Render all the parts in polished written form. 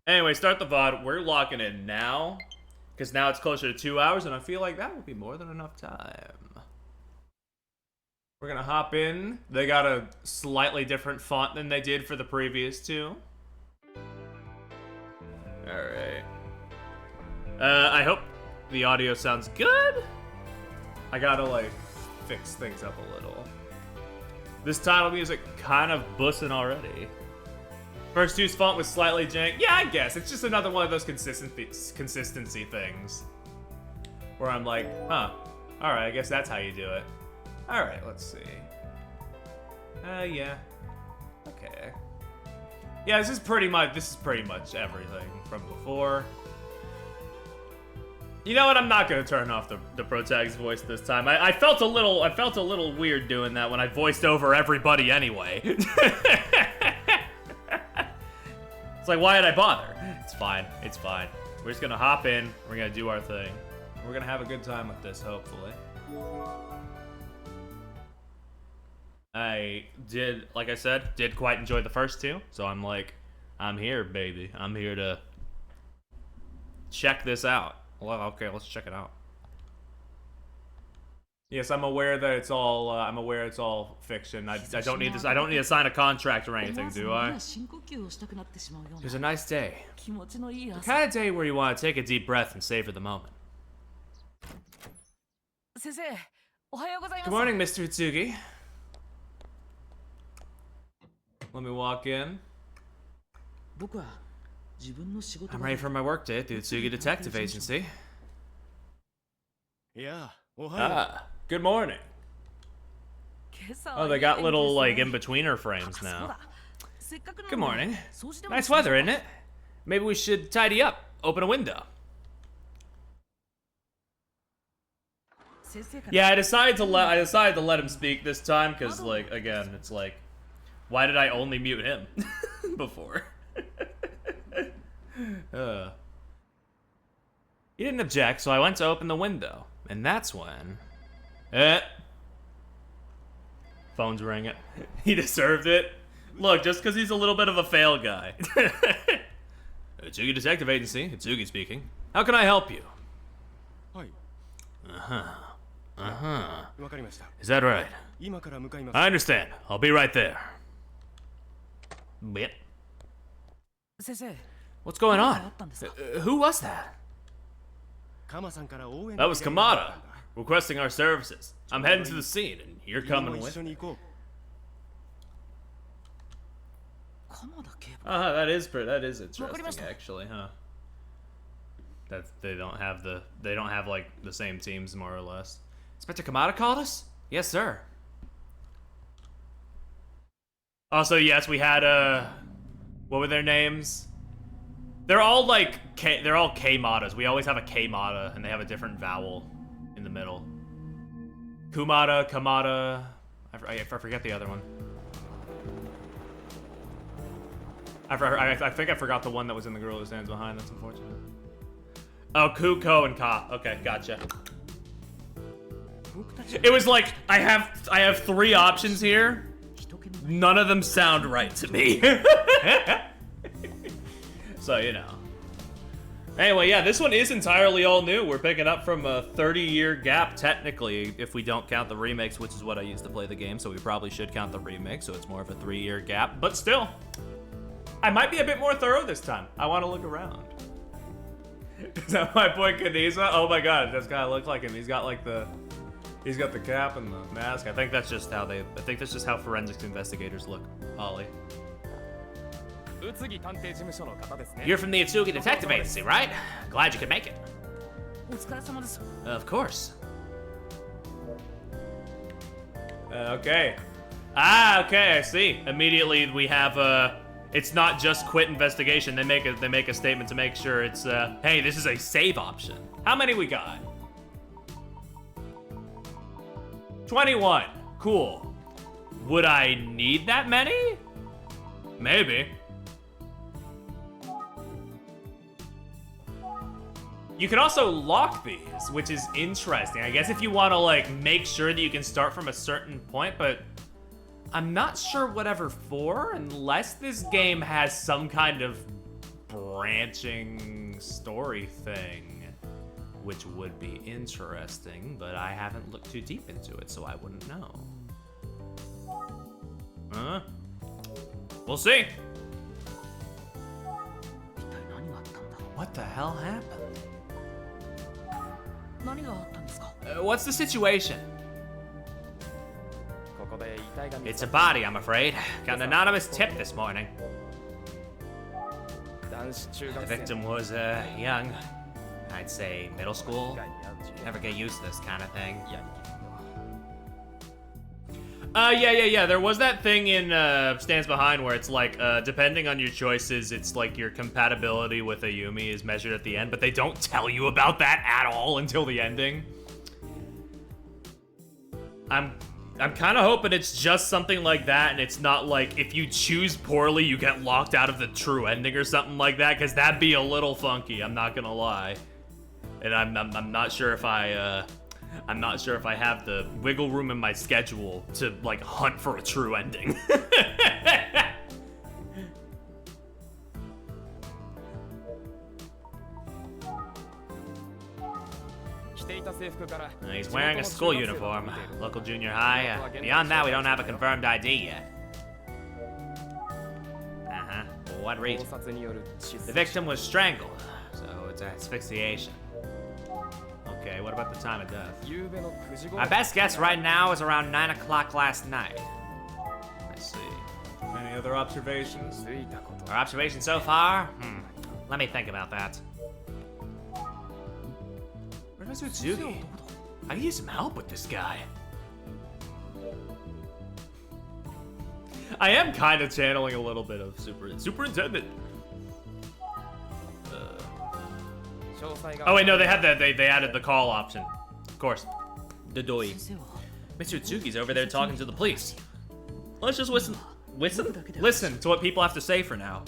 Anyway, start the VOD. We're locking in now, because now it's closer to 2 hours, and I feel like that will be more than enough time. We're gonna hop in. They got a slightly different font than they did for the previous two. Alright. I hope the audio sounds good. I gotta, like, fix things up a little. This title music kind of bussing already. First two's font was slightly jank. Yeah, I guess. It's just another one of those consistency things. Where I'm like, huh. Alright, I guess that's how you do it. Alright, let's see. Yeah. Okay. Yeah, this is pretty much everything from before. You know what? I'm not gonna turn off the protagonist's voice this time. I felt a little weird doing that when I voiced over everybody anyway. It's like, why did I bother? It's fine. It's fine. We're just gonna hop in. We're gonna do our thing. We're gonna have a good time with this, hopefully. I did, like I said, did quite enjoy the first two. So I'm like, I'm here, baby. I'm here to check this out. Well, okay, let's check it out. Yes, I'm aware that it's all. I'm aware it's all fiction. I don't need this. I don't need to sign a contract or anything, do I? It was a nice day. The kind of day where you want to take a deep breath and savor the moment. Good morning, Mr. Hitsugi. Let me walk in. I'm ready for my workday at the Hitsugi Detective Agency. Good morning. Oh, they got little, like, in-betweener frames now. Good morning. Nice weather, isn't it? Maybe we should tidy up. Open a window. Yeah, I decided to let him speak this time, because, like, again, it's like, why did I only mute him before? He didn't object, so I went to open the window. And that's when... Phone's ringing. He deserved it. Look, just because he's a little bit of a fail guy. Hitsugi Detective Agency, Hitsugi speaking. How can I help you? Is that right? I understand. I'll be right there. Yep. What's going on? Who was that? That was Kamada, requesting our services. I'm heading to the scene, and you're coming with me. That is interesting, actually, huh? That they don't have like the same teams, more or less. Inspector Kamada called us? Yes, sir. Also, yes, we had what were their names? They're all like they're all K-Madas. We always have a K-Mada, and they have a different vowel in the middle. Kumada, Kamada. I forget the other one. I think I forgot the one that was in the girl who stands behind. That's unfortunate. Oh, Kuko and Ka. Okay, gotcha. It was like I have 3 options here. None of them sound right to me. So, you know. Anyway, yeah, this one is entirely all new. We're picking up from a 30-year gap, technically, if we don't count the remakes, which is what I used to play the game, so we probably should count the remake, so it's more of a 3-year gap. But still, I might be a bit more thorough this time. I want to look around. Is that my boy Kaniza? Oh my god, it does kind of look like him. He's got like he's got the cap and the mask. I think that's just how forensics investigators look, Ollie. You're from the Hitsugi Detective Agency, right? Glad you could make it. Of course. Okay. Okay, I see. Immediately we have it's not just quit investigation. They make a statement to make sure it's hey, this is a save option. How many we got? 21. Cool. Would I need that many? Maybe. You can also lock these, which is interesting. I guess if you want to like make sure that you can start from a certain point, but I'm not sure whatever for, unless this game has some kind of branching story thing, which would be interesting, but I haven't looked too deep into it, so I wouldn't know. Huh? We'll see. What the hell happened? What's the situation? It's a body, I'm afraid. Got an anonymous tip this morning. The victim was young. I'd say middle school. Never get used to this kind of thing. Yeah. There was that thing in Stands Behind where it's like, depending on your choices, it's like your compatibility with a Yumi is measured at the end, but they don't tell you about that at all until the ending. I'm kind of hoping it's just something like that, and it's not like if you choose poorly, you get locked out of the true ending or something like that, because that'd be a little funky. I'm not gonna lie, and I'm not sure if I'm not sure if I have the wiggle room in my schedule to like hunt for a true ending. He's wearing a school uniform, local junior high. Beyond that, we don't have a confirmed ID yet. For what reason? The victim was strangled, so it's asphyxiation. Okay, what about the time of death? My best guess right now is around 9 o'clock last night. I see. Any other observations? Our observations so far? Let me think about that. Where's Utsugi? I can use some help with this guy. I am kind of channeling a little bit of Superintendent. Oh wait, no, they had that. They added the call option. Of course. Dodoi. Mr. Utsugi's over there talking to the police. Let's just listen to what people have to say for now.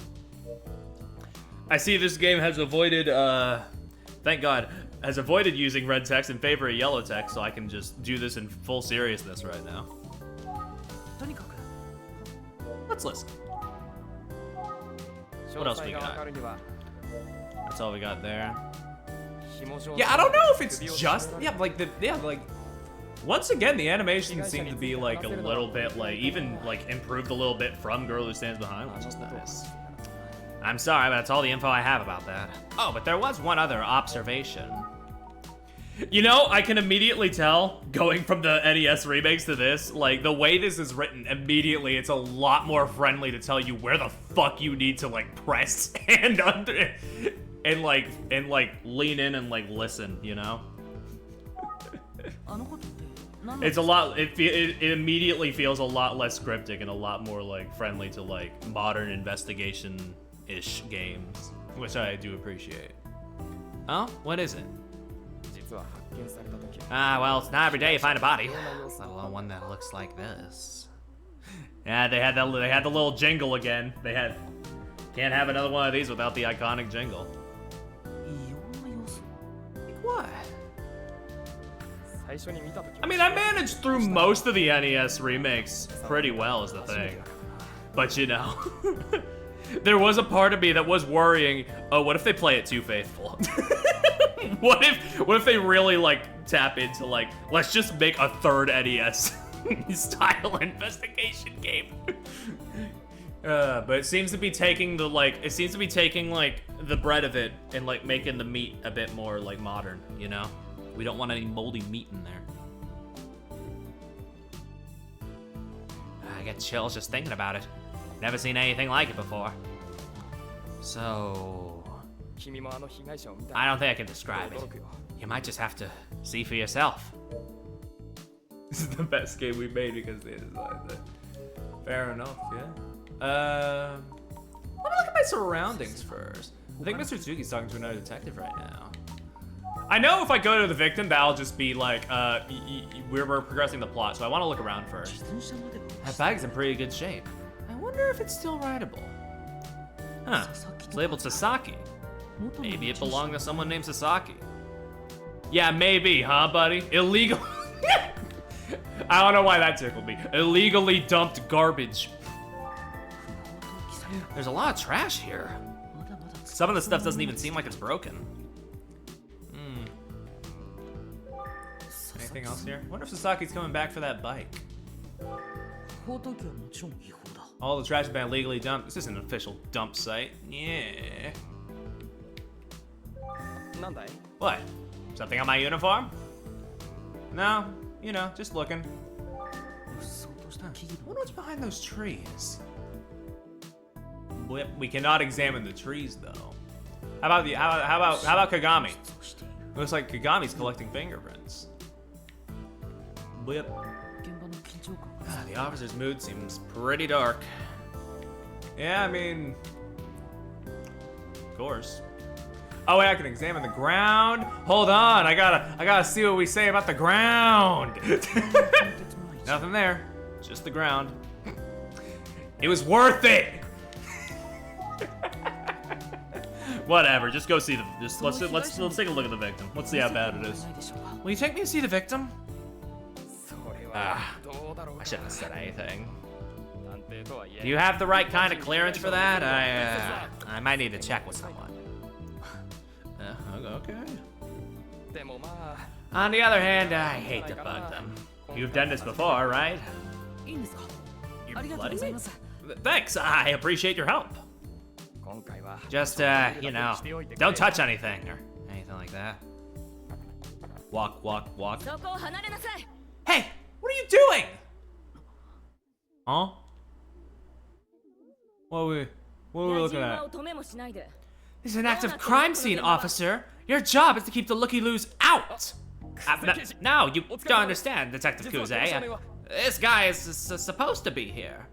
I see this game has avoided, thank God, has avoided using red text in favor of yellow text, so I can just do this in full seriousness right now. Let's listen. What else we got? That's all we got there. Yeah, I don't know if it's just like once again the animation seemed to be like a little bit like even like improved a little bit from Girl Who Stands Behind, which is nice. I'm sorry, but that's all the info I have about that. Oh, but there was one other observation. You know, I can immediately tell, going from the NES remakes to this, like, the way this is written, immediately it's a lot more friendly to tell you where the fuck you need to, like, press and lean in and, like, listen, you know? It's a lot, it immediately feels a lot less cryptic and a lot more, like, friendly to, like, modern investigation-ish games, which I do appreciate. Oh, what is it? Well, it's not every day you find a body, let alone one that looks like this. Yeah, they had the little jingle again. Can't have another one of these without the iconic jingle. Like what? I mean, I managed through most of the NES remakes pretty well, is the thing. But you know, there was a part of me that was worrying, oh, what if they play it too faithful? What if they really like tap into like, let's just make a third NES style investigation game? But it seems to be taking the the bread of it and like making the meat a bit more like modern, you know? We don't want any moldy meat in there. I get chills just thinking about it. Never seen anything like it before. So I don't think I can describe it. You might just have to see for yourself. This is the best game we've made because they designed it. Fair enough, yeah. Let me look at my surroundings first. I think Mr. Tsuki's talking to another detective right now. I know if I go to the victim, that'll just be like, we're progressing the plot, so I want to look around first. That bag's in pretty good shape. I wonder if it's still rideable. Huh, it's labeled Sasaki. Maybe it belonged to someone named Sasaki. Yeah, maybe, huh, buddy? Illegal. I don't know why that tickled me. Illegally dumped garbage. There's a lot of trash here. Some of the stuff doesn't even seem like it's broken. Anything else here? Wonder if Sasaki's coming back for that bike. All the trash has been legally dumped. This is an official dump site. Yeah. What? Something on my uniform? No, you know, just looking. Wonder what's behind those trees. We cannot examine the trees though. How about Kagami? Looks like Kagami's collecting fingerprints. Blip. The officer's mood seems pretty dark. Yeah, I mean, of course. Oh wait, I can examine the ground. Hold on, I gotta see what we say about the ground. Nothing there, just the ground. It was worth it. Whatever, just go see the. Let's take a look at the victim. Let's see how bad it is. Will you take me to see the victim? I shouldn't have said anything. Do you have the right kind of clearance for that? I might need to check with someone. Okay. On the other hand, I hate to bug them. You've done this before, right? You're bloody? Thanks, I appreciate your help. Just, you know, don't touch anything or anything like that. Walk. Hey, what are you doing? Huh? What are we looking at? This is an active crime scene, officer. Your job is to keep the looky-loos out. Now, you don't understand, Detective Kuze. This guy is supposed to be here.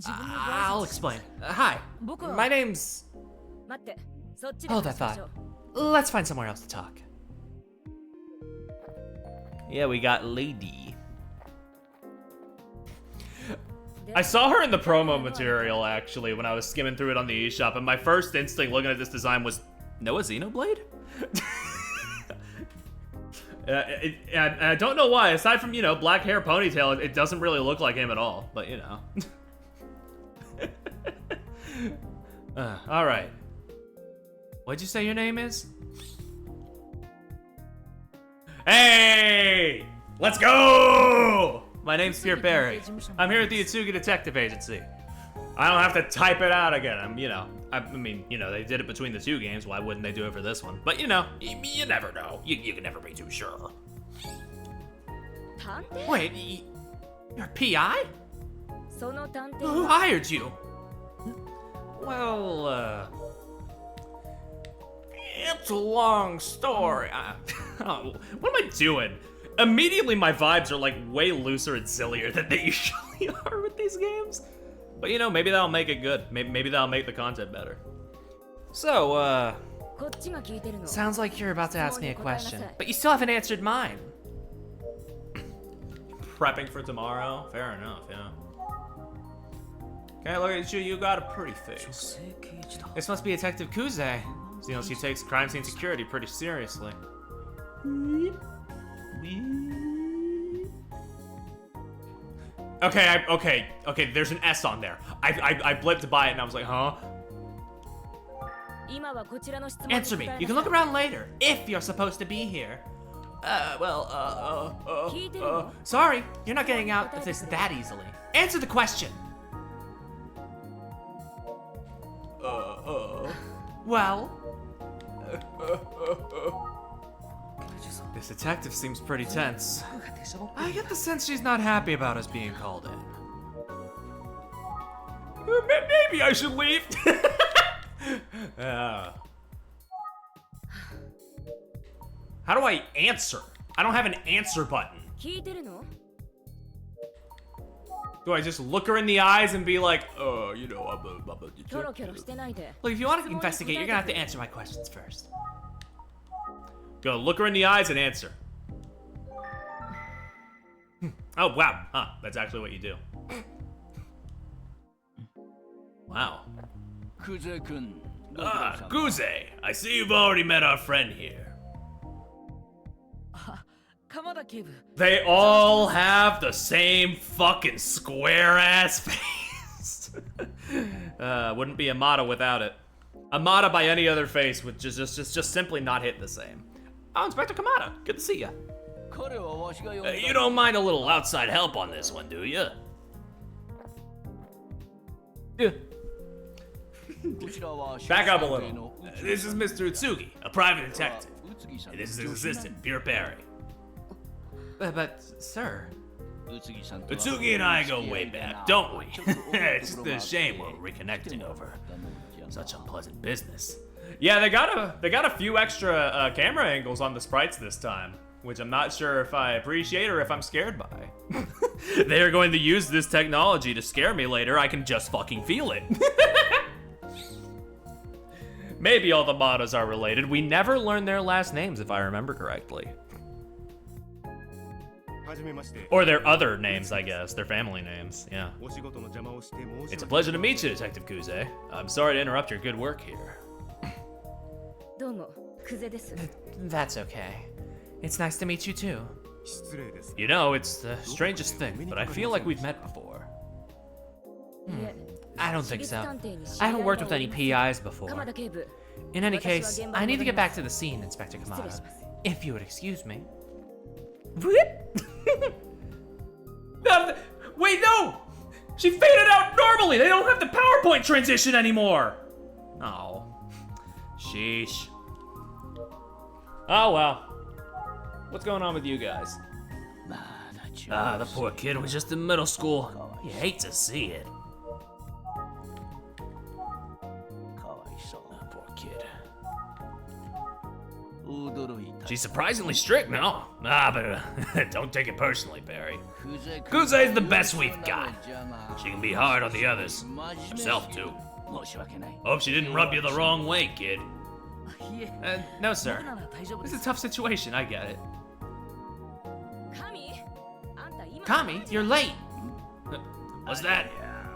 I'll explain. Hi, my name's... Hold that thought. Let's find somewhere else to talk. Yeah, we got Lady. I saw her in the promo material, actually, when I was skimming through it on the eShop, and my first instinct looking at this design was, Noah Xenoblade? I don't know why, aside from, you know, black hair, ponytail, it doesn't really look like him at all, but, you know. Alright. What'd you say your name is? Hey! Let's go! My name's Pierre Perry. I'm here at the Atsugi Detective Agency. I don't have to type it out again. I mean, you know, they did it between the two games. Why wouldn't they do it for this one? But, you know, you never know. You can never be too sure. Wait, you're a PI? Who hired you? Well, it's a long story. What am I doing? Immediately my vibes are like way looser and sillier than they usually are with these games. But you know, maybe that'll make it good. Maybe that'll make the content better. So, sounds like you're about to ask me a question, but you still haven't answered mine. Prepping for tomorrow? Fair enough, yeah. Okay, look at you, you got a pretty face. This must be Detective Kuze. You know, she takes crime scene security pretty seriously. Okay, there's an S on there. I blipped by it and I was like, huh? Answer me. You can look around later, if you're supposed to be here. Sorry, you're not getting out of this that easily. Answer the question. Well? This detective seems pretty tense. I get the sense she's not happy about us being called in. Maybe I should leave. How do I answer? I don't have an answer button. Do I just look her in the eyes and be like, you know, I'm a detective. Look, if you want to investigate, you're gonna have to answer my questions first. Go, look her in the eyes and answer. Oh, wow. Huh, that's actually what you do. Wow. Kuze, I see you've already met our friend here. They all have the same fucking square-ass face. Wouldn't be Amada without it. Amada by any other face would just simply not hit the same. Oh, Inspector Kamada, good to see ya. You don't mind a little outside help on this one, do you? Yeah. Back up a little. This is Mr. Utsugi, a private detective. And this is his assistant, Pure Perry. But, sir... Utsugi and I go way back, don't we? It's just a shame we're reconnecting over such unpleasant business. Yeah, they got a few extra camera angles on the sprites this time, which I'm not sure if I appreciate or if I'm scared by. They are going to use this technology to scare me later. I can just fucking feel it. Maybe all the Madas are related. We never learned their last names, if I remember correctly. Or their other names, I guess. Their family names, yeah. It's a pleasure to meet you, Detective Kuze. I'm sorry to interrupt your good work here. That's okay. It's nice to meet you too. You know, it's the strangest thing, but I feel like we've met before. I don't think so. I haven't worked with any PIs before. In any case, I need to get back to the scene, Inspector Kamada. If you would excuse me. Wait, no! She faded out normally! They don't have the PowerPoint transition anymore! Oh. Sheesh. Oh well. What's going on with you guys? The poor kid was just in middle school. You hate to see it. Poor kid. She's surprisingly strict, no? But don't take it personally, Barry. Kuze's the best we've got. She can be hard on the others. Herself, too. Hope she didn't rub you the wrong way, kid. No, sir. It's a tough situation, I get it. Kami, you're late. What's that?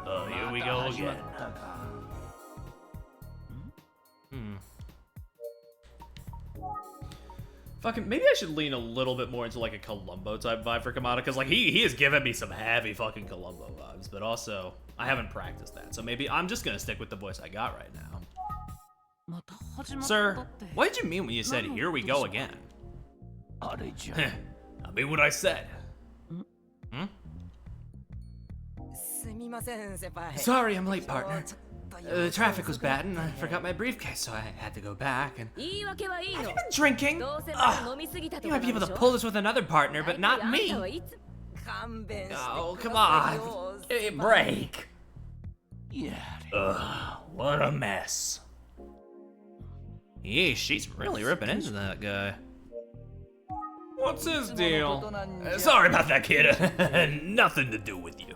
Oh, here we go again. Fucking, maybe I should lean a little bit more into like a Columbo type vibe for Kamada, because like he has given me some heavy fucking Columbo vibes, but also I haven't practiced that, so maybe I'm just gonna stick with the voice I got right now. Sir, what did you mean when you said here we go again? I mean what I said. Sorry, I'm late, partner. The traffic was bad and I forgot my briefcase, so I had to go back and... Have you been drinking? You might be able to pull this with another partner, but not me. Oh, come on. Give me a break. What a mess. Yeesh, she's really ripping into that guy. What's his deal? Sorry about that, kid. Nothing to do with you.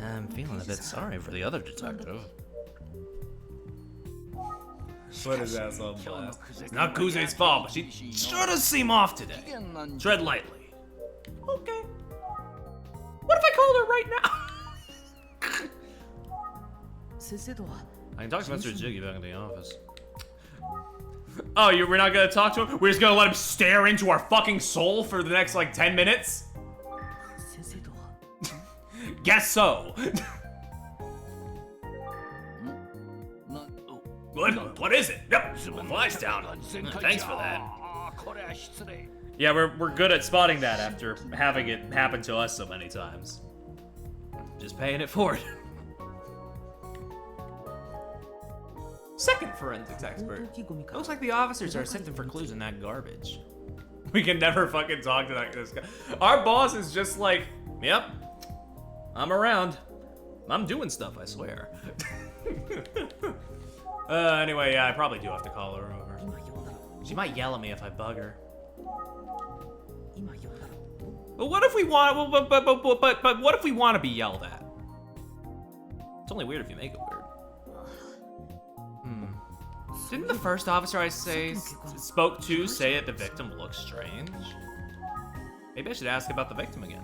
I'm feeling a bit sorry for the other detective. Put his ass on blast. It's not Kuze's fault, but she sure does seem off today. Tread lightly. Okay. What if I called her right now? I can talk to Mr. Jiggy back in the office. Oh, we're not gonna talk to him? We're just gonna let him stare into our fucking soul for the next like 10 minutes? Guess so. What is it? Yep, fly's down. Thanks for that. Yeah, we're good at spotting that after having it happen to us so many times. Just paying it forward. Second forensics expert. Looks like the officers are sifting for clues in that garbage. We can never fucking talk to this guy. Our boss is just like, yep, I'm around. I'm doing stuff, I swear. Anyway, yeah, I probably do have to call her over. She might yell at me if I bug her. But what if we want? But what if we want to be yelled at? It's only weird if you make it weird. Didn't the first officer I spoke to say that the victim looks strange? Maybe I should ask about the victim again.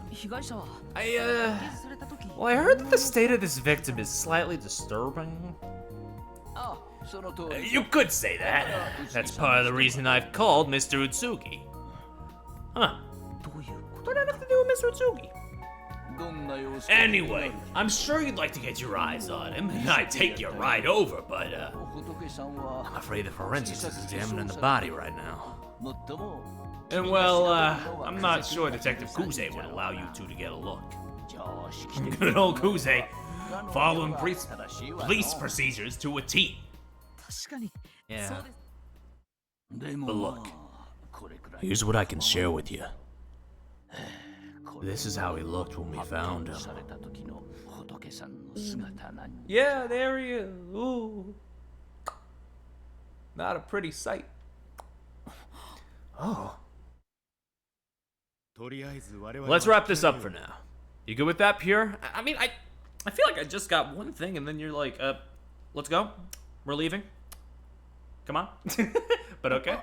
Well, I heard that the state of this victim is slightly disturbing. You could say that. That's part of the reason I've called Mr. Utsugi. Huh. What did I have to do with Mr. Utsugi? Anyway, I'm sure you'd like to get your eyes on him, and I'd take you right over, but, I'm afraid the forensics is examining the body right now. And, well, I'm not sure Detective Kuze would allow you two to get a look. Good old Kuze, following police procedures to a T. Yeah. But look, here's what I can share with you. This is how he looked when we found him. Yeah, there he is. Ooh. Not a pretty sight. Oh. Let's wrap this up for now. You good with that, Pure? I mean, I feel like I just got one thing, and then you're like, let's go. We're leaving. Come on. But okay.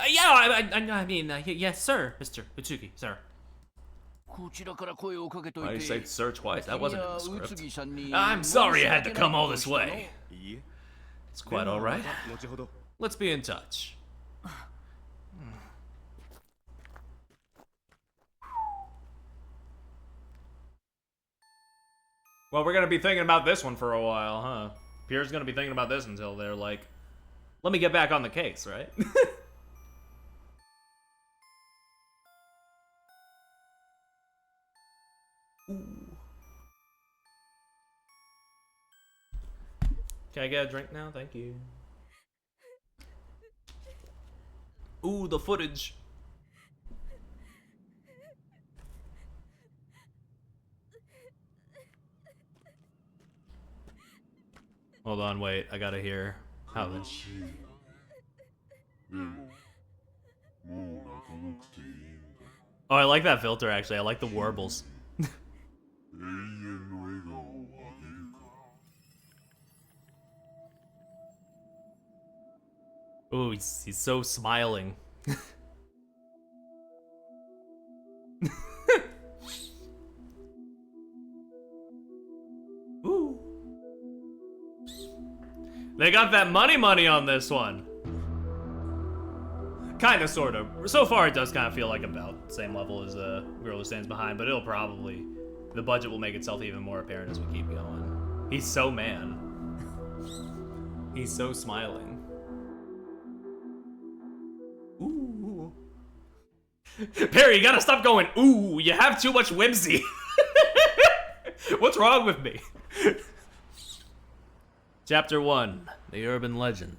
Yeah, I mean, yes, sir, Mr. Utsuki, sir. I said sir twice. That wasn't in the script. I'm sorry I had to come all this way. It's quite all right. Let's be in touch. Well, we're gonna be thinking about this one for a while, huh? Pierre's gonna be thinking about this until they're like, let me get back on the case, right? Ooh. Can I get a drink now? Thank you. Ooh, the footage. Hold on, wait. I gotta hear how this. Oh, I like that filter, actually. I like the warbles. Ooh, he's so smiling. Ooh. They got that money on this one. Kinda, sorta. So far, it does kind of feel like about the same level as Girl Who Stands Behind, but it'll probably... The budget will make itself even more apparent as we keep going. He's so man. He's so smiling. Ooh. Perry, you gotta stop going, ooh, you have too much whimsy. What's wrong with me? Chapter 1, The Urban Legend.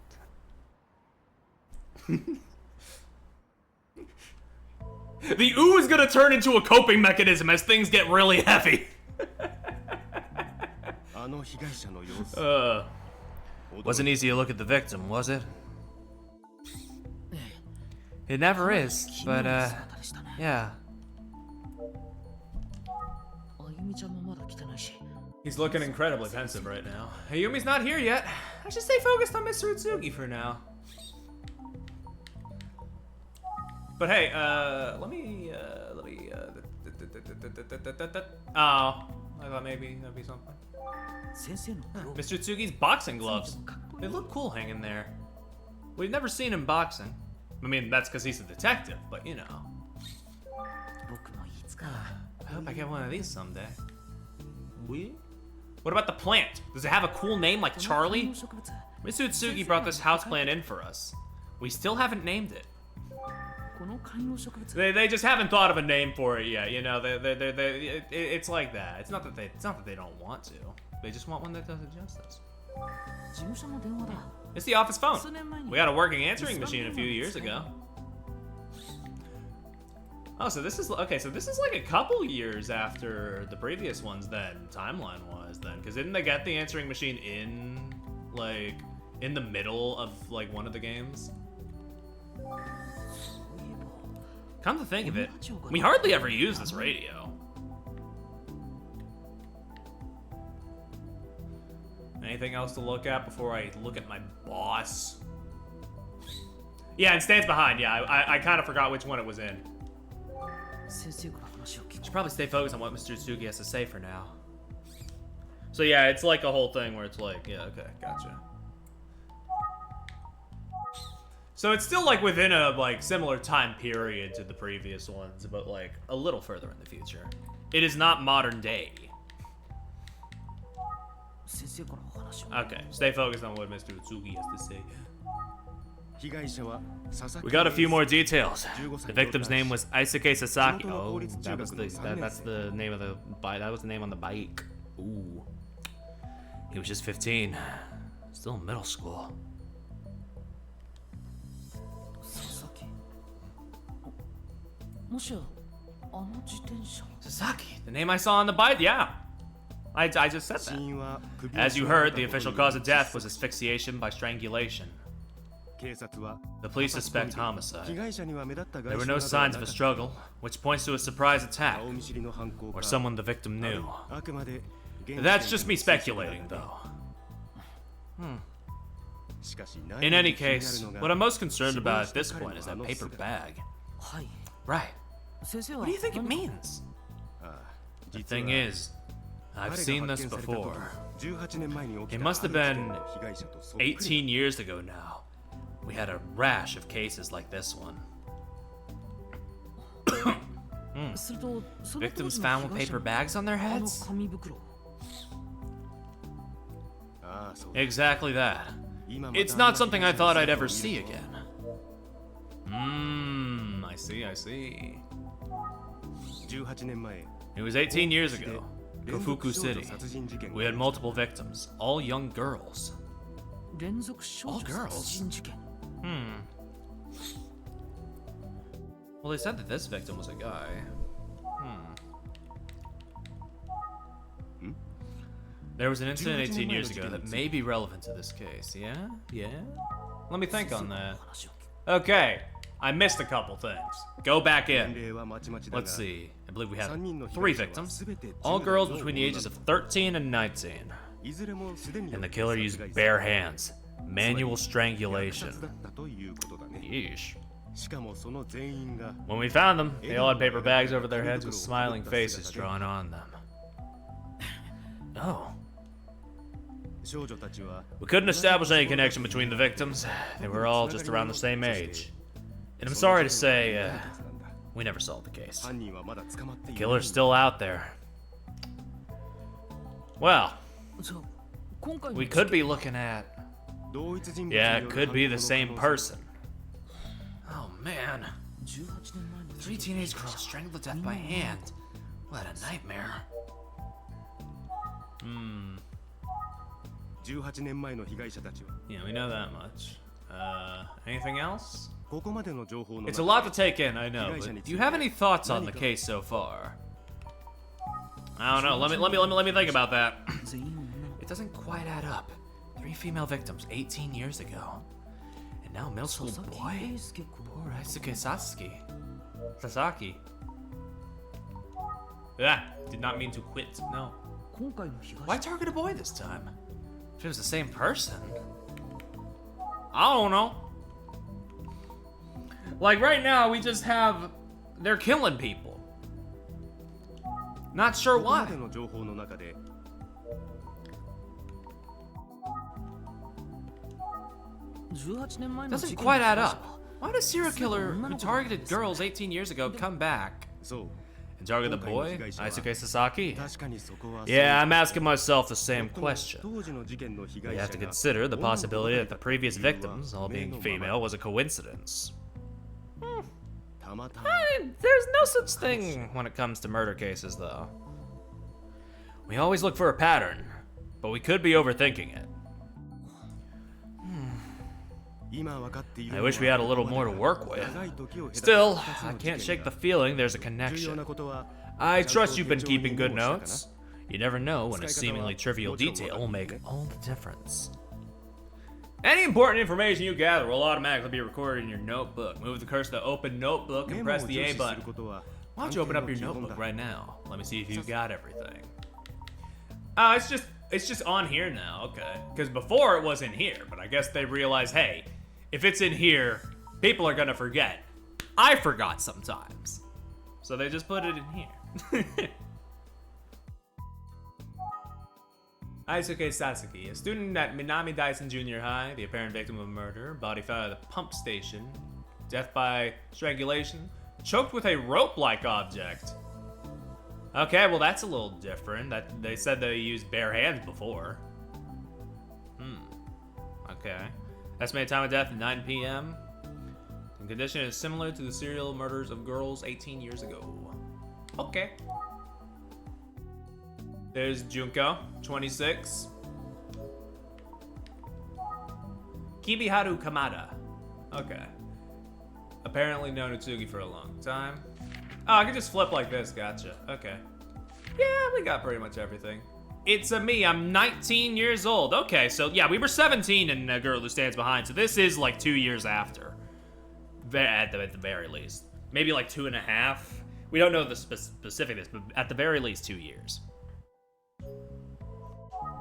The ooh is gonna turn into a coping mechanism as things get really heavy. Wasn't easy to look at the victim, was it? It never is, but, yeah. He's looking incredibly pensive right now. Ayumi's not here yet. I should stay focused on Mr. Utsugi for now. But hey, let me, oh, I thought maybe that'd be something. Mr. Utsugi's boxing gloves. They look cool hanging there. We've never seen him boxing. I mean, that's because he's a detective, but you know. I hope I get one of these someday. We? What about the plant? Does it have a cool name like Charlie? Mr. Utsugi brought this houseplant in for us. We still haven't named it. They just haven't thought of a name for it yet, you know. It's like that. It's not that they don't want to. They just want one that does it justice. It's the office phone. We got a working answering machine a few years ago. Oh, so this is okay. So this is like a couple years after the previous ones, then timeline-wise, then, because didn't they get the answering machine in the middle of like one of the games? Come to think of it, we hardly ever use this radio. Anything else to look at before I look at my boss? Yeah, and Stands Behind. Yeah, I kind of forgot which one it was in. Should probably stay focused on what Mr. Utsugi has to say for now. So yeah, it's like a whole thing where it's like, yeah, okay, gotcha. So it's still like within a like similar time period to the previous ones, but like a little further in the future. It is not modern day. Okay, stay focused on what Mr. Utsugi has to say. We got a few more details. The victim's name was Aisuke Sasaki. Oh, that's the name of the bike. That was the name on the bike. Ooh. He was just 15. Still in middle school. Sasaki, the name I saw on the bike? Yeah. I just said that. As you heard, the official cause of death was asphyxiation by strangulation. The police suspect homicide. There were no signs of a struggle, which points to a surprise attack, or someone the victim knew. That's just me speculating, though. In any case, what I'm most concerned about at this point is that paper bag. Right. What do you think it means? The thing is, I've seen this before. It must have been 18 years ago now. We had a rash of cases like this one. Victims found with paper bags on their heads? Exactly that. It's not something I thought I'd ever see again. I see. It was 18 years ago. Kofuku City. We had multiple victims, all young girls. All girls? Well, they said that this victim was a guy. There was an incident 18 years ago that may be relevant to this case, yeah? Let me think on that. Okay, I missed a couple things. Go back in. Let's see. I believe we have 3 victims, all girls between the ages of 13 and 19. And the killer used bare hands. Manual strangulation. Yeesh. When we found them, they all had paper bags over their heads with smiling faces drawn on them. Oh. We couldn't establish any connection between the victims. They were all just around the same age. And I'm sorry to say, we never solved the case. The killer's still out there. Well, we could be looking at... Yeah, it could be the same person. Oh man. 3 teenage girls strangled to death by hand. What a nightmare. Yeah, we know that much. Anything else? It's a lot to take in, I know, but do you have any thoughts on the case so far? I don't know, let me think about that. It doesn't quite add up. 3 female victims 18 years ago. And now a middle school boy? Poor Aisuke Sasaki. Did not mean to quit, no. Why target a boy this time? If it was the same person? I don't know. Like right now, we just have... They're killing people. Not sure why. Doesn't quite add up. Why does a serial killer who targeted girls 18 years ago come back and target the boy, Aisuke Sasaki? Yeah, I'm asking myself the same question. We have to consider the possibility that the previous victims, all being female, was a coincidence. There's no such thing when it comes to murder cases, though. We always look for a pattern, but we could be overthinking it. I wish we had a little more to work with. Still, I can't shake the feeling there's a connection. I trust you've been keeping good notes. You never know when a seemingly trivial detail will make all the difference. Any important information you gather will automatically be recorded in your notebook. Move the cursor to open notebook and press the A button. Why don't you open up your notebook right now? Let me see if you've got everything. It's just on here now, okay. Because before it was in here, but I guess they realized, hey, if it's in here, people are gonna forget. I forgot sometimes. So they just put it in here. Aisuke Sasaki, a student at Minami Daisen Junior High, the apparent victim of murder, body found at the pump station, death by strangulation, choked with a rope-like object. Okay, well that's a little different. That they said they used bare hands before. Okay. Estimated time of death 9 p.m. The condition is similar to the serial murders of girls 18 years ago. Okay. There's Junko, 26. Kibiharu Kamada. Okay. Apparently known Utsugi for a long time. Oh, I can just flip like this, gotcha. Okay. Yeah, we got pretty much everything. It's me, I'm 19 years old. Okay, so yeah, we were 17 in Girl Who Stands Behind, so this is like 2 years after. At the very least. Maybe like 2.5. We don't know the specifics, but at the very least 2 years.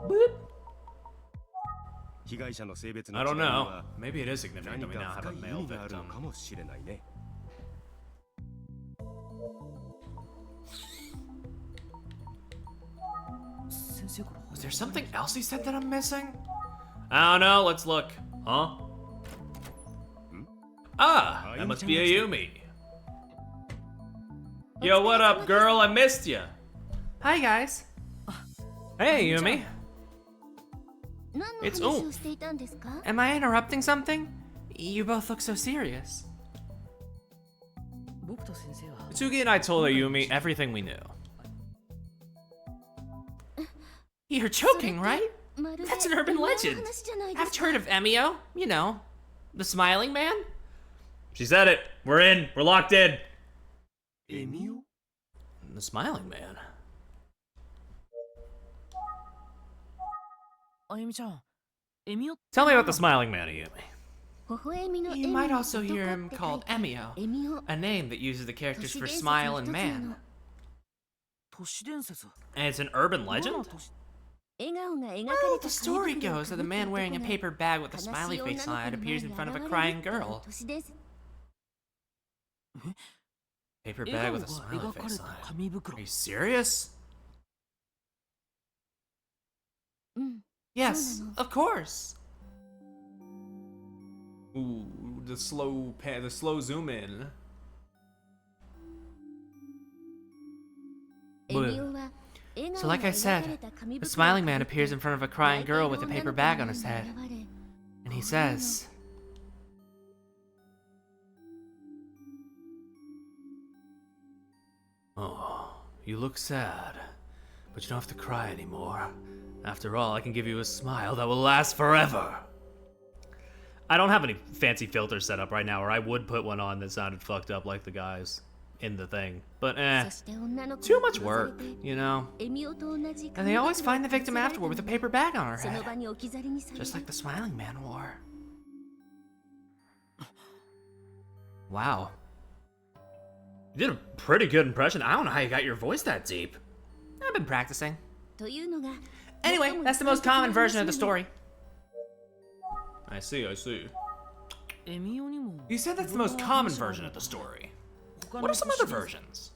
Boop. I don't know. Maybe it is significant that we now have a male victim. Is there something else he said that I'm missing? I don't know, let's look. Huh? Ah, that must be Ayumi. Yo, what up, girl? I missed you. Hi, guys. Hey, Ayumi. It's Oomph. Am I interrupting something? You both look so serious. Utsugi and I told Ayumi everything we knew. You're joking, right? That's an urban legend. I've heard of Emio, you know, the smiling man. She said it. We're in. We're locked in. Emio? The smiling man. Tell me about the smiling man, Ayumi. You might also hear him called Emio, a name that uses the characters for smile and man. And it's an urban legend? Well, the story goes that the man wearing a paper bag with a smiley face on it appears in front of a crying girl. Paper bag with a smiley face on it. Are you serious? Yes, of course. Ooh, the slow zoom in. So like I said, the smiling man appears in front of a crying girl with a paper bag on his head. And he says... Oh, you look sad, but you don't have to cry anymore. After all, I can give you a smile that will last forever. I don't have any fancy filters set up right now, or I would put one on that sounded fucked up like the guys in the thing. But too much work, you know? And they always find the victim afterward with a paper bag on her head. Just like the smiling man wore. Wow. You did a pretty good impression. I don't know how you got your voice that deep. I've been practicing. Anyway, that's the most common version of the story. I see. You said that's the most common version of the story. What are some other versions?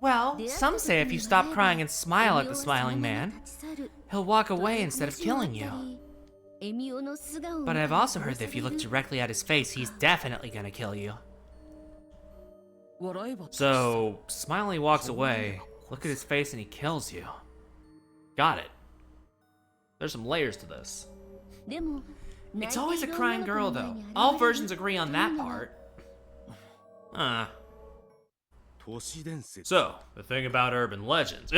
Well, some say if you stop crying and smile at the smiling man, he'll walk away instead of killing you. But I've also heard that if you look directly at his face, he's definitely gonna kill you. So, Smiley walks away, look at his face, and he kills you. Got it. There's some layers to this. It's always a crying girl, though. All versions agree on that part. So, the thing about urban legends...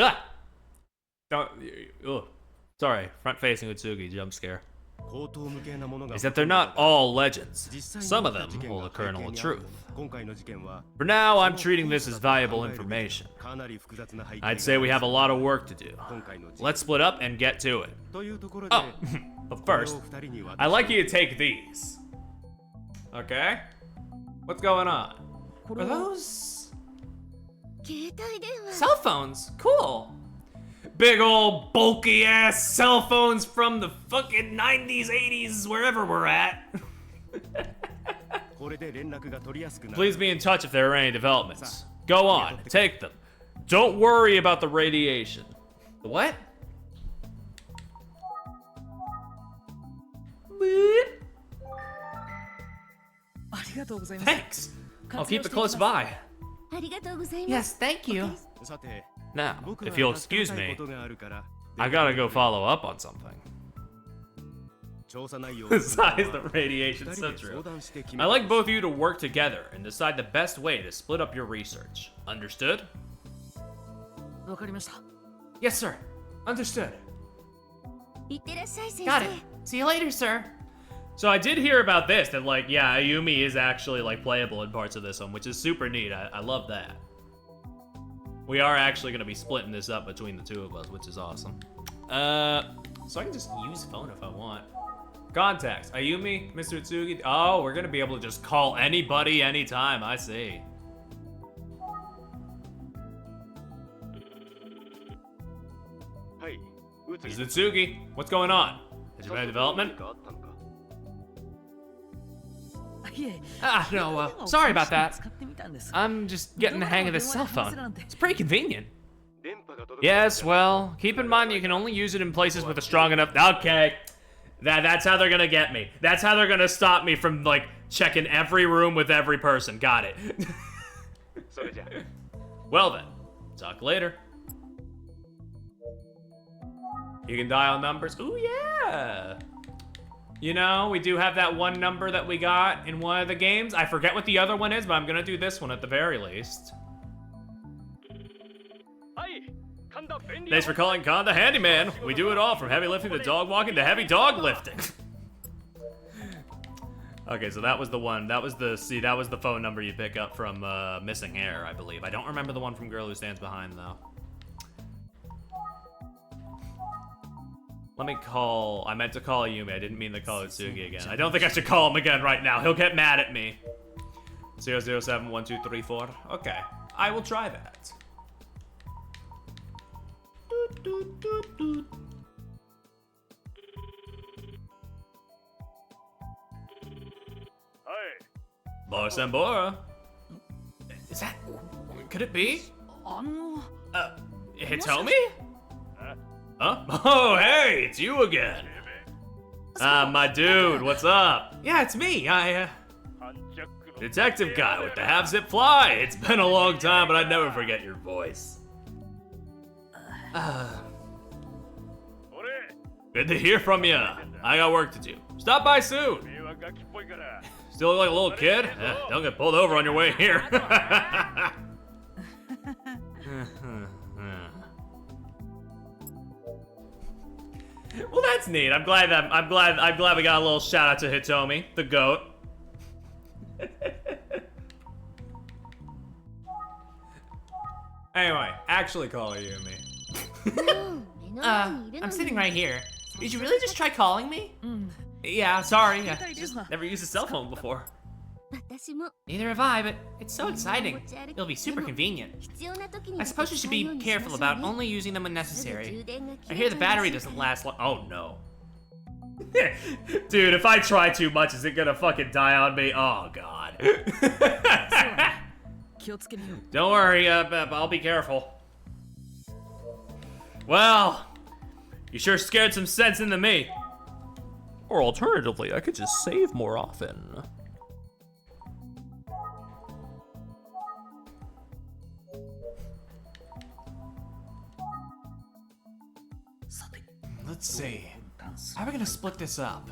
Sorry, front-facing Utsugi jump scare. Is that they're not all legends. Some of them hold a kernel of truth. For now, I'm treating this as valuable information. I'd say we have a lot of work to do. Let's split up and get to it. Oh, but first, I'd like you to take these. Okay? What's going on? Are those... cell phones? Cool. Big old bulky ass cell phones from the fucking 90s, 80s, wherever we're at. Please be in touch if there are any developments. Go on, take them. Don't worry about the radiation. The what? Thanks. I'll keep it close by. Yes, thank you. Now, if you'll excuse me, I gotta go follow up on something. The size of the radiation, so true. I'd like both of you to work together and decide the best way to split up your research. Understood? Yes, sir. Understood. Got it. See you later, sir. So I did hear about this, that like, yeah, Ayumi is actually like playable in parts of this one, which is super neat. I love that. We are actually gonna be splitting this up between the two of us, which is awesome. So I can just use phone if I want. Contacts, Ayumi, Mr. Tsugi. Oh, we're gonna be able to just call anybody anytime, I see. Mr. Tsugi, what's going on? Has there been a development? No, sorry about that. I'm just getting the hang of this cell phone. It's pretty convenient. Yes, well, keep in mind you can only use it in places with a strong enough... Okay. That's how they're gonna get me. That's how they're gonna stop me from, like, checking every room with every person. Got it. Well then, talk later. You can dial numbers. Ooh, yeah. You know, we do have that one number that we got in one of the games. I forget what the other one is, but I'm gonna do this one at the very least. Thanks for calling Khan the Handyman. We do it all, from heavy lifting to dog walking to heavy dog lifting. Okay, so that was the one. That was the phone number you pick up from Missing Hair, I believe. I don't remember the one from Girl Who Stands Behind, though. Let me call... I meant to call Ayumi. I didn't mean to call Utsugi again. I don't think I should call him again right now. He'll get mad at me. 0071234. Okay. I will try that. Bora Sambora. Is that... Could it be? Hitomi? Huh? Oh, hey, it's you again. My dude, what's up? Yeah, it's me. Detective guy with the half-zip fly. It's been a long time, but I'd never forget your voice. Good to hear from you. I got work to do. Stop by soon. Still look like a little kid? Don't get pulled over on your way here. Well, that's neat. I'm glad we got a little shout out to Hitomi, the goat. Anyway, actually call Ayumi. I'm sitting right here. Did you really just try calling me? Yeah, sorry. I just never used a cell phone before. Neither have I, but it's so exciting. It'll be super convenient. I suppose you should be careful about only using them when necessary. I hear the battery doesn't last long. Oh no. Dude, if I try too much, is it gonna fucking die on me? Oh god. Don't worry, I'll be careful. Well, you sure scared some sense into me. Or alternatively, I could just save more often. Let's see. How are we gonna split this up?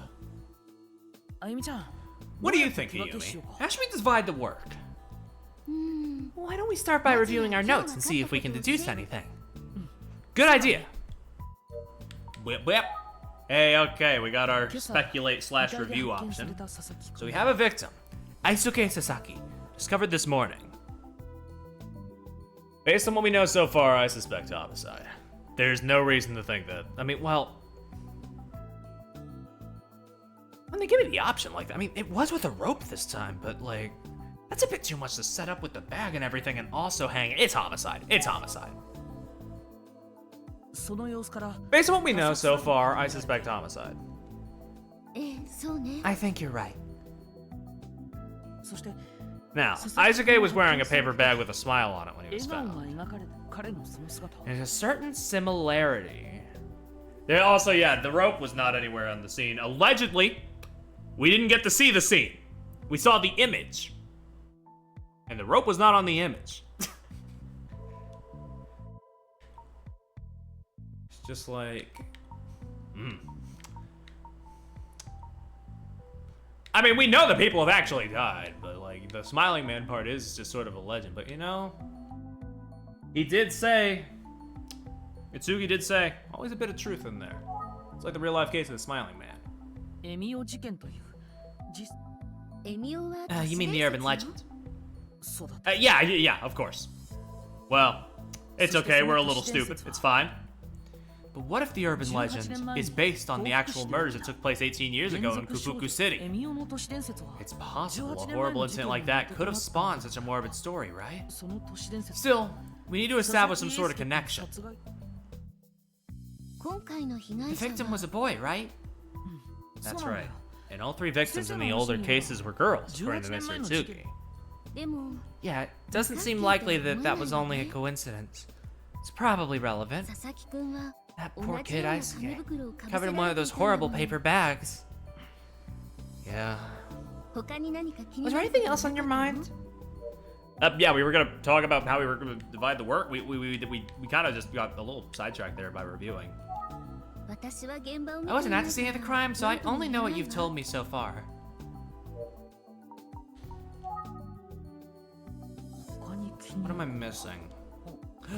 What do you think, Ayumi? How should we divide the work? Why don't we start by reviewing our notes and see if we can deduce anything? Good idea. Whip whip. Hey, okay, we got our speculate/review option. So we have a victim, Aisuke Sasaki, discovered this morning. Based on what we know so far, I suspect homicide. There's no reason to think that. I mean, well... When they give me the option like that, I mean, it was with a rope this time, but like... That's a bit too much to set up with the bag and everything and also hang... It's homicide. It's homicide. Based on what we know so far, I suspect homicide. I think you're right. Now, Aisuke was wearing a paper bag with a smile on it when he was found. There's a certain similarity. There also, yeah, the rope was not anywhere on the scene. Allegedly, we didn't get to see the scene. We saw the image. And the rope was not on the image. Just like... I mean, we know that people have actually died, but like the Smiling Man part is just sort of a legend. But you know, he did say, Itsugi did say, always a bit of truth in there. It's like the real life case of the Smiling Man. You mean the urban legend? Yeah, of course. Well, it's okay, we're a little stupid, it's fine. But what if the urban legend is based on the actual murders that took place 18 years ago in Kufuku City? It's possible a horrible incident like that could have spawned such a morbid story, right? Still, we need to establish some sort of connection. The victim was a boy, right? That's right. And all 3 victims in the older cases were girls, according to Mr. Itsugi. Yeah, it doesn't seem likely that that was only a coincidence. It's probably relevant. That poor kid Aisuke, covered in one of those horrible paper bags. Yeah. Was there anything else on your mind? Yeah, we were gonna talk about how we were gonna divide the work. We kind of just got a little sidetracked there by reviewing. I wasn't at the scene of the crime, so I only know what you've told me so far. What am I missing?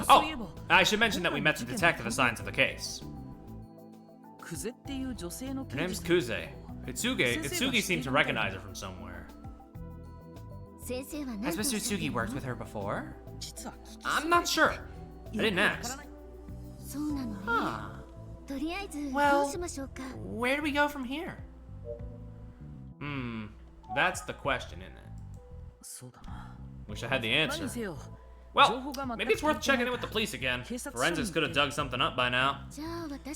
Oh, I should mention that we met the detective assigned to the case. Her name's Kuze. Itsugi seemed to recognize her from somewhere. Has Mr. Itsugi worked with her before? I'm not sure. I didn't ask. Huh. Well, where do we go from here? That's the question, isn't it? Wish I had the answer. Well, maybe it's worth checking in with the police again. Forensics could have dug something up by now.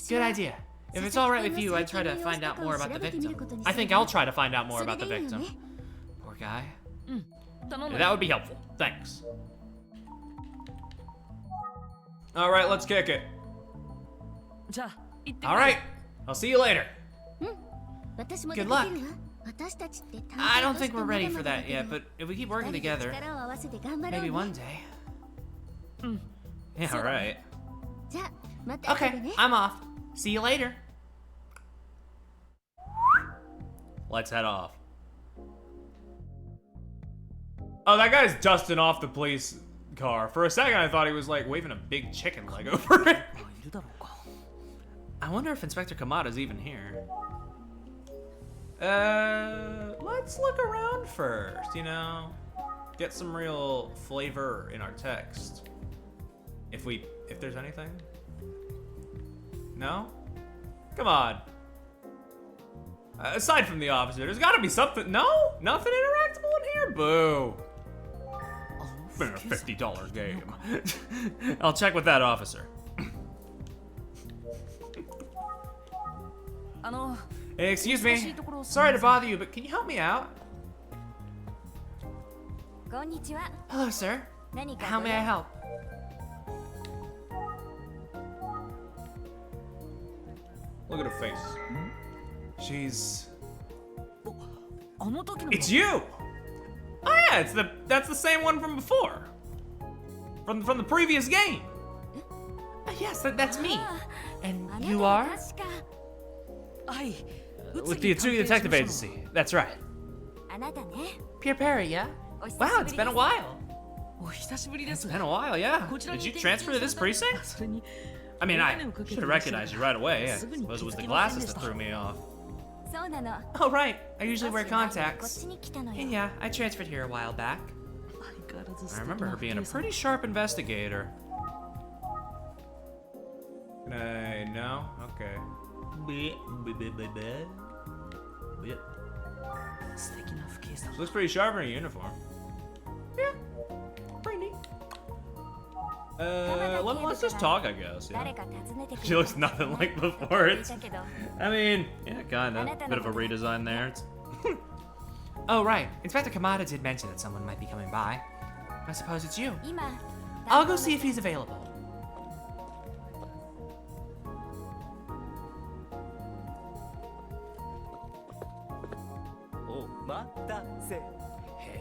Good idea. If it's alright with you, I'd try to find out more about the victim. I think I'll try to find out more about the victim. Poor guy. Yeah, that would be helpful. Thanks. Alright, let's kick it. Alright, I'll see you later. Good luck. I don't think we're ready for that yet, but if we keep working together, maybe one day. Yeah, right. Okay, I'm off. See you later. Let's head off. Oh, that guy's dusting off the police car. For a second, I thought he was like waving a big chicken leg over it. I wonder if Inspector Kamada's even here. Let's look around first, you know? Get some real flavor in our text. If there's anything? No? Come on. Aside from the officer, there's gotta be something. No? Nothing interactable in here? Boo. Been a $50 game. I'll check with that officer. Hey, excuse me. Sorry to bother you, but can you help me out? Hello, sir. How may I help? Look at her face. She's... It's you! Oh yeah, that's the same one from before. From the previous game. Yes, that's me. And you are? With the Itsugi Detective Agency. That's right. Pierre Perry, yeah? Wow, it's been a while. It's been a while, yeah. Did you transfer to this precinct? I mean, I should have recognized you right away. I suppose it was the glasses that threw me off. Oh, right. I usually wear contacts. And yeah, I transferred here a while back. I remember her being a pretty sharp investigator. No? Okay. She looks pretty sharp in her uniform. Yeah, pretty neat. Let's just talk, I guess. Yeah. She looks nothing like before. I mean, yeah, kinda. Bit of a redesign there. Oh, right. Inspector Kamada did mention that someone might be coming by. I suppose it's you. I'll go see if he's available.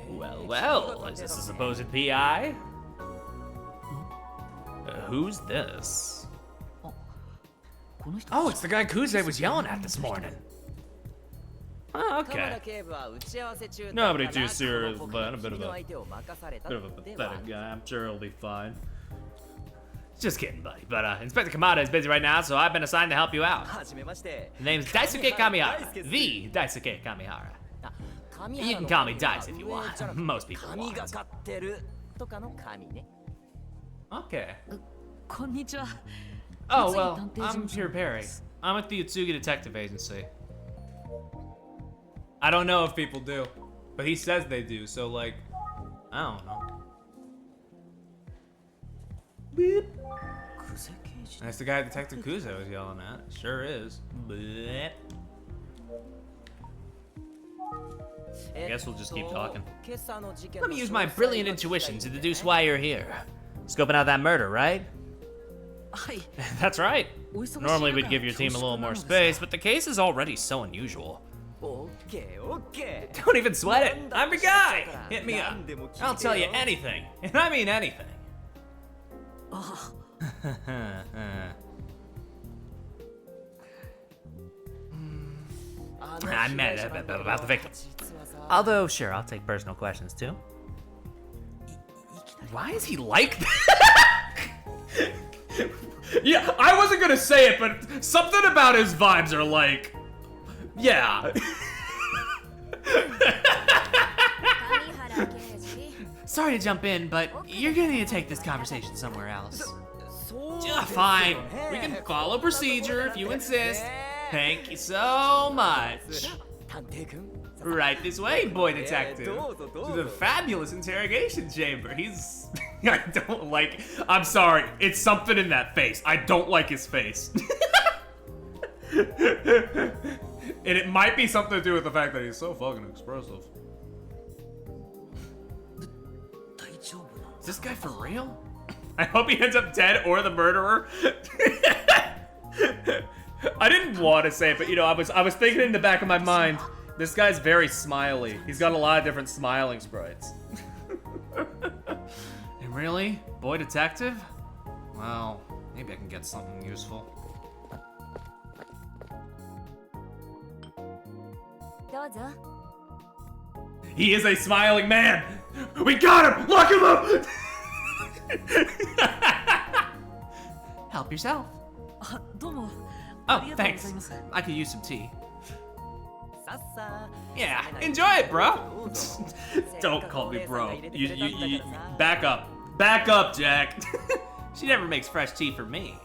Well, is this a supposed PI? Who's this? Oh, it's the guy Kuze was yelling at this morning. Oh, okay. Nobody too serious, but a bit of a pathetic guy. I'm sure he'll be fine. Just kidding, buddy. But Inspector Kamada is busy right now, so I've been assigned to help you out. His name's Daisuke Kamihara, the Daisuke Kamihara. You can call me Dice if you want. Most people want. Okay. Oh, well, I'm Pure Perry. I'm at the Utsugi Detective Agency. I don't know if people do, but he says they do, so like, I don't know. Beep. That's the guy Detective Kuze was yelling at. Sure is. Bleh. I guess we'll just keep talking. Let me use my brilliant intuition to deduce why you're here. Scoping out that murder, right? That's right. Normally we'd give your team a little more space, but the case is already so unusual. Don't even sweat it. I'm your guy. Hit me up. I'll tell you anything, and I mean anything. I meant about the victim. Although, sure, I'll take personal questions too. Why is he like that? Yeah, I wasn't gonna say it, but something about his vibes are like, yeah. Sorry to jump in, but you're gonna need to take this conversation somewhere else. Fine, we can follow procedure if you insist. Thank you so much. Right this way, boy detective. To the fabulous interrogation chamber. He's... I don't like... I'm sorry, it's something in that face. I don't like his face. And it might be something to do with the fact that he's so fucking expressive. Is this guy for real? I hope he ends up dead or the murderer. I didn't want to say it, but you know, I was thinking in the back of my mind, this guy's very smiley. He's got a lot of different smiling sprites. And really? Boy detective? Well, maybe I can get something useful. He is a smiling man! We got him! Lock him up! Help yourself. Oh, thanks. I could use some tea. Yeah, enjoy it, bro. Don't call me bro. You back up. Back up, Jack. She never makes fresh tea for me.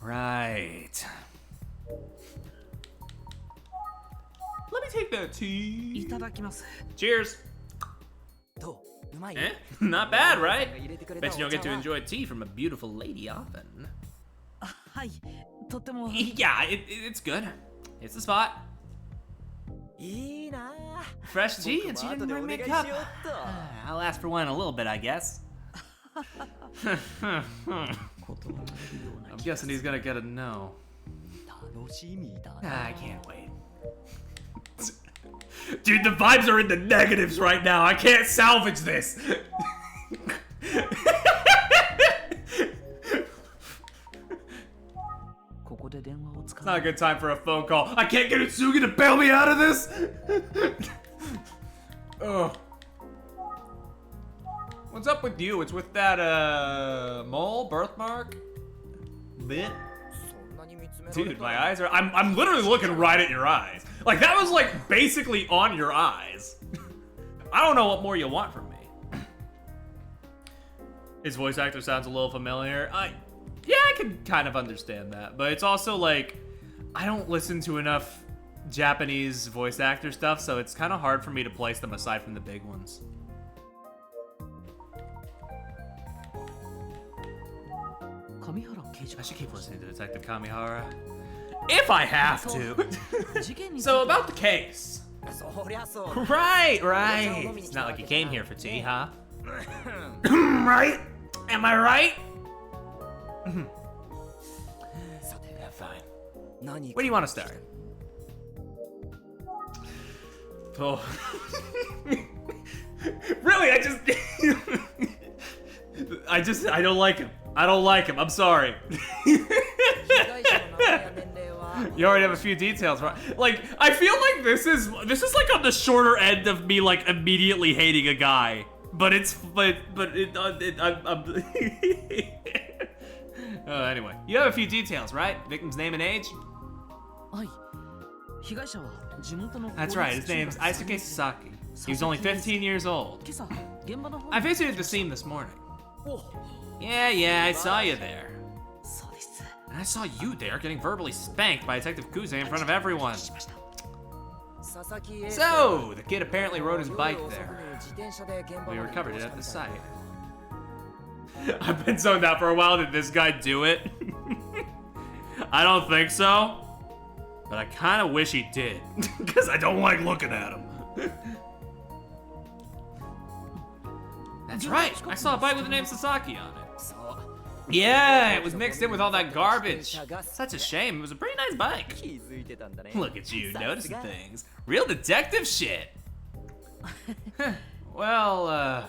Right. Let me take that tea. Cheers. Eh? Not bad, right? Bet you don't get to enjoy tea from a beautiful lady often. Yeah, it's good. It's the spot. Fresh tea, and she didn't bring me a cup. I'll ask for one in a little bit, I guess. I'm guessing he's gonna get a no. I can't wait. Dude, the vibes are in the negatives right now. I can't salvage this. It's not a good time for a phone call. I can't get Utsugi to bail me out of this. Ugh. What's up with you? It's with that mole birthmark bit. Dude, my eyes are... I'm literally looking right at your eyes. Like, that was, like, basically on your eyes. I don't know what more you want from me. His voice actor sounds a little familiar. Yeah, I can kind of understand that. But it's also, like, I don't listen to enough Japanese voice actor stuff, so it's kind of hard for me to place them aside from the big ones. I should keep listening to Detective Kamihara. If I have to. So, about the case. Right. It's not like you came here for tea, huh? Right? Am I right? Yeah, fine. Where do you want to start? Oh. Really, I don't like him. I don't like him. I'm sorry. You already have a few details, right? Like, I feel like this is like on the shorter end of me like immediately hating a guy, but anyway, you have a few details, right? Victim's name and age. That's right. His name's Isuke Sasaki. He was only 15 years old. I visited the scene this morning. Yeah, I saw you there. And I saw you there getting verbally spanked by Detective Kuze in front of everyone. So, the kid apparently rode his bike there. We recovered it at the site. I've been zoned out for a while. Did this guy do it? I don't think so. But I kind of wish he did. Because I don't like looking at him. That's right. I saw a bike with the name Sasaki on it. Yeah, it was mixed in with all that garbage. Such a shame. It was a pretty nice bike. Look at you, noticing things. Real detective shit. Well,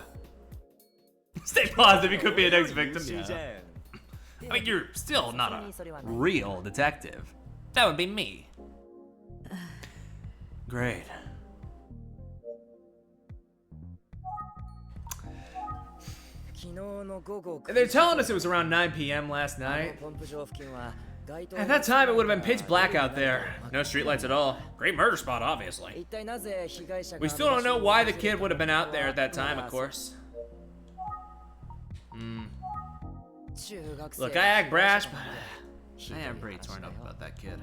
stay positive. You could be an ex-victim. Yeah. I mean, you're still not a real detective. That would be me. Great. They're telling us it was around 9 p.m. last night. At that time, it would have been pitch black out there. No streetlights at all. Great murder spot, obviously. We still don't know why the kid would have been out there at that time, of course. Look, I act brash, but I am pretty torn up about that kid.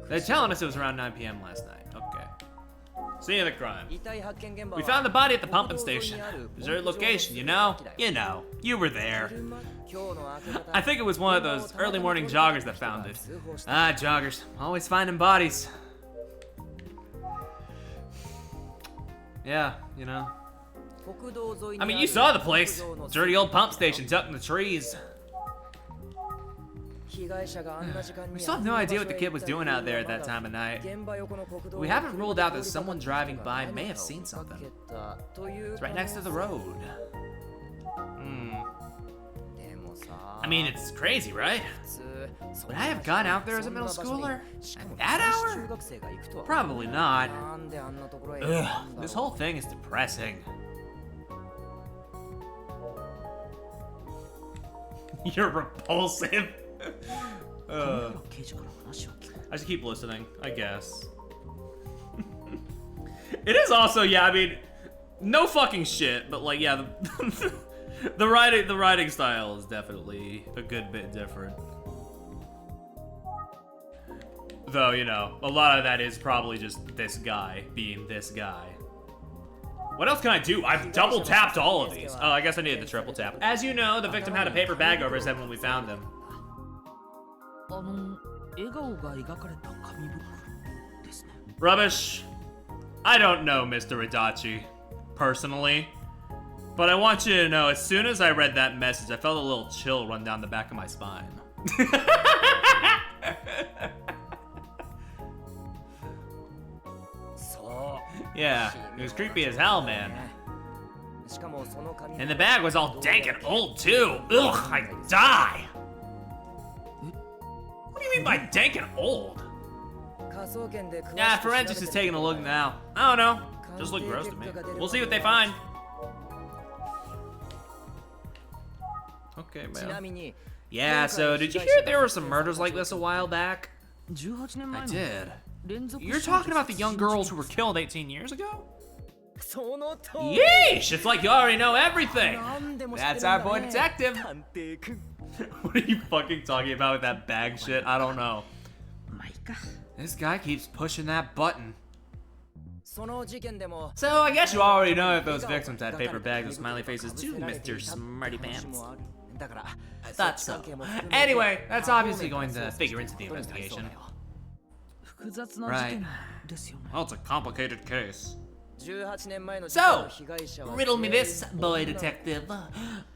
They're telling us it was around 9 p.m. last night. Okay. Scene of the crime. We found the body at the pumping station. Deserted location, you know? You were there. I think it was one of those early morning joggers that found it. Ah, joggers. Always finding bodies. Yeah, you know. I mean, you saw the place. Dirty old pump station tucked in the trees. We still have no idea what the kid was doing out there at that time of night. We haven't ruled out that someone driving by may have seen something. It's right next to the road. I mean, it's crazy, right? Would I have gone out there as a middle schooler? At that hour? Probably not. Ugh, this whole thing is depressing. You're repulsive. I should keep listening, I guess. It is also, yeah, I mean, no fucking shit, but like, yeah, the writing style is definitely a good bit different. Though, you know, a lot of that is probably just this guy being this guy. What else can I do? I've double tapped all of these. Oh, I guess I needed the triple tap. As you know, the victim had a paper bag over his head when we found him. Rubbish. I don't know, Mr. Adachi, personally. But I want you to know, as soon as I read that message, I felt a little chill run down the back of my spine. Yeah, it was creepy as hell, man. And the bag was all dank and old, too. Ugh, I die. What do you mean by dank and old? Yeah, forensics is taking a look now. I don't know. Just look gross to me. We'll see what they find. Okay, man. Yeah, so did you hear there were some murders like this a while back? I did. You're talking about the young girls who were killed 18 years ago? Yeesh! It's like you already know everything! That's our boy detective! What are you fucking talking about with that bag shit? I don't know. This guy keeps pushing that button. So I guess you already know if those victims had paper bags with smiley faces too, Mr. Smarty Pants. I thought so. Anyway, that's obviously going to figure into the investigation. Right. Well, it's a complicated case. So, riddle me this, boy detective.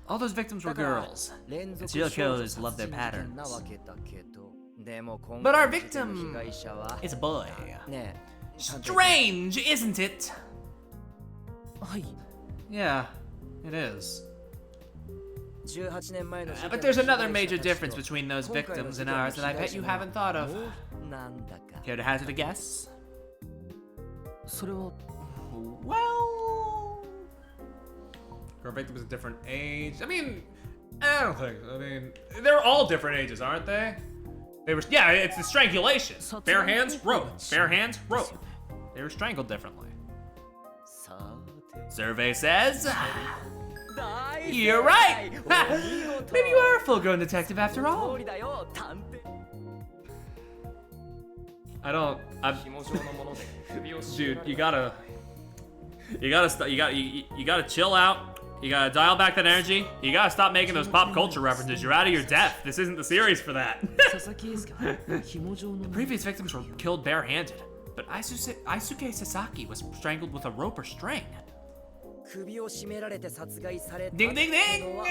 All those victims were girls. The serial killers love their patterns. But our victim is a boy. Strange, isn't it? Yeah, it is. But there's another major difference between those victims and ours that I bet you haven't thought of. Care to hazard a guess? Well... Girl victim is a different age. I mean, I don't think. I mean, they're all different ages, aren't they? They were, yeah, it's the strangulation. Bare hands, rope. Bare hands, rope. They were strangled differently. Survey says... You're right! Maybe you are a full-grown detective after all. Dude, you gotta chill out. You gotta dial back that energy. You gotta stop making those pop culture references. You're out of your depth. This isn't the series for that. The previous victims were killed barehanded, but Aisuke Sasaki was strangled with a rope or string. Ding ding ding!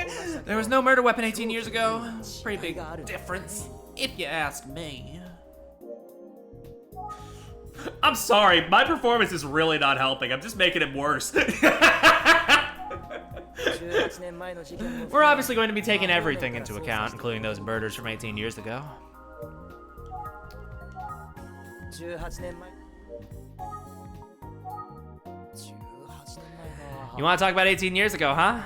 There was no murder weapon 18 years ago. Pretty big difference, if you ask me. I'm sorry, my performance is really not helping. I'm just making it worse. We're obviously going to be taking everything into account, including those murders from 18 years ago. You want to talk about 18 years ago, huh?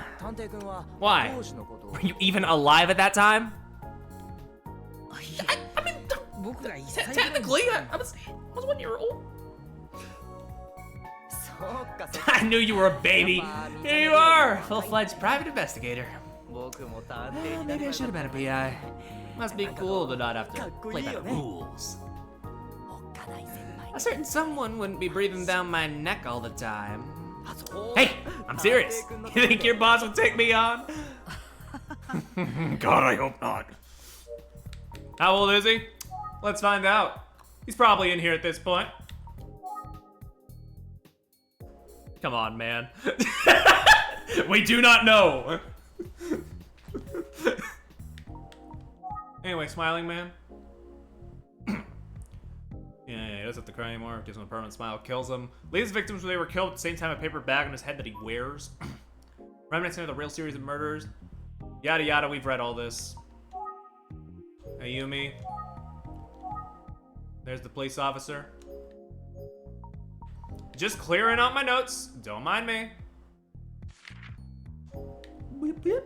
Why? Were you even alive at that time? I mean, technically, I was 1 year old. I knew you were a baby. Here you are, full-fledged private investigator. Well, maybe I should have been a PI. Must be cool to not have to play by the rules. A certain someone wouldn't be breathing down my neck all the time. Hey, I'm serious. You think your boss would take me on? God, I hope not. How old is he? Let's find out. He's probably in here at this point. Come on, man. We do not know. Anyway, smiling man. Yeah, he doesn't have to cry anymore. Gives him a permanent smile, kills him. Leaves victims where they were killed at the same time a paper bag on his head that he wears. Reminiscing of the real series of murders. Yada yada, we've read all this. Ayumi. There's the police officer. Just clearing out my notes. Don't mind me. Beep, beep.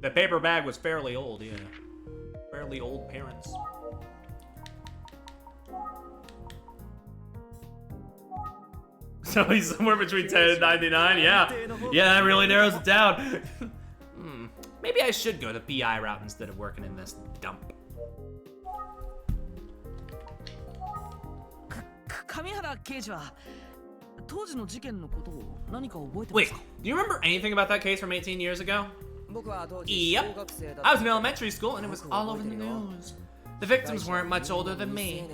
The paper bag was fairly old, yeah. Fairly old parents. So he's somewhere between 10 and 99, yeah. Yeah, that really narrows it down. Maybe I should go the PI route instead of working in this dump. Wait, do you remember anything about that case from 18 years ago? Yep. I was in elementary school and it was all over the news. The victims weren't much older than me.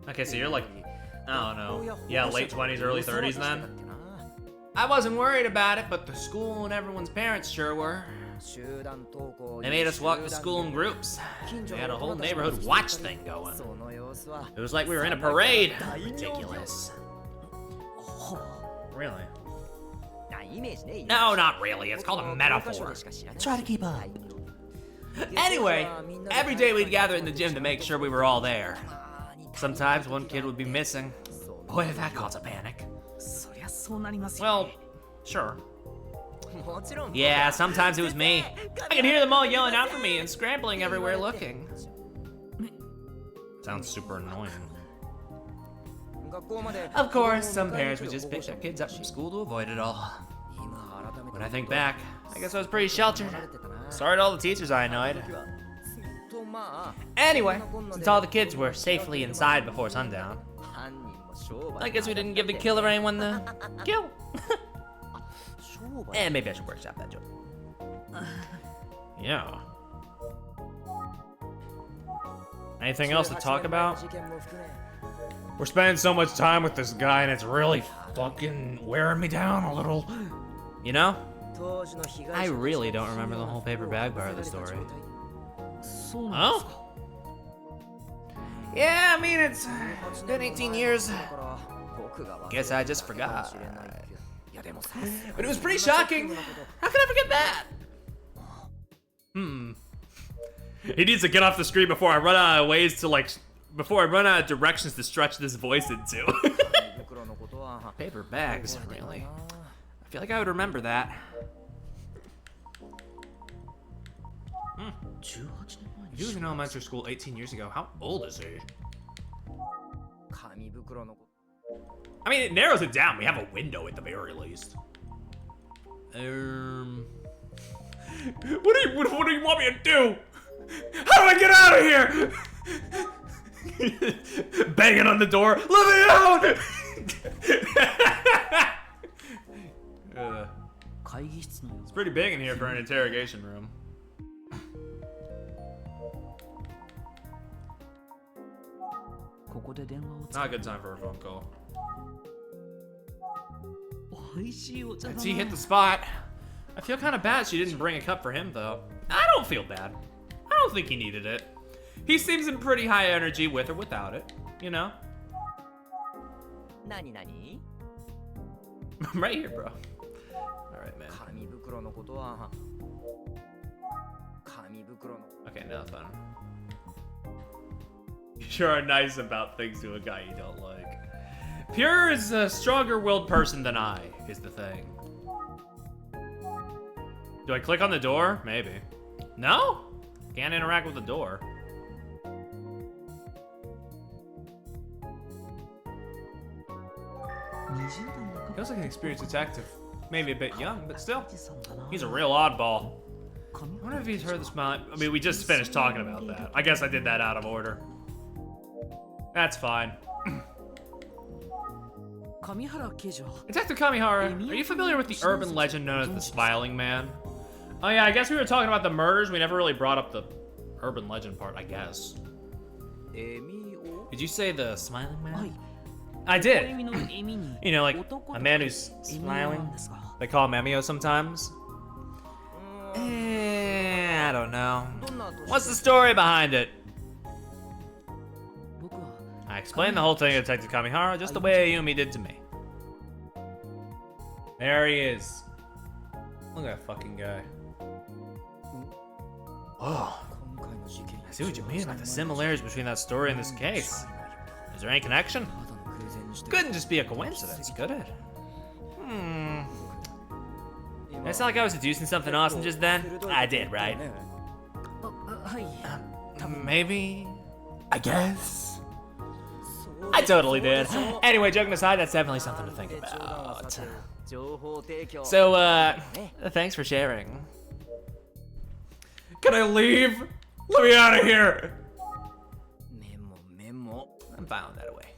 Okay, so you're like, I don't know. Yeah, late 20s, early 30s then? I wasn't worried about it, but the school and everyone's parents sure were. They made us walk to school in groups. They had a whole neighborhood watch thing going. It was like we were in a parade. Ridiculous. Really? No, not really. It's called a metaphor. Try to keep up. Anyway, every day we'd gather in the gym to make sure we were all there. Sometimes one kid would be missing. Boy, did that cause a panic. Well, sure. Yeah, sometimes it was me. I could hear them all yelling out for me and scrambling everywhere looking. Sounds super annoying. Of course, some parents would just pick their kids up from school to avoid it all. When I think back, I guess I was pretty sheltered. Sorry to all the teachers I annoyed. Anyway, since all the kids were safely inside before sundown, I guess we didn't give the killer anyone the kill. And maybe I should workshop that joke. Yeah. Anything else to talk about? We're spending so much time with this guy and it's really fucking wearing me down a little. You know? I really don't remember the whole paper bag part of the story. Oh? Yeah, I mean, it's been 18 years. Guess I just forgot. But it was pretty shocking. How can I forget that? He needs to get off the screen before I run out of ways to before I run out of directions to stretch this voice into. Paper bags, really? I feel like I would remember that. He was in elementary school 18 years ago. How old is he? I mean, it narrows it down. We have a window at the very least. What do you want me to do? How do I get out of here? Banging on the door. Let me out! It's pretty big in here for an interrogation room. Not a good time for a phone call. He hit the spot. I feel kind of bad she didn't bring a cup for him, though. I don't feel bad. I don't think he needed it. He seems in pretty high energy with or without it, you know? I'm right here, bro. Alright, man. Okay, nothing. You sure are nice about things to a guy you don't like. Pure is a stronger-willed person than I, is the thing. Do I click on the door? Maybe. No? Can't interact with the door. Feels like an experienced detective. Maybe a bit young, but still. He's a real oddball. I wonder if he's heard the smile. I mean, we just finished talking about that. I guess I did that out of order. That's fine. Detective Kamihara, are you familiar with the urban legend known as the Smiling Man? Oh yeah, I guess we were talking about the murders. We never really brought up the urban legend part, I guess. Did you say the Smiling Man? I did. You know, like a man who's smiling. They call him Emio sometimes. I don't know. What's the story behind it? I explained the whole thing to Detective Kamihara just the way Ayumi did to me. There he is. Look at that fucking guy. Oh. I see what you mean about the similarities between that story and this case. Is there any connection? Couldn't just be a coincidence, could it? It's not like I was deducing something awesome just then. I did, right? Maybe. I guess. I totally did. Anyway, joking aside, that's definitely something to think about. So, thanks for sharing. Can I leave? Let me out of here! I'm fine with that away.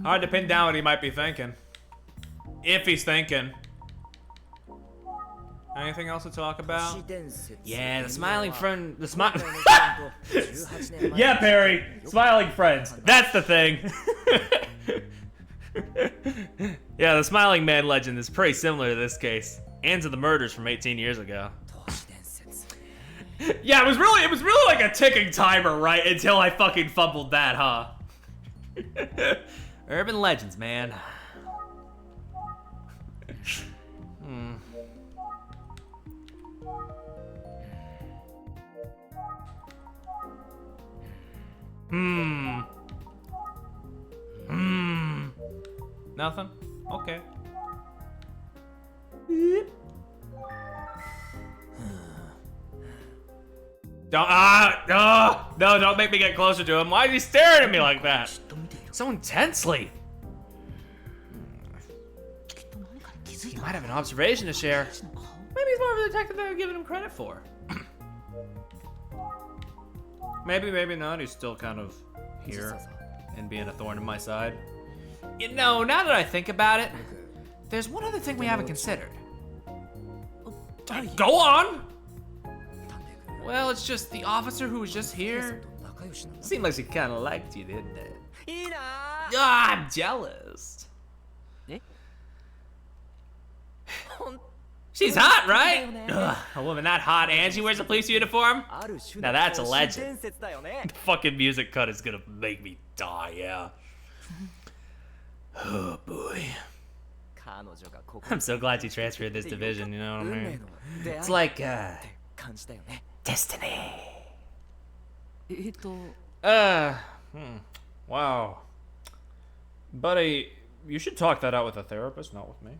Hard to pin down what he might be thinking. If he's thinking. Anything else to talk about? Yeah, the smiling friend. Yeah, Perry. Smiling friends. That's the thing. Yeah, the Smiling Man legend is pretty similar to this case, and to the murders from 18 years ago. Yeah, it was really like a ticking timer, right? Until I fucking fumbled that, huh? Urban legends, man. Nothing? Okay. No, don't make me get closer to him. Why is he staring at me like that? So intensely. He might have an observation to share. Maybe he's more of a detective than I'm giving him credit for. Maybe not. He's still kind of here and being a thorn in my side. You know, now that I think about it, there's one other thing we haven't considered. Go on! Well, it's just the officer who was just here. Seemed like she kind of liked you, didn't it? I'm jealous. She's hot, right? Ugh, a woman that hot and she wears a police uniform? Now that's a legend. The fucking music cut is gonna make me die, yeah. Oh boy. I'm so glad you transferred this division, you know what I mean? It's like, destiny. Wow. Buddy, you should talk that out with a therapist, not with me.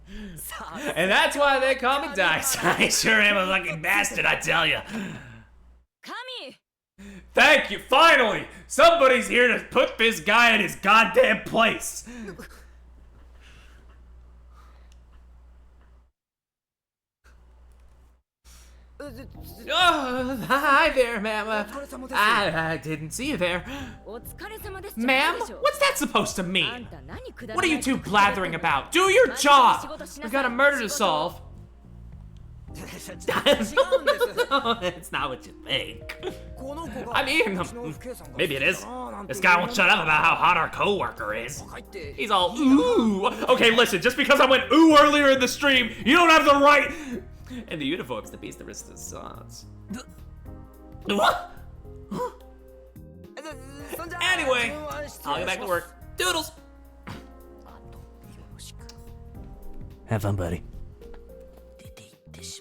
And that's why they call me Dice. I sure am a fucking bastard, I tell you. Thank you, finally! Somebody's here to put this guy in his goddamn place! Oh, hi there, ma'am. I didn't see you there. Ma'am, what's that supposed to mean? What are you two blathering about? Do your job! We've got a murder to solve. It's not what you think. I mean, maybe it is. This guy won't shut up about how hot our co-worker is. He's all ooh. Okay, listen, just because I went ooh earlier in the stream, you don't have the right. And the uniform's the piece de resistance. What? Anyway, I'll get back to work. Doodles. Have fun, buddy.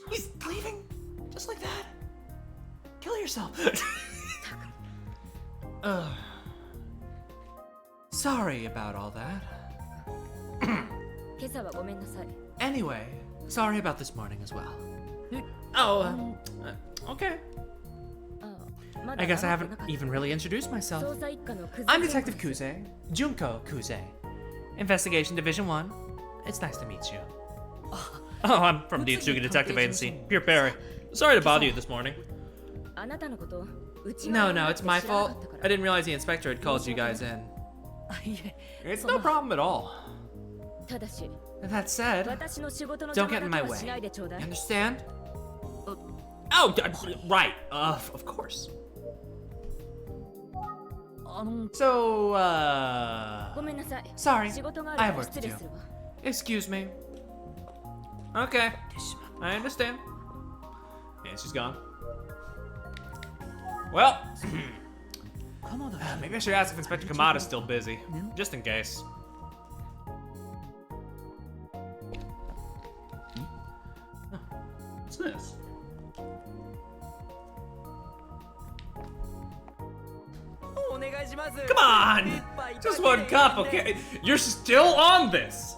He's leaving? Just like that? Kill yourself. Sorry about all that. Anyway, sorry about this morning as well. Oh, okay. I guess I haven't even really introduced myself. I'm Detective Kuze, Junko Kuze. Investigation Division 1. It's nice to meet you. Oh, I'm from the Itsugi Detective Agency. Pure Perry. Sorry to bother you this morning. No, it's my fault. I didn't realize the inspector had called you guys in. It's no problem at all. That said, don't get in my way. You understand? Oh, right. Of course. So, sorry. I have work to do. Excuse me. Okay. I understand. Yeah, she's gone. Well, maybe I should ask if Inspector Kamada's still busy, just in case. What's this? Come on! Just one cup, okay? You're still on this!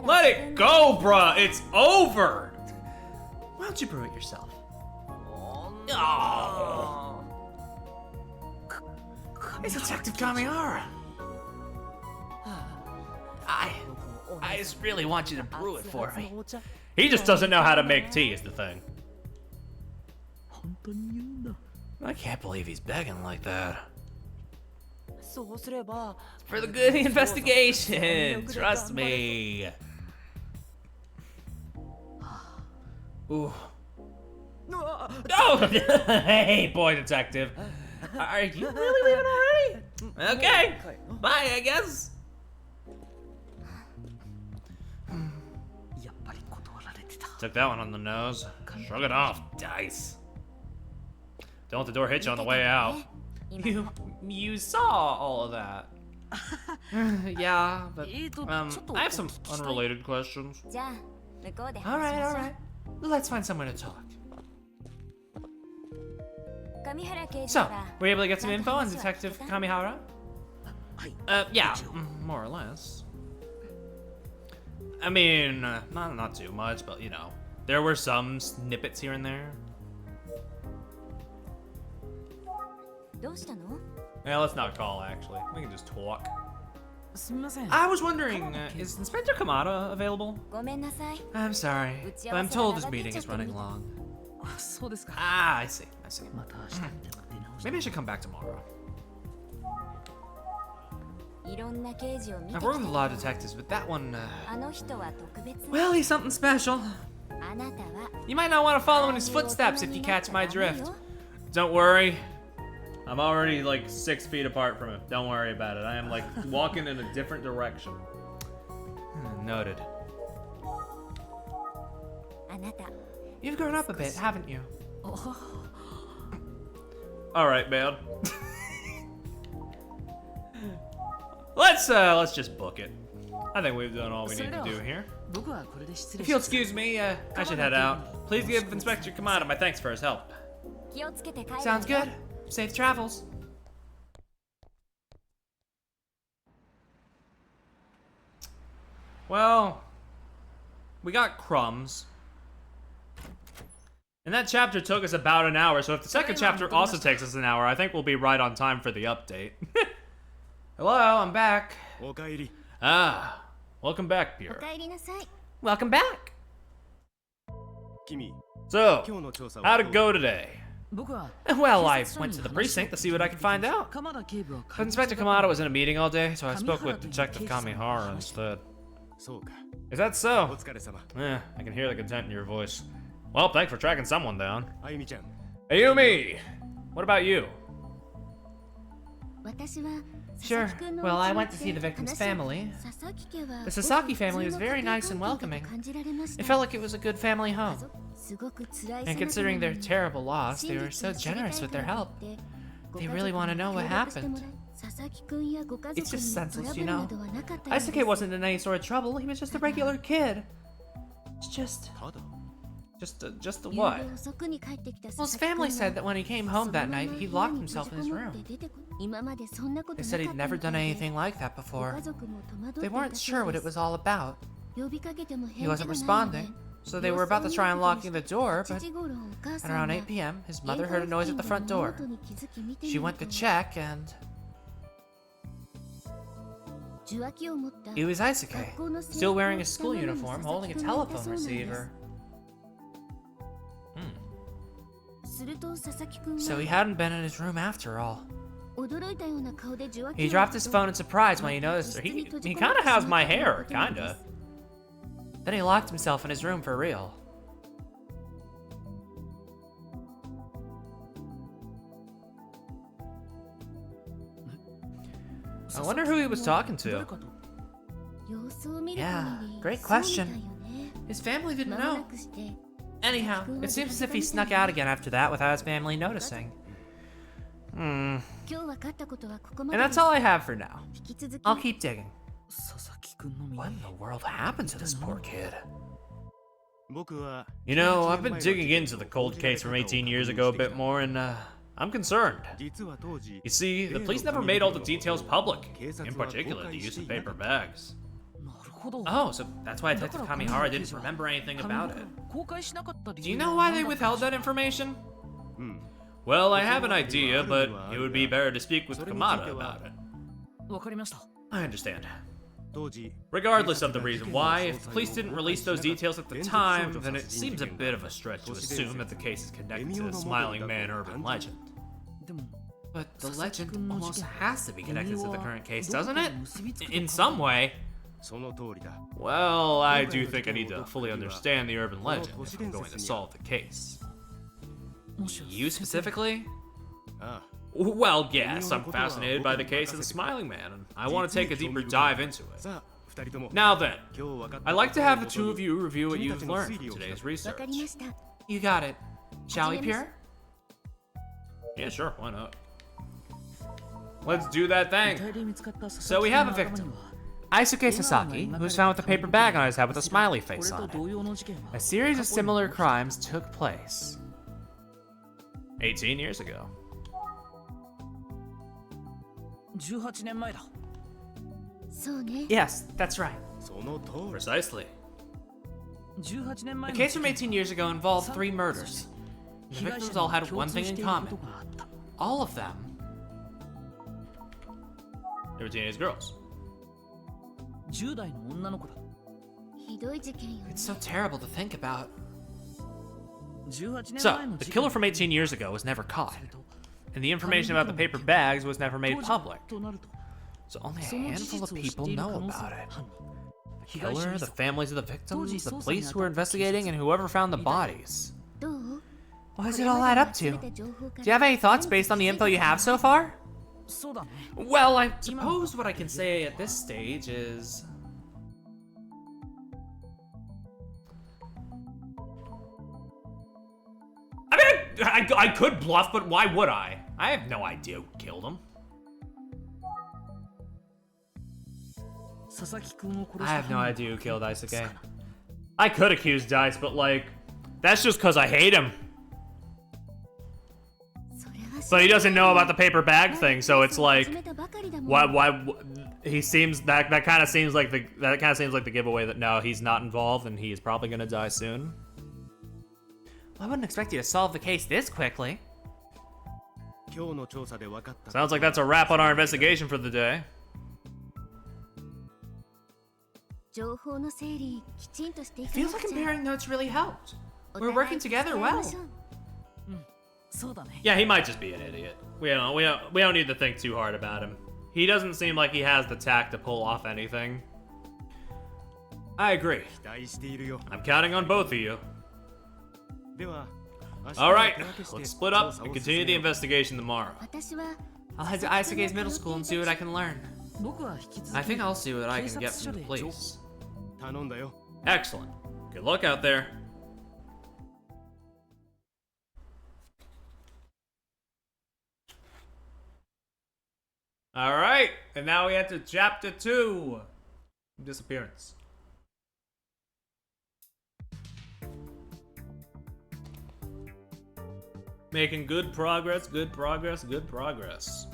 Let it go, bruh! It's over! Why don't you brew it yourself? Oh. It's Detective Kamihara. I just really want you to brew it for me. He just doesn't know how to make tea is the thing. I can't believe he's begging like that. For the good of the investigation, trust me. Ooh. Oh! Hey, boy detective. Are you really leaving already? Okay. Bye, I guess. Took that one on the nose. Shrug it off, Dice. Don't let the door hit you on the way out. You saw all of that. Yeah, but I have some unrelated questions. All right. Let's find somewhere to talk. So, were you able to get some info on Detective Kamihara? Yeah, more or less. I mean, not too much, but you know, there were some snippets here and there. Yeah, let's not call, actually. We can just talk. I was wondering, is Inspector Kamada available? I'm sorry, but I'm told this meeting is running long. Ah, I see. Maybe I should come back tomorrow. I've worked with a lot of detectives, but that one, well, he's something special. You might not want to follow in his footsteps if you catch my drift. Don't worry. I'm already like 6 feet apart from him. Don't worry about it. I am like walking in a different direction. Noted. You've grown up a bit, haven't you? All right, man. Let's just book it. I think we've done all we need to do here. If you'll excuse me, I should head out. Please give Inspector Kamada my thanks for his help. Sounds good. Safe travels. Well, we got crumbs. And that chapter took us about an hour, so if the second chapter also takes us an hour, I think we'll be right on time for the update. Hello, I'm back. Ah, welcome back, Pierre. Welcome back. So, how'd it go today? Well, I went to the precinct to see what I could find out. But Inspector Kamada was in a meeting all day, so I spoke with Detective Kamihara instead. Is that so? Yeah, I can hear the content in your voice. Well, thanks for tracking someone down. Ayumi! What about you? Sure. Well, I went to see the victim's family. The Sasaki family was very nice and welcoming. It felt like it was a good family home. And considering their terrible loss, they were so generous with their help. They really want to know what happened. It's just senseless, you know. Isuke wasn't in any sort of trouble. He was just a regular kid. It's just the what? Well, his family said that when he came home that night, he locked himself in his room. They said he'd never done anything like that before. They weren't sure what it was all about. He wasn't responding, so they were about to try unlocking the door, but at around 8 p.m., his mother heard a noise at the front door. She went to check, and it was Isuke, still wearing his school uniform, holding a telephone receiver. So he hadn't been in his room after all. He dropped his phone in surprise when he noticed her. He kind of has my hair, kinda. Then he locked himself in his room for real. I wonder who he was talking to. Yeah, great question. His family didn't know. Anyhow, it seems as if he snuck out again after that without his family noticing. And that's all I have for now. I'll keep digging. What in the world happened to this poor kid? You know, I've been digging into the cold case from 18 years ago a bit more, and I'm concerned. You see, the police never made all the details public, in particular the use of paper bags. Oh, so that's why Detective Kamihara didn't remember anything about it. Do you know why they withheld that information? Well, I have an idea, but it would be better to speak with Kamada about it. I understand. Regardless of the reason why, if the police didn't release those details at the time, then it seems a bit of a stretch to assume that the case is connected to the Smiling Man urban legend. But the legend almost has to be connected to the current case, doesn't it? In some way. Well, I do think I need to fully understand the urban legend if I'm going to solve the case. You specifically? Well, yes, I'm fascinated by the case of the Smiling Man, and I want to take a deeper dive into it. Now then, I'd like to have the two of you review what you've learned from today's research. You got it. Shall we, Pierre? Yeah, sure, why not? Let's do that thing. So we have a victim. Isuke Sasaki, who was found with a paper bag on his head with a smiley face on it. A series of similar crimes took place 18 years ago. Yes, that's right. Precisely. The case from 18 years ago involved 3 murders. The victims all had one thing in common. All of them. They were teenage girls. It's so terrible to think about. So, the killer from 18 years ago was never caught, and the information about the paper bags was never made public. So only a handful of people know about it. The killer, the families of the victims, the police who were investigating, and whoever found the bodies. What does it all add up to? Do you have any thoughts based on the info you have so far? Well, I suppose what I can say at this stage is... I mean, I could bluff, but why would I? I have no idea who killed him. I have no idea who killed Daisuke. I could accuse Dice, but like, that's just because I hate him. But he doesn't know about the paper bag thing, so it's like, why he seems that kind of seems like the giveaway that no, he's not involved and he is probably gonna die soon. Well, I wouldn't expect you to solve the case this quickly. Sounds like that's a wrap on our investigation for the day. Feels like comparing notes really helped. We're working together well. Yeah, he might just be an idiot. We don't need to think too hard about him. He doesn't seem like he has the tact to pull off anything. I agree. I'm counting on both of you. Alright, let's split up and continue the investigation tomorrow. I'll head to Aisuke's middle school and see what I can learn. I think I'll see what I can get from the police. Excellent. Good luck out there. Alright, and now we enter chapter 2. Disappearance. Making good progress, good progress, good progress.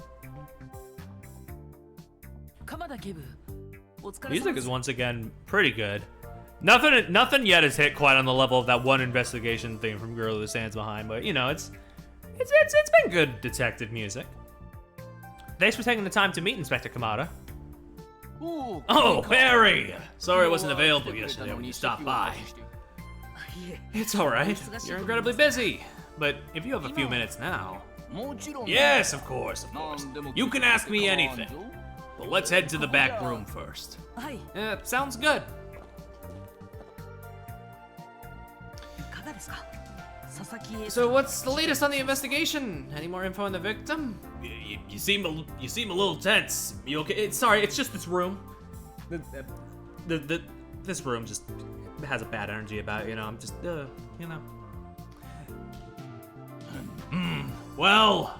Music is once again pretty good. Nothing yet has hit quite on the level of that one investigation theme from Girl Who Stands Behind, but you know, it's been good detective music. Thanks for taking the time to meet Inspector Kamada. Oh, Barry! Sorry I wasn't available yesterday when you stopped by. It's alright. You're incredibly busy. But if you have a few minutes now... Yes, of course, of course. You can ask me anything. But let's head to the back room first. Sounds good. So what's the latest on the investigation? Any more info on the victim? You seem a little tense. You okay? Sorry, it's just this room. This room just has a bad energy about it, you know. I'm just you know. Well,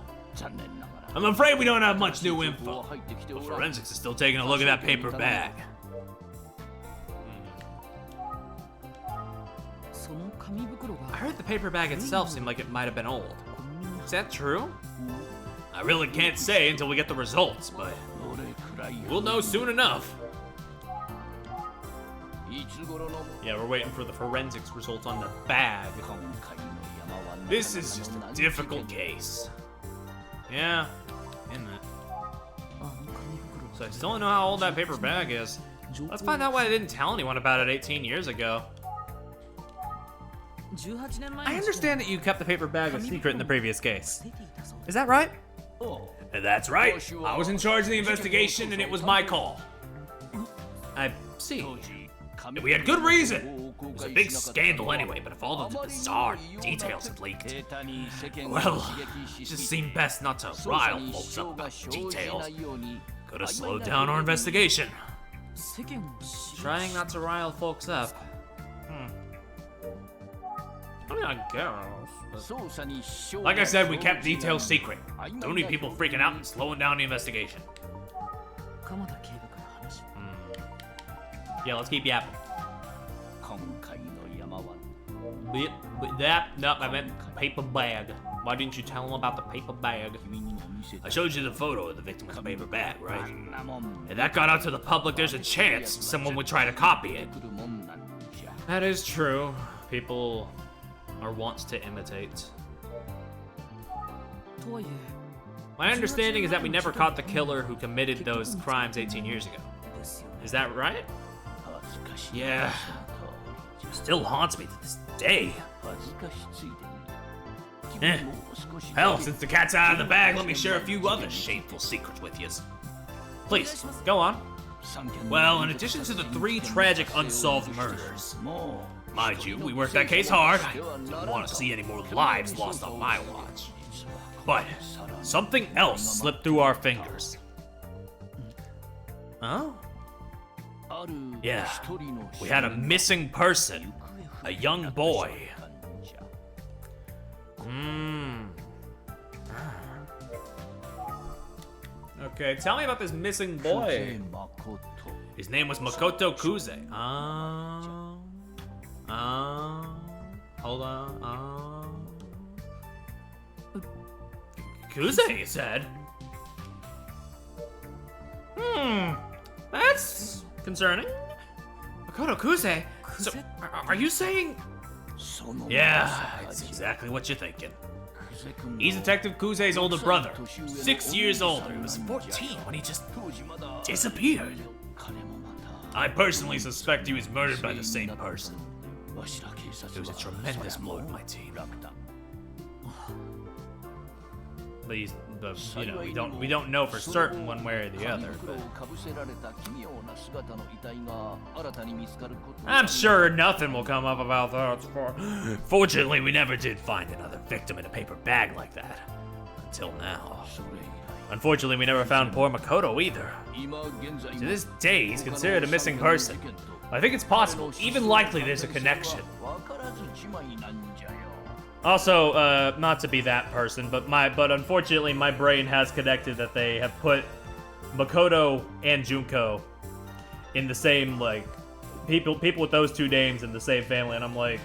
I'm afraid we don't have much new info. But forensics is still taking a look at that paper bag. I heard the paper bag itself seemed like it might have been old. Is that true? I really can't say until we get the results, but we'll know soon enough. Yeah, we're waiting for the forensics results on the bag. This is just a difficult case. Yeah, isn't it? So I still don't know how old that paper bag is. Let's find out why I didn't tell anyone about it 18 years ago. I understand that you kept the paper bag a secret in the previous case. Is that right? That's right. I was in charge of the investigation and it was my call. I see. We had good reason. It was a big scandal anyway, but if all of the bizarre details had leaked, well, it just seemed best not to rile folks up about details. Could have slowed down our investigation. Trying not to rile folks up. I mean, I guess. But like I said, we kept details secret. Don't need people freaking out and slowing down the investigation. Yeah, let's keep yapping. No, I meant paper bag. Why didn't you tell him about the paper bag? I showed you the photo of the victim with the paper bag, right? If that got out to the public, there's a chance someone would try to copy it. That is true. People are wont to imitate. My understanding is that we never caught the killer who committed those crimes 18 years ago. Is that right? Yeah. Still haunts me to this day. Hell, since the cat's out of the bag, let me share a few other shameful secrets with you. Please, go on. Well, in addition to the 3 tragic unsolved murders, mind you, we worked that case hard. I didn't want to see any more lives lost on my watch. But something else slipped through our fingers. Oh? Yeah, we had a missing person, a young boy. Okay, tell me about this missing boy. His name was Makoto Kuze. Hold on. Kuze, you said? That's concerning. Makoto Kuze? So, are you saying? Yeah, it's exactly what you're thinking. He's Detective Kuze's older brother, 6 years older. He was 14 when he just disappeared. I personally suspect he was murdered by the same person. It was a tremendous blow to my team. But you know, we don't know for certain one way or the other. But I'm sure nothing will come up about that. Fortunately, we never did find another victim in a paper bag like that. Until now. Unfortunately, we never found poor Makoto either. To this day, he's considered a missing person. I think it's possible, even likely there's a connection. Also, not to be that person, but unfortunately my brain has connected that they have put Makoto and Junko in the same, like, people with those two names in the same family, and I'm like,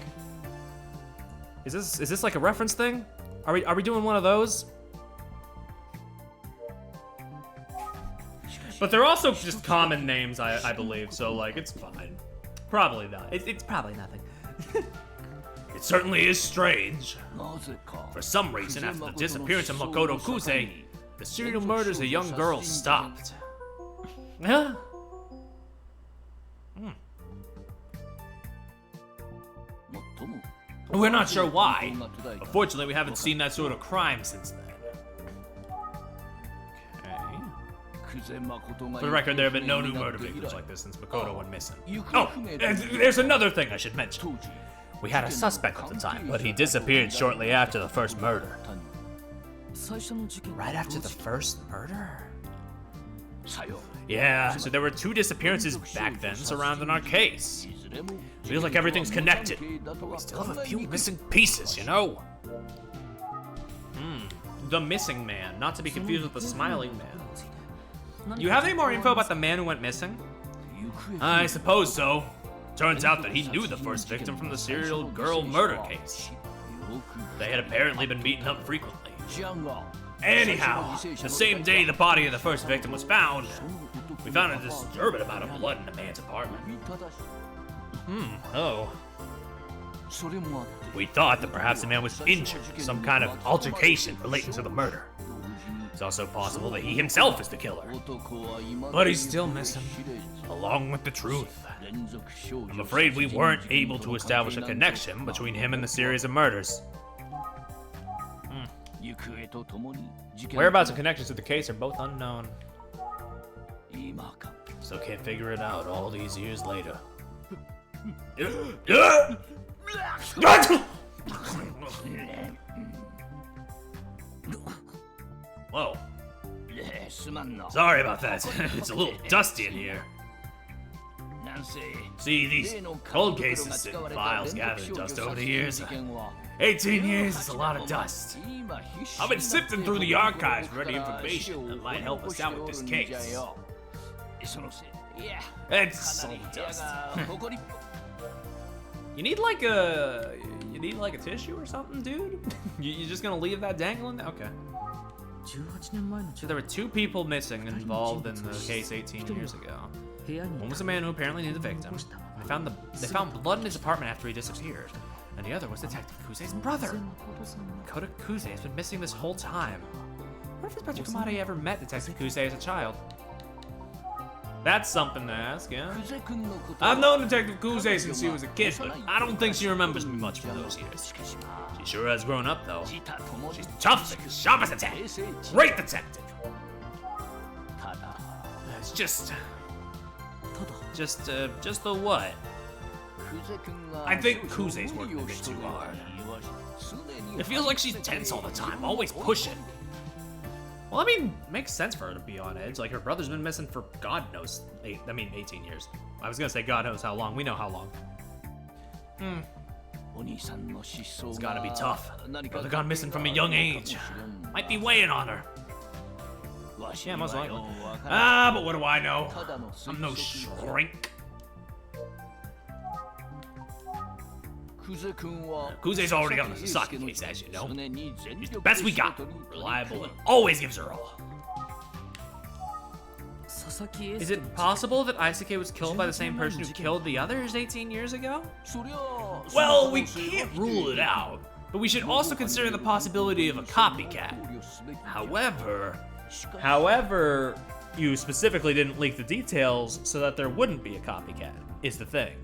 is this like a reference thing? Are we doing one of those? But they're also just common names, I believe, so like it's fine. Probably not. It's probably nothing. It certainly is strange. For some reason, after the disappearance of Makoto Kuze, the serial murders of young girls stopped. Huh? We're not sure why. Unfortunately, we haven't seen that sort of crime since then. For the record, there have been no new murder victims like this since Makoto went missing. Oh, there's another thing I should mention. We had a suspect at the time, but he disappeared shortly after the first murder. Right after the first murder? Yeah, so there were 2 disappearances back then surrounding our case. Feels like everything's connected, but we still have a few missing pieces, you know? The missing man, not to be confused with the smiling man. You have any more info about the man who went missing? I suppose so. Turns out that he knew the first victim from the serial girl murder case. They had apparently been beaten up frequently. Anyhow, the same day the body of the first victim was found, we found a disturbing amount of blood in the man's apartment. Oh. We thought that perhaps the man was injured in some kind of altercation relating to the murder. It's also possible that he himself is the killer. But he's still missing, along with the truth. I'm afraid we weren't able to establish a connection between him and the series of murders. Whereabouts and connections to the case are both unknown. Still can't figure it out all these years later. Whoa. Sorry about that. It's a little dusty in here. See, these cold cases and files gathered dust over the years. 18 years is a lot of dust. I've been sifting through the archives for any information that might help us out with this case. It's all dust. You need like a tissue or something, dude? You just gonna leave that dangling? Okay. So there were 2 people missing involved in the case 18 years ago. One was a man who apparently knew the victim. They found blood in his apartment after he disappeared. And the other was Detective Kuze's brother. Makoto Kuze has been missing this whole time. What if his brother Kamade ever met Detective Kuze as a child? That's something to ask, yeah? I've known Detective Kuze since she was a kid, but I don't think she remembers me much from those years. She sure has grown up, though. She's tough and sharp as a tack. Great detective. It's just the what? I think Kuze's working a bit too hard. It feels like she's tense all the time, always pushing. Well, I mean, makes sense for her to be on edge. Like, her brother's been missing for God knows 18 years. I was gonna say God knows how long. We know how long. It's gotta be tough. Brother gone missing from a young age. Might be weighing on her. Yeah, most likely. Ah, but what do I know? I'm no shrink. Kuze's already on the Sasaki case, as you know. He's the best we got. Reliable and always gives her all. Is it possible that Aisuke was killed by the same person who killed the others 18 years ago? Well, we can't rule it out, but we should also consider the possibility of a copycat. However, you specifically didn't leak the details so that there wouldn't be a copycat, is the thing.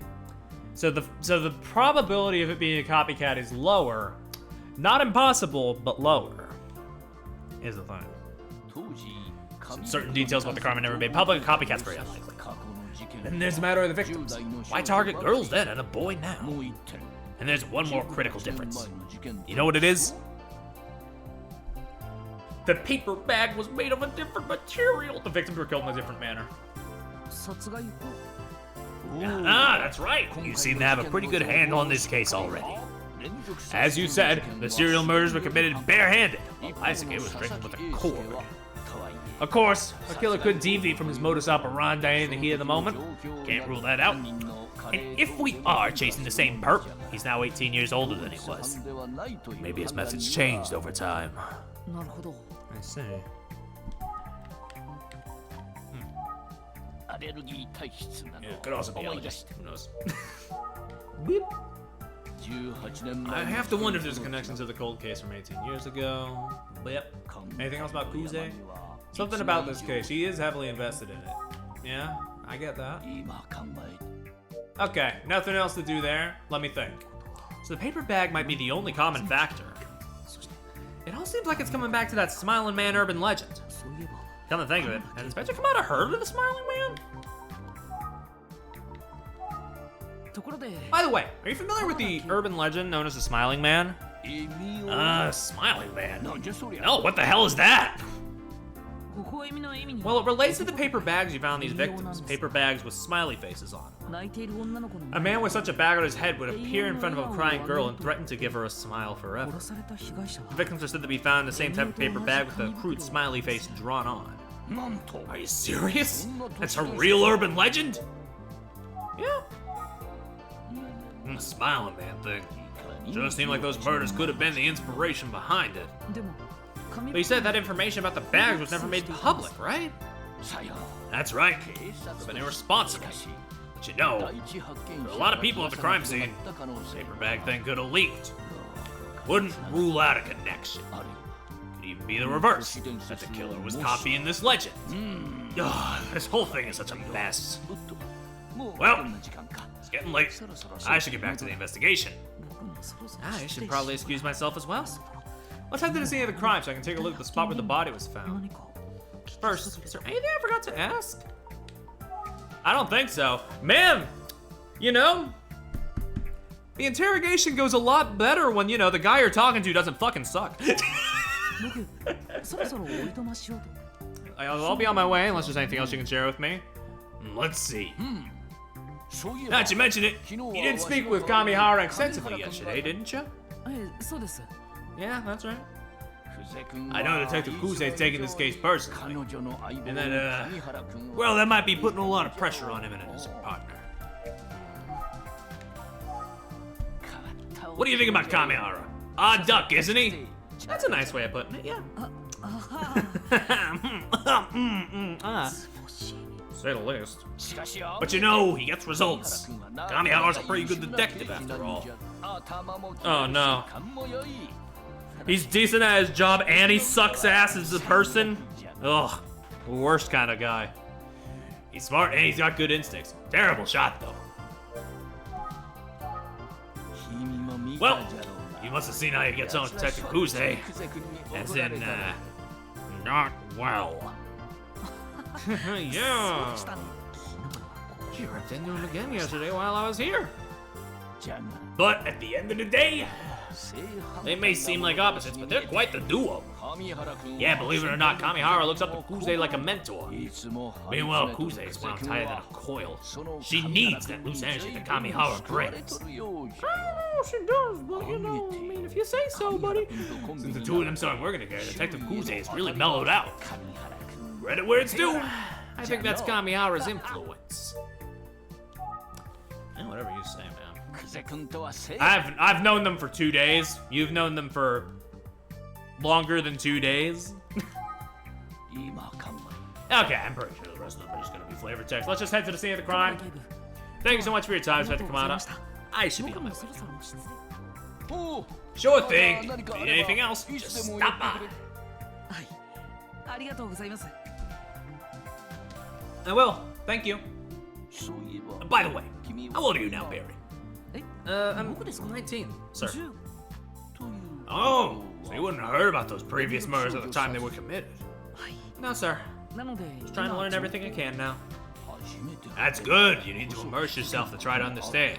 So the probability of it being a copycat is lower. Not impossible, but lower, is the thing. Certain details about the crime are never made public, a copycat's very unlikely. Then there's the matter of the victims. Why target girls then and a boy now? And there's one more critical difference. You know what it is? The paper bag was made of a different material. The victims were killed in a different manner. Ah, that's right. You seem to have a pretty good handle on this case already. As you said, the serial murders were committed barehanded, while Aisuke was drinking with a cord. Of course, a killer could deviate from his modus operandi in the heat of the moment. Can't rule that out. And if we are chasing the same perp, he's now 18 years older than he was. Maybe his methods changed over time. I see. Yeah, could also be allergies. Who knows? I have to wonder if there's a connection to the cold case from 18 years ago. Yep. Anything else about Kuze? Something about this case. He is heavily invested in it. Yeah, I get that. Okay, nothing else to do there. Let me think. So the paper bag might be the only common factor. It all seems like it's coming back to that Smiling Man urban legend. Come to think of it, has Inspector Kamada heard of the Smiling Man? By the way, are you familiar with the urban legend known as the Smiling Man? Smiling Man? No, what the hell is that? Well, it relates to the paper bags you found these victims. Paper bags with smiley faces on. A man with such a bag on his head would appear in front of a crying girl and threaten to give her a smile forever. The victims are said to be found in the same type of paper bag with a crude smiley face drawn on. Are you serious? That's a real urban legend? Yeah. The Smiling Man thing. Sure seemed like those murders could have been the inspiration behind it. But you said that information about the bags was never made public, right? That's right. I've been irresponsible. But you know, there are a lot of people at the crime scene. The paper bag thing could have leaked. Wouldn't rule out a connection. Could even be the reverse, that the killer was copying this legend. This whole thing is such a mess. Well, it's getting late. I should get back to the investigation. I should probably excuse myself as well. Let's head to the scene of the crime so I can take a look at the spot where the body was found. First, is there anything I forgot to ask? I don't think so. Man, you know, the interrogation goes a lot better when, you know, the guy you're talking to doesn't fucking suck. I'll be on my way unless there's anything else you can share with me. Let's see. Now that you mention it, you did speak with Kamihara extensively yesterday, didn't you? Yeah, that's right. I know Detective Kuze is taking this case personally. And that, well, that might be putting a lot of pressure on him and his partner. What do you think about Kamihara? Odd duck, isn't he? That's a nice way of putting it, yeah. Say the least. But you know, he gets results. Kamihara's a pretty good detective after all. Oh no. He's decent at his job and he sucks ass as a person? Ugh, worst kind of guy. He's smart and he's got good instincts. Terrible shot though. Well, you must have seen how he gets on with Detective Kuze. As in, not well. Yeah. She ripped into him again yesterday while I was here. But at the end of the day, they may seem like opposites, but they're quite the duo. Yeah, believe it or not, Kamihara looks up to Kuze like a mentor. Meanwhile, Kuze is wound tighter than a coil. She needs that loose energy that Kamihara brings. I don't know if she does, but you know, I mean, if you say so, buddy. Since the two of them started working together, Detective Kuze is really mellowed out. Credit where it's due. I think that's Kamihara's influence. Eh, whatever you say, man. I've known them for 2 days. You've known them for longer than 2 days. Okay, I'm pretty sure the rest of them are just gonna be flavor text. Let's just head to the scene of the crime. Thank you so much for your time, Inspector Kamada. I should be on my way now. Sure thing. Need anything else? Just stop by. I will. Thank you. By the way, how old are you now, Barry? I'm 19, sir. Oh, so you wouldn't have heard about those previous murders at the time they were committed? No, sir. Just trying to learn everything I can now. That's good. You need to immerse yourself to try to understand.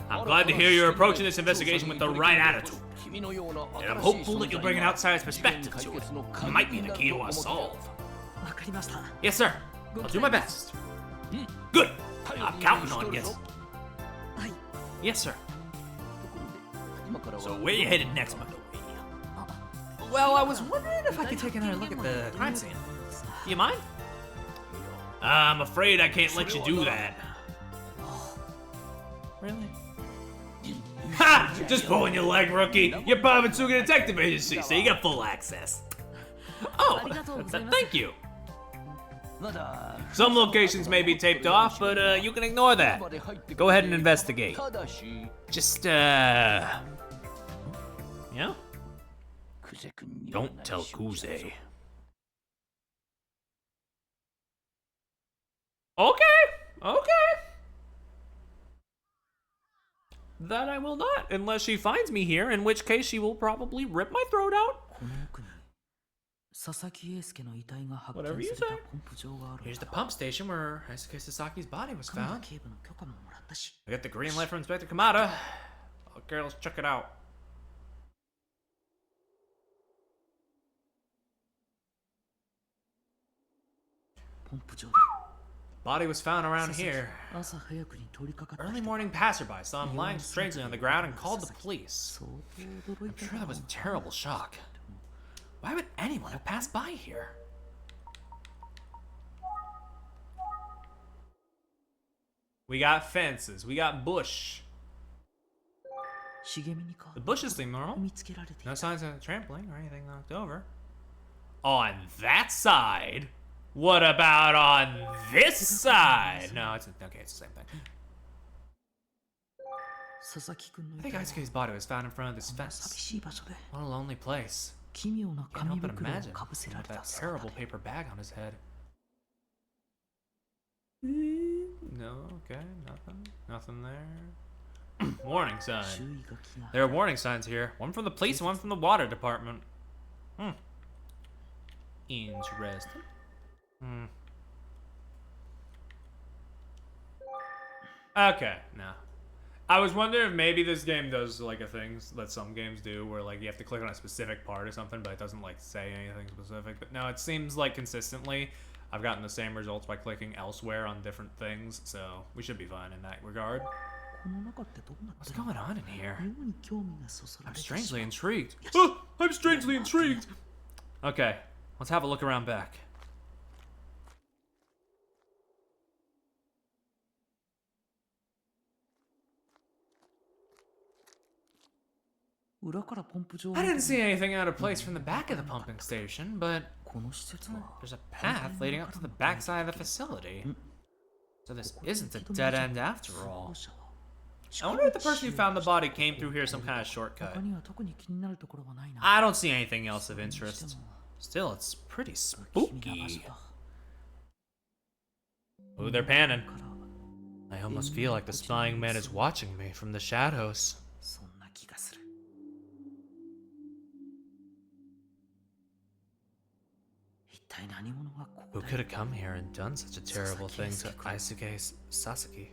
I'm glad to hear you're approaching this investigation with the right attitude. And I'm hopeful that you'll bring an outsider's perspective to it. It might be the key to our solve. Yes, sir. I'll do my best. Good. I'm counting on you. Yes, sir. So where you headed next, by the way? Well, I was wondering if I could take another look at the crime scene. You mind? I'm afraid I can't let you do that. Really? Ha! Just pulling your leg, rookie. You're part of a Tsuga Detective Agency, so you got full access. Oh, thank you. Some locations may be taped off, but you can ignore that. Go ahead and investigate. Just, yeah? Don't tell Kuze. Okay. That I will not, unless she finds me here, in which case she will probably rip my throat out. Whatever you say. Here's the pump station where Eisuke Sasaki's body was found. I got the green light from Inspector Kamada. Okay, let's check it out. Body was found around here. Early morning passerby saw him lying strangely on the ground and called the police. I'm sure that was a terrible shock. Why would anyone have passed by here? We got fences, we got bush. The bushes seem normal. No signs of trampling or anything knocked over. On that side? What about on this side? No, it's okay, it's the same thing. I think Eisuke's body was found in front of this fence. What a lonely place. Can't help but imagine with that terrible paper bag on his head. No, okay, nothing there. Warning sign. There are warning signs here. One from the police and one from the water department. Interesting. Okay, no. I was wondering if maybe this game does like a thing that some games do where like you have to click on a specific part or something, but it doesn't like say anything specific. But no, it seems like consistently I've gotten the same results by clicking elsewhere on different things, so we should be fine in that regard. What's going on in here? I'm strangely intrigued. Oh, I'm strangely intrigued! Okay, let's have a look around back. I didn't see anything out of place from the back of the pumping station, but there's a path leading up to the backside of the facility. So this isn't a dead end after all. I wonder if the person who found the body came through here some kind of shortcut. I don't see anything else of interest. Still, it's pretty spooky. Ooh, they're panning. I almost feel like the spying man is watching me from the shadows. Who could have come here and done such a terrible thing to Eisuke Sasaki?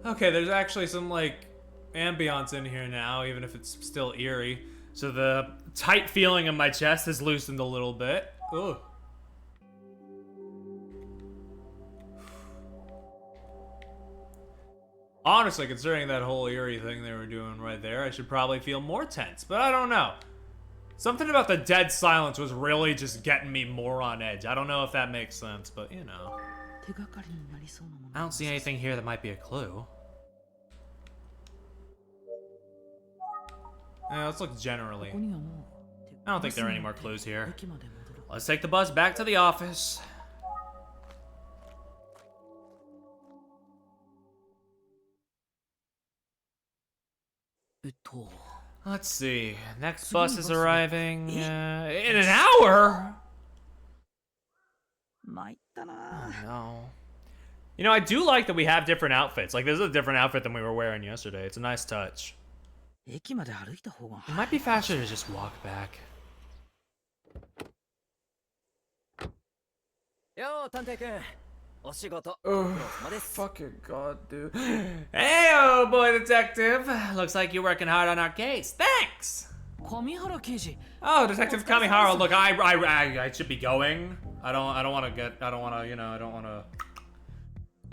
Okay, there's actually some, like, ambiance in here now, even if it's still eerie. So the tight feeling in my chest has loosened a little bit. Ugh. Honestly, considering that whole eerie thing they were doing right there, I should probably feel more tense, but I don't know. Something about the dead silence was really just getting me more on edge. I don't know if that makes sense, but you know. I don't see anything here that might be a clue. Yeah, let's look generally. I don't think there are any more clues here. Let's take the bus back to the office. Let's see. Next bus is arriving in an hour. Oh, no. You know, I do like that we have different outfits. Like, this is a different outfit than we were wearing yesterday. It's a nice touch. It might be faster to just walk back. Oh, fucking god, dude. Hey, oh boy detective. Looks like you're working hard on our case. Thanks! Oh, Detective Kamihara, look, I should be going. I don't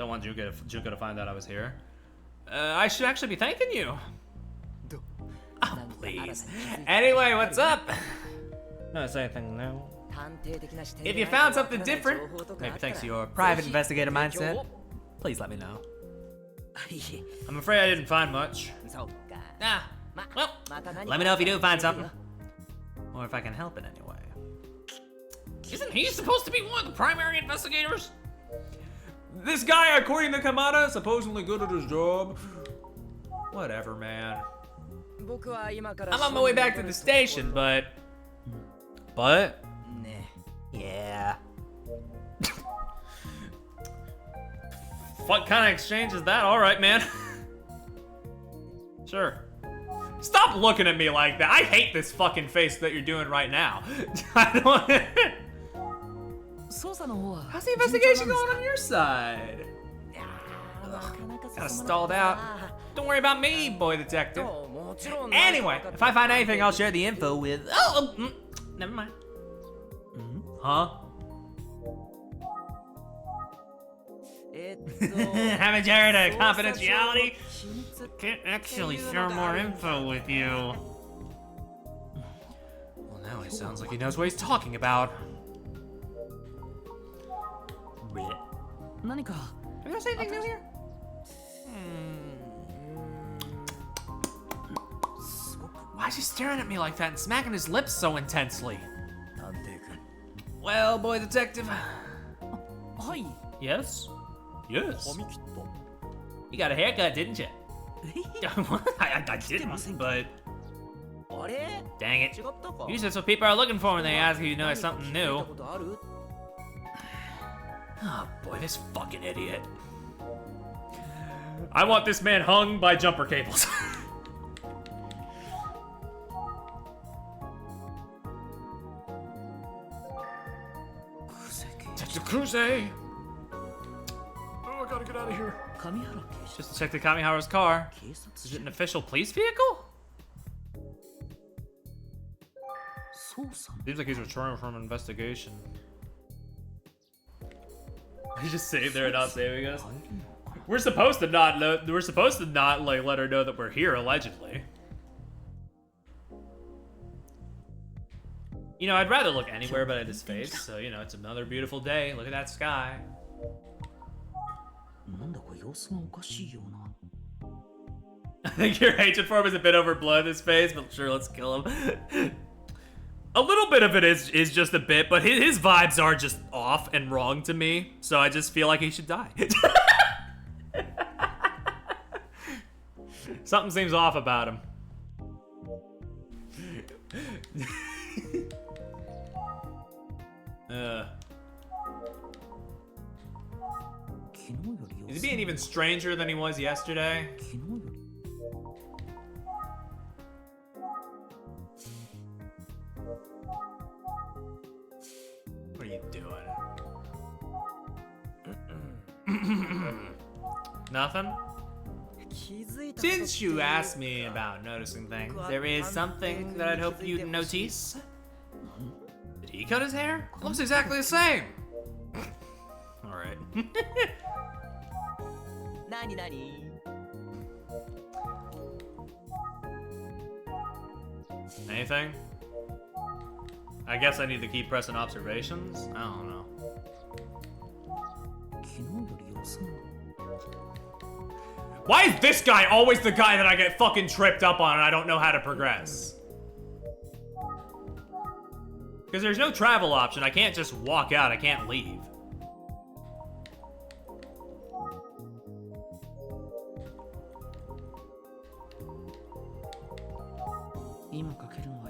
want Junko to find out I was here. I should actually be thanking you. Oh, please. Anyway, what's up? Not say anything new. If you found something different, maybe thanks to your private investigator mindset, please let me know. I'm afraid I didn't find much. Ah, well, let me know if you do find something. Or if I can help in any way. Isn't he supposed to be one of the primary investigators? This guy, according to Kamada, supposedly good at his job. Whatever, man. I'm on my way back to the station, but... Yeah. What kind of exchange is that? Alright, man. Sure. Stop looking at me like that. I hate this fucking face that you're doing right now. I don't... How's the investigation going on your side? Kinda stalled out. Don't worry about me, boy detective. Anyway, if I find anything, I'll share the info with... never mind. Huh? Haven't you heard of confidentiality? Can't actually share more info with you. Well, now he sounds like he knows what he's talking about. Have you guys anything new here? Why is he staring at me like that and smacking his lips so intensely? Well, boy detective. Yes? Yes. You got a haircut, didn't you? I didn't, but... Dang it. Usually that's what people are looking for when they ask if you know something new. Oh boy, this fucking idiot. I want this man hung by jumper cables. Detective Cruze! Oh, I gotta get out of here. Just check the Kamihara's car. Is it an official police vehicle? Seems like he's returning from an investigation. He just saved there and not saving us. We're supposed to not like let her know that we're here, allegedly. You know, I'd rather look anywhere but at his face, so you know, it's another beautiful day. Look at that sky. I think your hatred for him is a bit overblown in his face, but sure, let's kill him. A little bit of it is just a bit, but his vibes are just off and wrong to me, so I just feel like he should die. Something seems off about him. Is he being even stranger than he was yesterday? What are you doing? Nothing? Since you asked me about noticing things, there is something that I'd hope you'd notice. Did he cut his hair? Looks exactly the same. Alright. Anything? I guess I need to keep pressing observations? I don't know. Why is this guy always the guy that I get fucking tripped up on and I don't know how to progress? Because there's no travel option. I can't just walk out. I can't leave.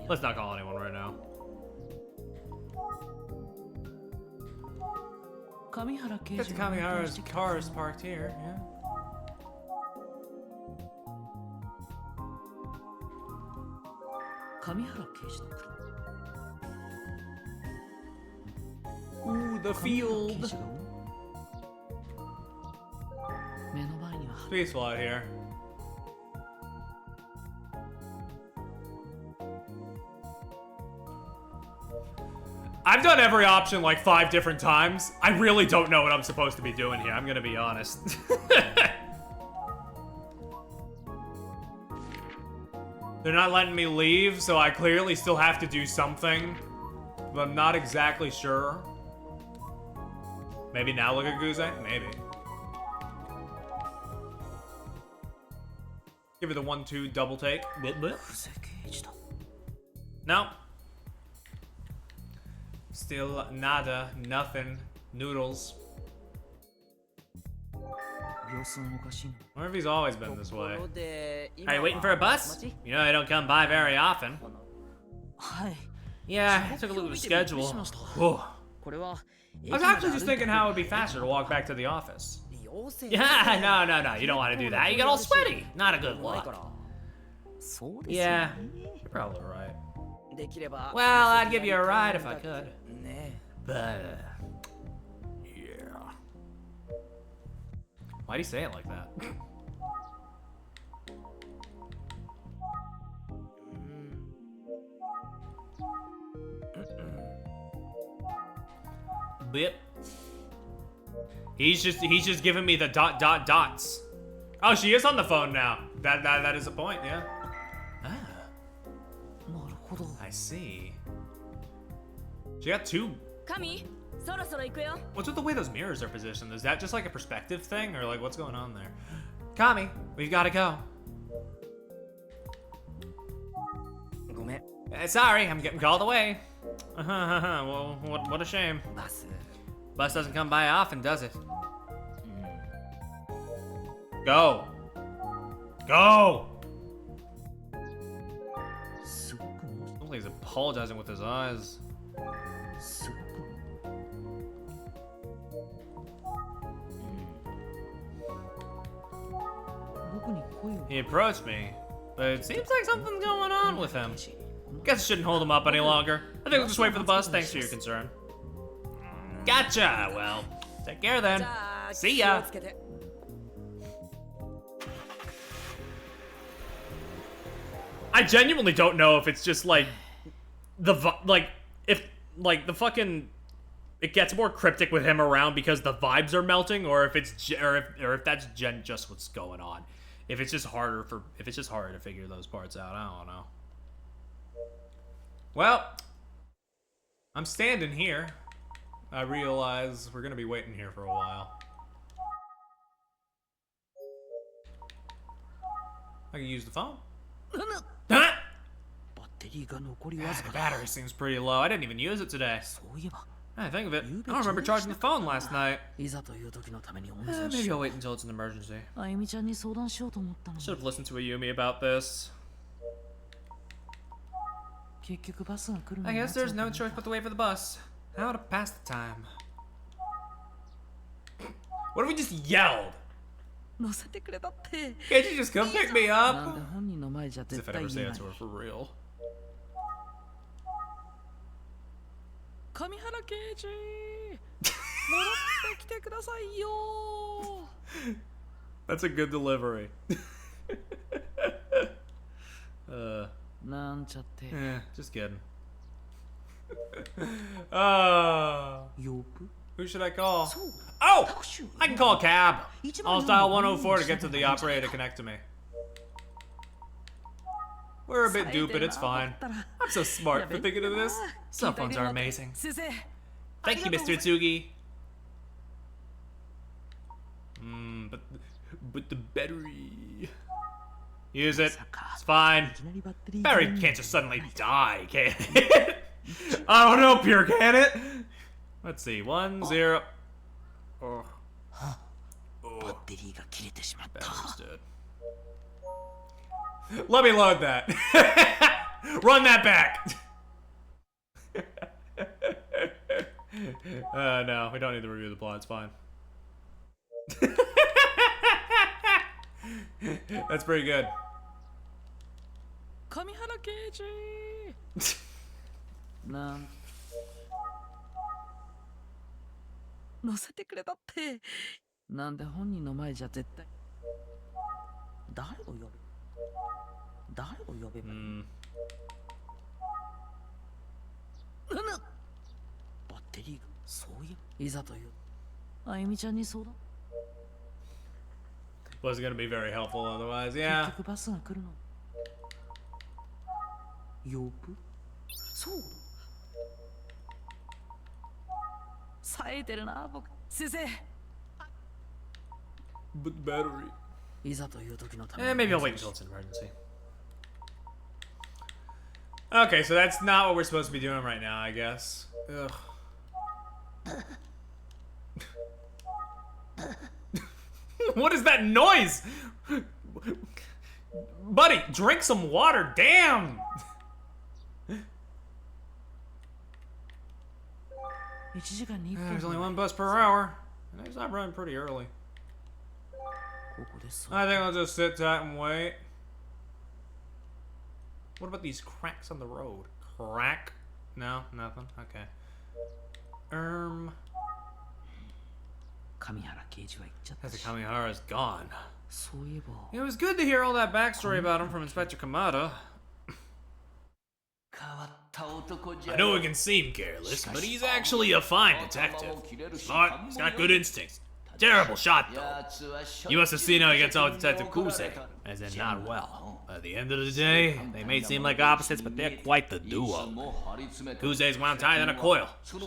Let's not call anyone right now. Guess the Kamihara's car is parked here, yeah. Ooh, the field. Peaceful out here. I've done every option like 5 different times. I really don't know what I'm supposed to be doing here. I'm gonna be honest. They're not letting me leave, so I clearly still have to do something. But I'm not exactly sure. Maybe now look at Guze? Maybe. Give it the 1-2 double take. No. Still nada, nothing, noodles. Wonder if he's always been this way. Are you waiting for a bus? You know they don't come by very often. Yeah, I took a look at the schedule. Whew. I was actually just thinking how it would be faster to walk back to the office. Yeah, no, you don't want to do that. You get all sweaty. Not a good look. Yeah, you're probably right. Well, I'd give you a ride if I could. But, yeah. Why'd he say it like that? Bip. He's just giving me the dots. Oh, she is on the phone now. That is a point, yeah. Ah. I see. She got 2. What's with the way those mirrors are positioned? Is that just like a perspective thing, or like what's going on there? Kami, we've got to go. Sorry, I'm getting called away. Well, what a shame. Bus doesn't come by often, does it? Go. Go. He's apologizing with his eyes. He approached me, but it seems like something's going on with him. Guess I shouldn't hold him up any longer. I think we'll just wait for the bus. Thanks for your concern. Gotcha. Well, take care then. See ya. I genuinely don't know if it's just like if the fucking it gets more cryptic with him around because the vibes are melting, or if it's or if that's just what's going on. If it's just harder to figure those parts out, I don't know. Well, I'm standing here. I realize we're gonna be waiting here for a while. I can use the phone. The battery seems pretty low. I didn't even use it today. I think of it. I don't remember charging the phone last night. Maybe I'll wait until it's an emergency. Should have listened to Ayumi about this. I guess there's no choice but to wait for the bus. How to pass the time. What if we just yelled? Can't you just come pick me up? As if I'd ever say that to her for real. That's a good delivery. Just kidding. Who should I call? Oh! I can call a cab. I'll dial 104 to get to the operator to connect to me. We're a bit duped, it's fine. I'm so smart for thinking of this. Cell phones are amazing. Thank you, Mr. Tsugi. But the battery... Use it. It's fine. Battery can't just suddenly die, can it? I don't know, Pure, can it? Let's see. 1, 0... Oh. Battery's dead. Let me load that. Run that back. No, we don't need to review the plot. It's fine. That's pretty good. 上原刑事なん乗せてくれたってなんで本人の前じゃ絶対誰を呼べばいいバッテリーがそういえばいざというあゆみちゃんに相談 Wasn't gonna be very helpful otherwise, yeah. 結局バスが来るの呼ぶそう冴えてるな僕先生 But battery. いざという時のため Maybe I'll wait until it's an emergency. Okay, so that's not what we're supposed to be doing right now, I guess. Ugh. What is that noise? Buddy, drink some water, damn! There's only 1 bus per hour. He's not running pretty early. I think I'll just sit tight and wait. What about these cracks on the road? Crack? No, nothing. Okay. That's Kamihara's gone. It was good to hear all that backstory about him from Inspector Kamada. I know it can seem careless, but he's actually a fine detective. Smart, he's got good instincts. Terrible shot, though. You must have seen how he gets on with Detective Kuze, as in not well. At the end of the day, they may seem like opposites, but they're quite the duo. Kuze's wound tighter than a coil. She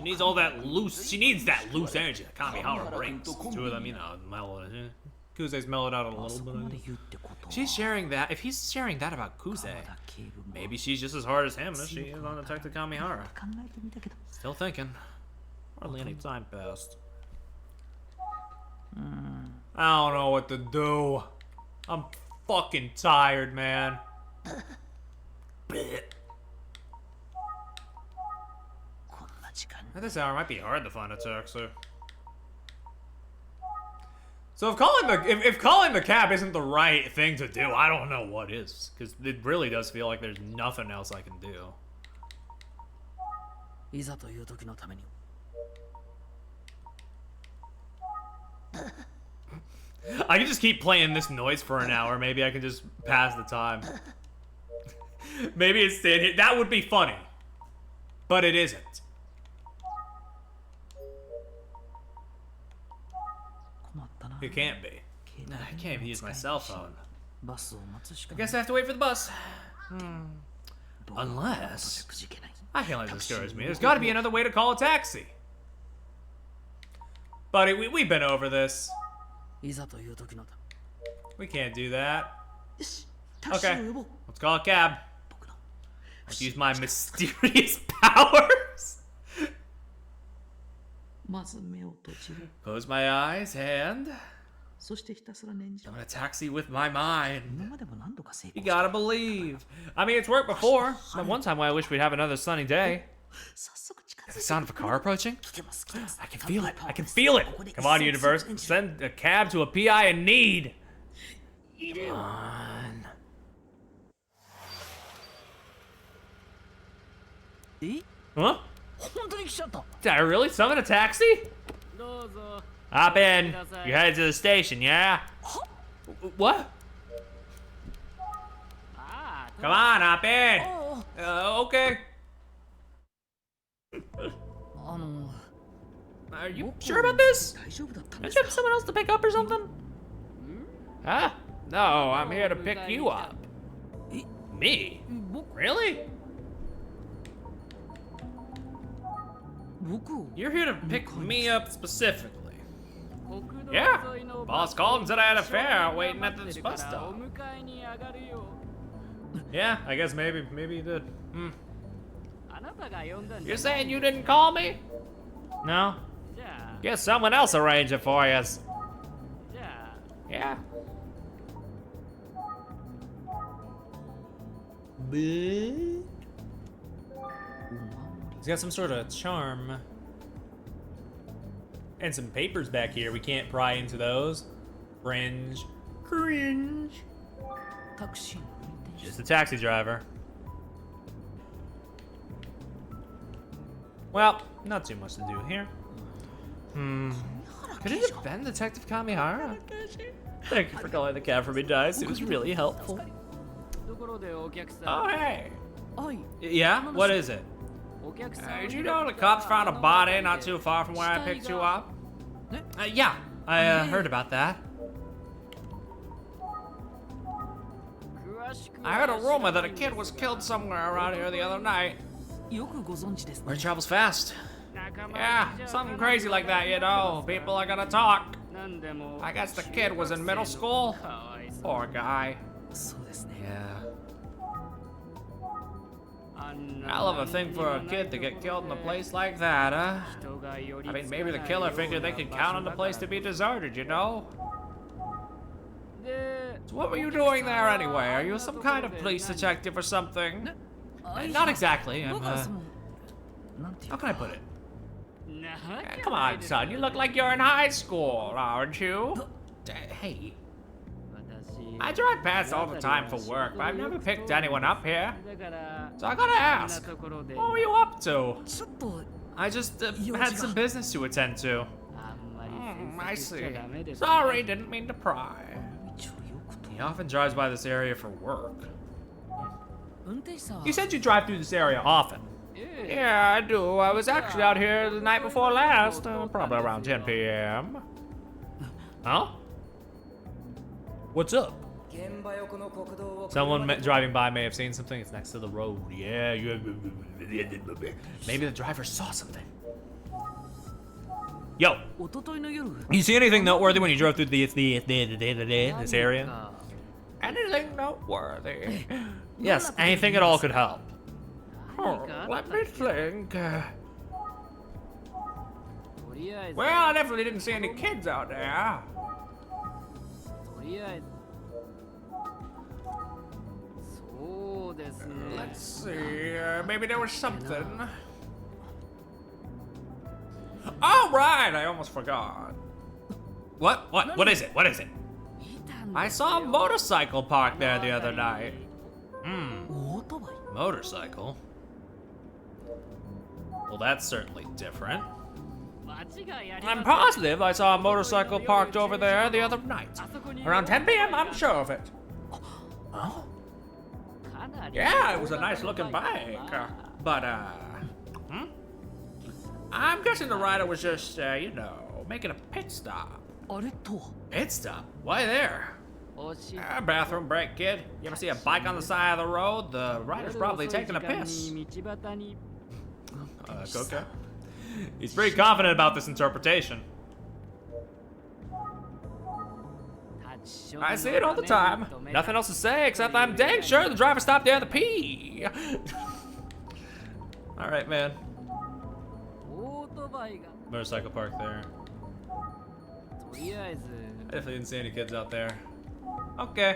needs that loose energy that Kamihara brings. Two of them, you know, mellowed. Kuze's mellowed out a little bit. She's sharing that. If he's sharing that about Kuze, maybe she's just as hard as him as she is on Detective Kamihara. Still thinking. Hardly any time passed. I don't know what to do. I'm fucking tired, man. At this hour, it might be hard to find a taxi. So if calling the cab isn't the right thing to do, I don't know what is. Because it really does feel like there's nothing else I can do. I can just keep playing this noise for an hour. Maybe I can just pass the time. Maybe it's staying here. That would be funny. But it isn't. It can't be. I can't even use my cell phone. I guess I have to wait for the bus. Unless... I can't let this discourage me. There's got to be another way to call a taxi. Buddy, we've been over this. We can't do that. Okay, let's call a cab. Let's use my mysterious powers. Close my eyes and... I'm gonna taxi with my mind. You gotta believe. I mean, it's worked before. That one time I wish we'd have another sunny day. The sound of a car approaching? I can feel it. I can feel it. Come on, universe. Send a cab to a PI in need. Come on. Huh? Did I really summon a taxi? Hop in. You're headed to the station, yeah? What? Come on, hop in. Okay. Are you sure about this? Don't you have someone else to pick up or something? Huh? No, I'm here to pick you up. Me? Really? You're here to pick me up specifically. Yeah. Boss called and said I had a fare out waiting at this bus stop. Yeah, I guess maybe you did. You're saying you didn't call me? No? Guess someone else arranged it for you. Yeah. He's got some sort of charm. And some papers back here. We can't pry into those. Cringe. Just a taxi driver. Well, not too much to do here. Could it have been Detective Kamihara? Thank you for calling the cab for me, Dice. It was really helpful. Oh, hey. Yeah? What is it? Did you know the cops found a body not too far from where I picked you up? Yeah, I heard about that. I heard a rumor that a kid was killed somewhere around here the other night. Word travels fast. Yeah, something crazy like that, you know. People are gonna talk. I guess the kid was in middle school. Poor guy. Yeah. Hell of a thing for a kid to get killed in a place like that, huh? I mean, maybe the killer figured they could count on the place to be deserted, you know? So what were you doing there anyway? Are you some kind of police detective or something? Not exactly. I'm, how can I put it? Come on, son. You look like you're in high school, aren't you? Hey. I drive past all the time for work, but I've never picked anyone up here. So I gotta ask, what were you up to? I just had some business to attend to. I see. Sorry, didn't mean to pry. He often drives by this area for work. You said you drive through this area often. Yeah, I do. I was actually out here the night before last, probably around 10 p.m. Huh? What's up? Someone driving by may have seen something. It's next to the road. Yeah, maybe the driver saw something. Yo, you see anything noteworthy when you drove through this area? Anything noteworthy? Yes, anything at all could help. Oh, let me think. Well, I definitely didn't see any kids out there. Let's see, maybe there was something. Oh, right, I almost forgot. What is it? What is it? I saw a motorcycle parked there the other night. Motorcycle? Well, that's certainly different. I'm positive I saw a motorcycle parked over there the other night. Around 10 p.m., I'm sure of it. Huh? Yeah, it was a nice looking bike. But, I'm guessing the rider was just, you know, making a pit stop. Pit stop? Why there? Bathroom break, kid. You ever see a bike on the side of the road? The rider's probably taking a piss. Okay. He's pretty confident about this interpretation. I see it all the time. Nothing else to say except I'm dang sure the driver stopped there to pee. All right, man. Motorcycle park there. I definitely didn't see any kids out there. Okay.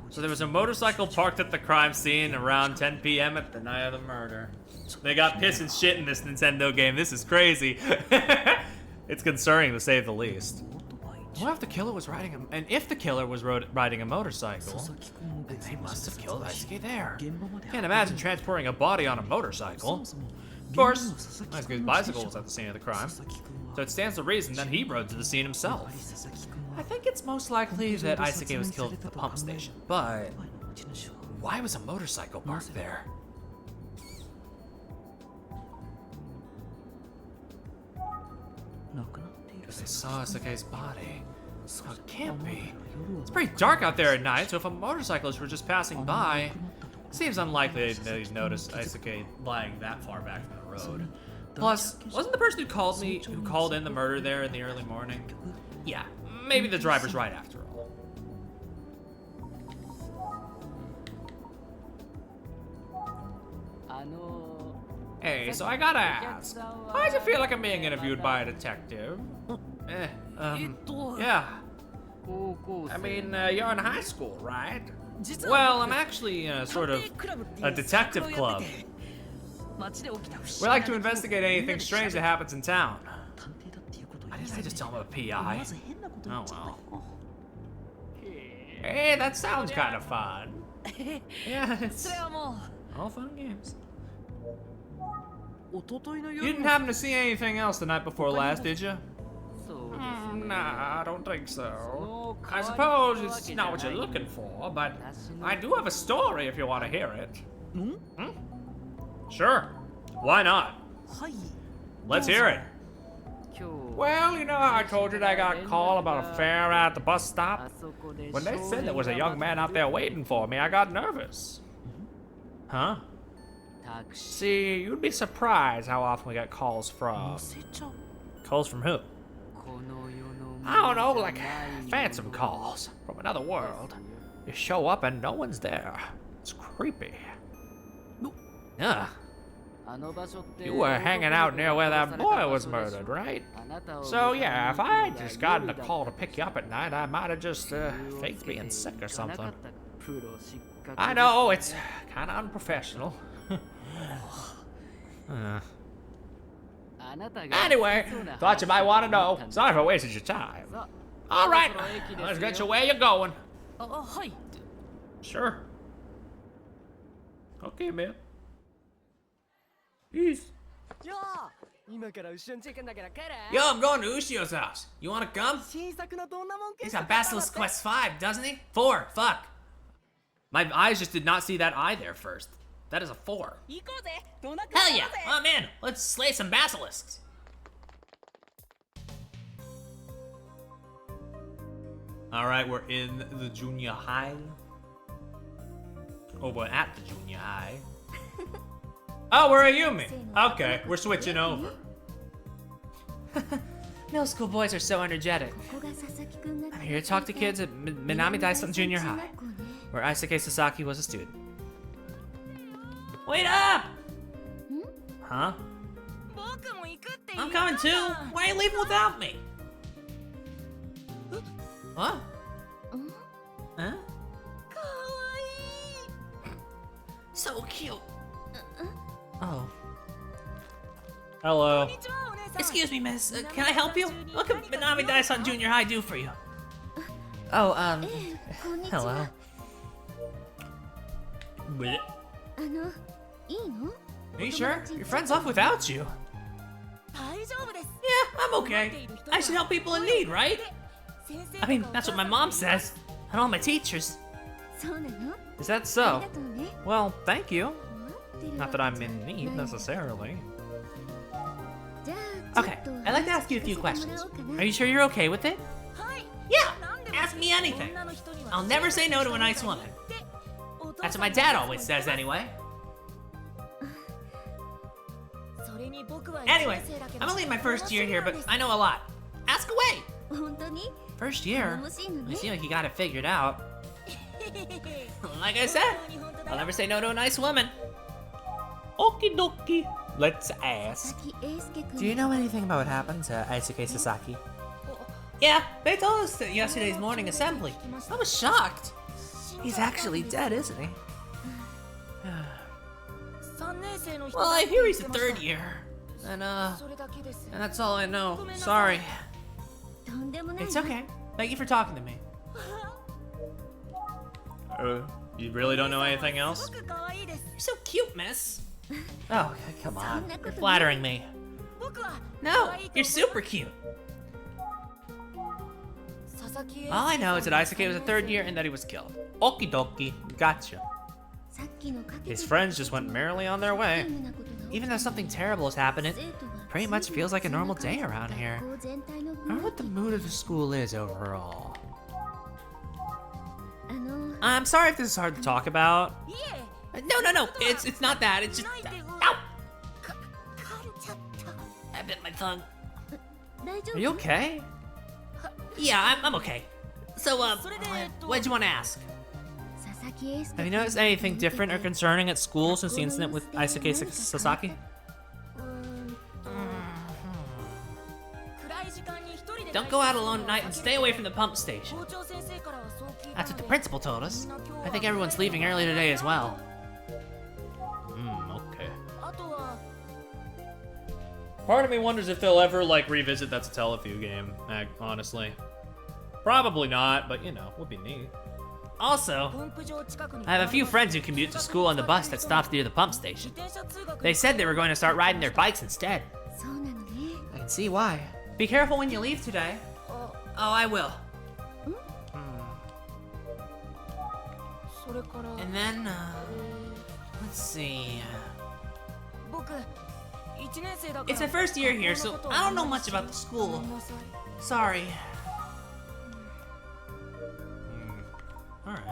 So there was a motorcycle parked at the crime scene around 10 p.m. at the night of the murder. They got piss and shit in this Nintendo game. This is crazy. It's concerning to say the least. What if the killer was riding if the killer was riding a motorcycle, then they must have killed Daisuke there. Can't imagine transporting a body on a motorcycle. Of course, Daisuke's bicycle was at the scene of the crime, so it stands to reason that he rode to the scene himself. I think it's most likely that Daisuke was killed at the pump station, but why was a motorcycle parked there? Because they saw Daisuke's body. So it can't be. It's pretty dark out there at night, so if a motorcyclist were just passing by, Seems unlikely that he'd notice Isuke lying that far back from the road. Plus, wasn't the person who called in the murder there in the early morning? Yeah, maybe the driver's right after all. Hey, so I gotta ask, why does it feel like I'm being interviewed by a detective? Yeah. I mean, you're in high school, right? Well, I'm actually sort of a detective club. We like to investigate anything strange that happens in town. Why didn't I just tell him I'm a PI? Oh well. Hey, that sounds kind of fun. Yeah, it's all fun and games. You didn't happen to see anything else the night before last, did you? Nah, I don't think so. I suppose it's not what you're looking for, but I do have a story if you want to hear it. Hmm? Sure. Why not? Let's hear it. Well, you know how I told you that I got a call about a fare at the bus stop? When they said there was a young man out there waiting for me, I got nervous. Huh? See, you'd be surprised how often we get calls from... Calls from who? I don't know, like phantom calls from another world. You show up and no one's there. It's creepy. Yeah. You were hanging out near where that boy was murdered, right? So yeah, if I had just gotten a call to pick you up at night, I might have just faked being sick or something. I know, it's kind of unprofessional. Anyway, thought you might want to know. Sorry if I wasted your time. All right, let's get you where you're going. Sure. Okay, man. Peace. Yo, I'm going to Ushio's house. You want to come? He's got Basilisk Quest 5, doesn't he? 4, fuck. My eyes just did not see that eye there first. That is a 4. Hell yeah! Oh man, let's slay some basilisks. All right, we're in the junior high. Oh, we're at the junior high. Oh, we're a Yumi. Okay, we're switching over. Middle school boys are so energetic. I'm here to talk to kids at Minami Daisan Junior High, where Isuke Sasaki was a student. Wait up! Huh? I'm coming too. Why are you leaving without me? What? Huh? So cute. Oh. Hello. Excuse me, miss. Can I help you? What can Minami Daisan Junior High do for you? Oh, hello. Blech. Are you sure? Your friend's off without you. Yeah, I'm okay. I should help people in need, right? I mean, that's what my mom says, and all my teachers. Is that so? Well, thank you. Not that I'm in need, necessarily. Okay, I'd like to ask you a few questions. Are you sure you're okay with it? Yeah, ask me anything. I'll never say no to a nice woman. That's what my dad always says anyway. Anyway, I'm only in my first year here, but I know a lot. Ask away! First year? I seem like you got it figured out. Like I said, I'll never say no to a nice woman. Okie dokie, let's ask. Do you know anything about what happened to Isuke Sasaki? Yeah, they told us at yesterday's morning assembly. I was shocked. He's actually dead, isn't he? Well, I hear he's a third year. And that's all I know. Sorry. It's okay. Thank you for talking to me. You really don't know anything else? You're so cute, miss. Oh, come on. You're flattering me. No, you're super cute. All I know is that Isuke was a third year and that he was killed. Okie dokie, gotcha. His friends just went merrily on their way. Even though something terrible has happened, it pretty much feels like a normal day around here. I wonder what the mood of the school is overall. I'm sorry if this is hard to talk about. No. It's not that. It's just. Ow! I bit my tongue. Are you okay? Yeah, I'm okay. So, what'd you want to ask? Have you noticed anything different or concerning at school since the incident with Isuke Sasaki? Don't go out alone at night and stay away from the pump station. That's what the principal told us. I think everyone's leaving early today as well. Okay. Part of me wonders if they'll ever, like, revisit That's a Teleview game, honestly. Probably not, but, you know, would be neat. Also, I have a few friends who commute to school on the bus that stops near the pump station. They said they were going to start riding their bikes instead. I can see why. Be careful when you leave today. Oh, I will. And then, let's see. It's my first year here, so I don't know much about the school. Sorry. Alright.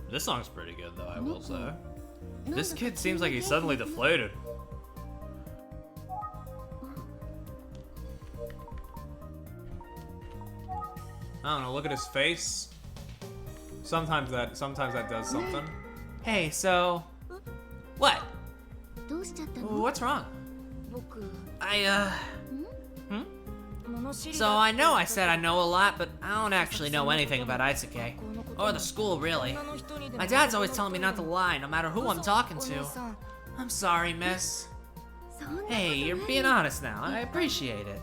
This song's pretty good, though, I will say. This kid seems like he's suddenly deflated. I don't know, look at his face. Sometimes that does something. Hey, so... What? What's wrong? So I know I said I know a lot, but I don't actually know anything about Isuke. Or the school, really. My dad's always telling me not to lie, no matter who I'm talking to. I'm sorry, miss. Hey, you're being honest now. I appreciate it.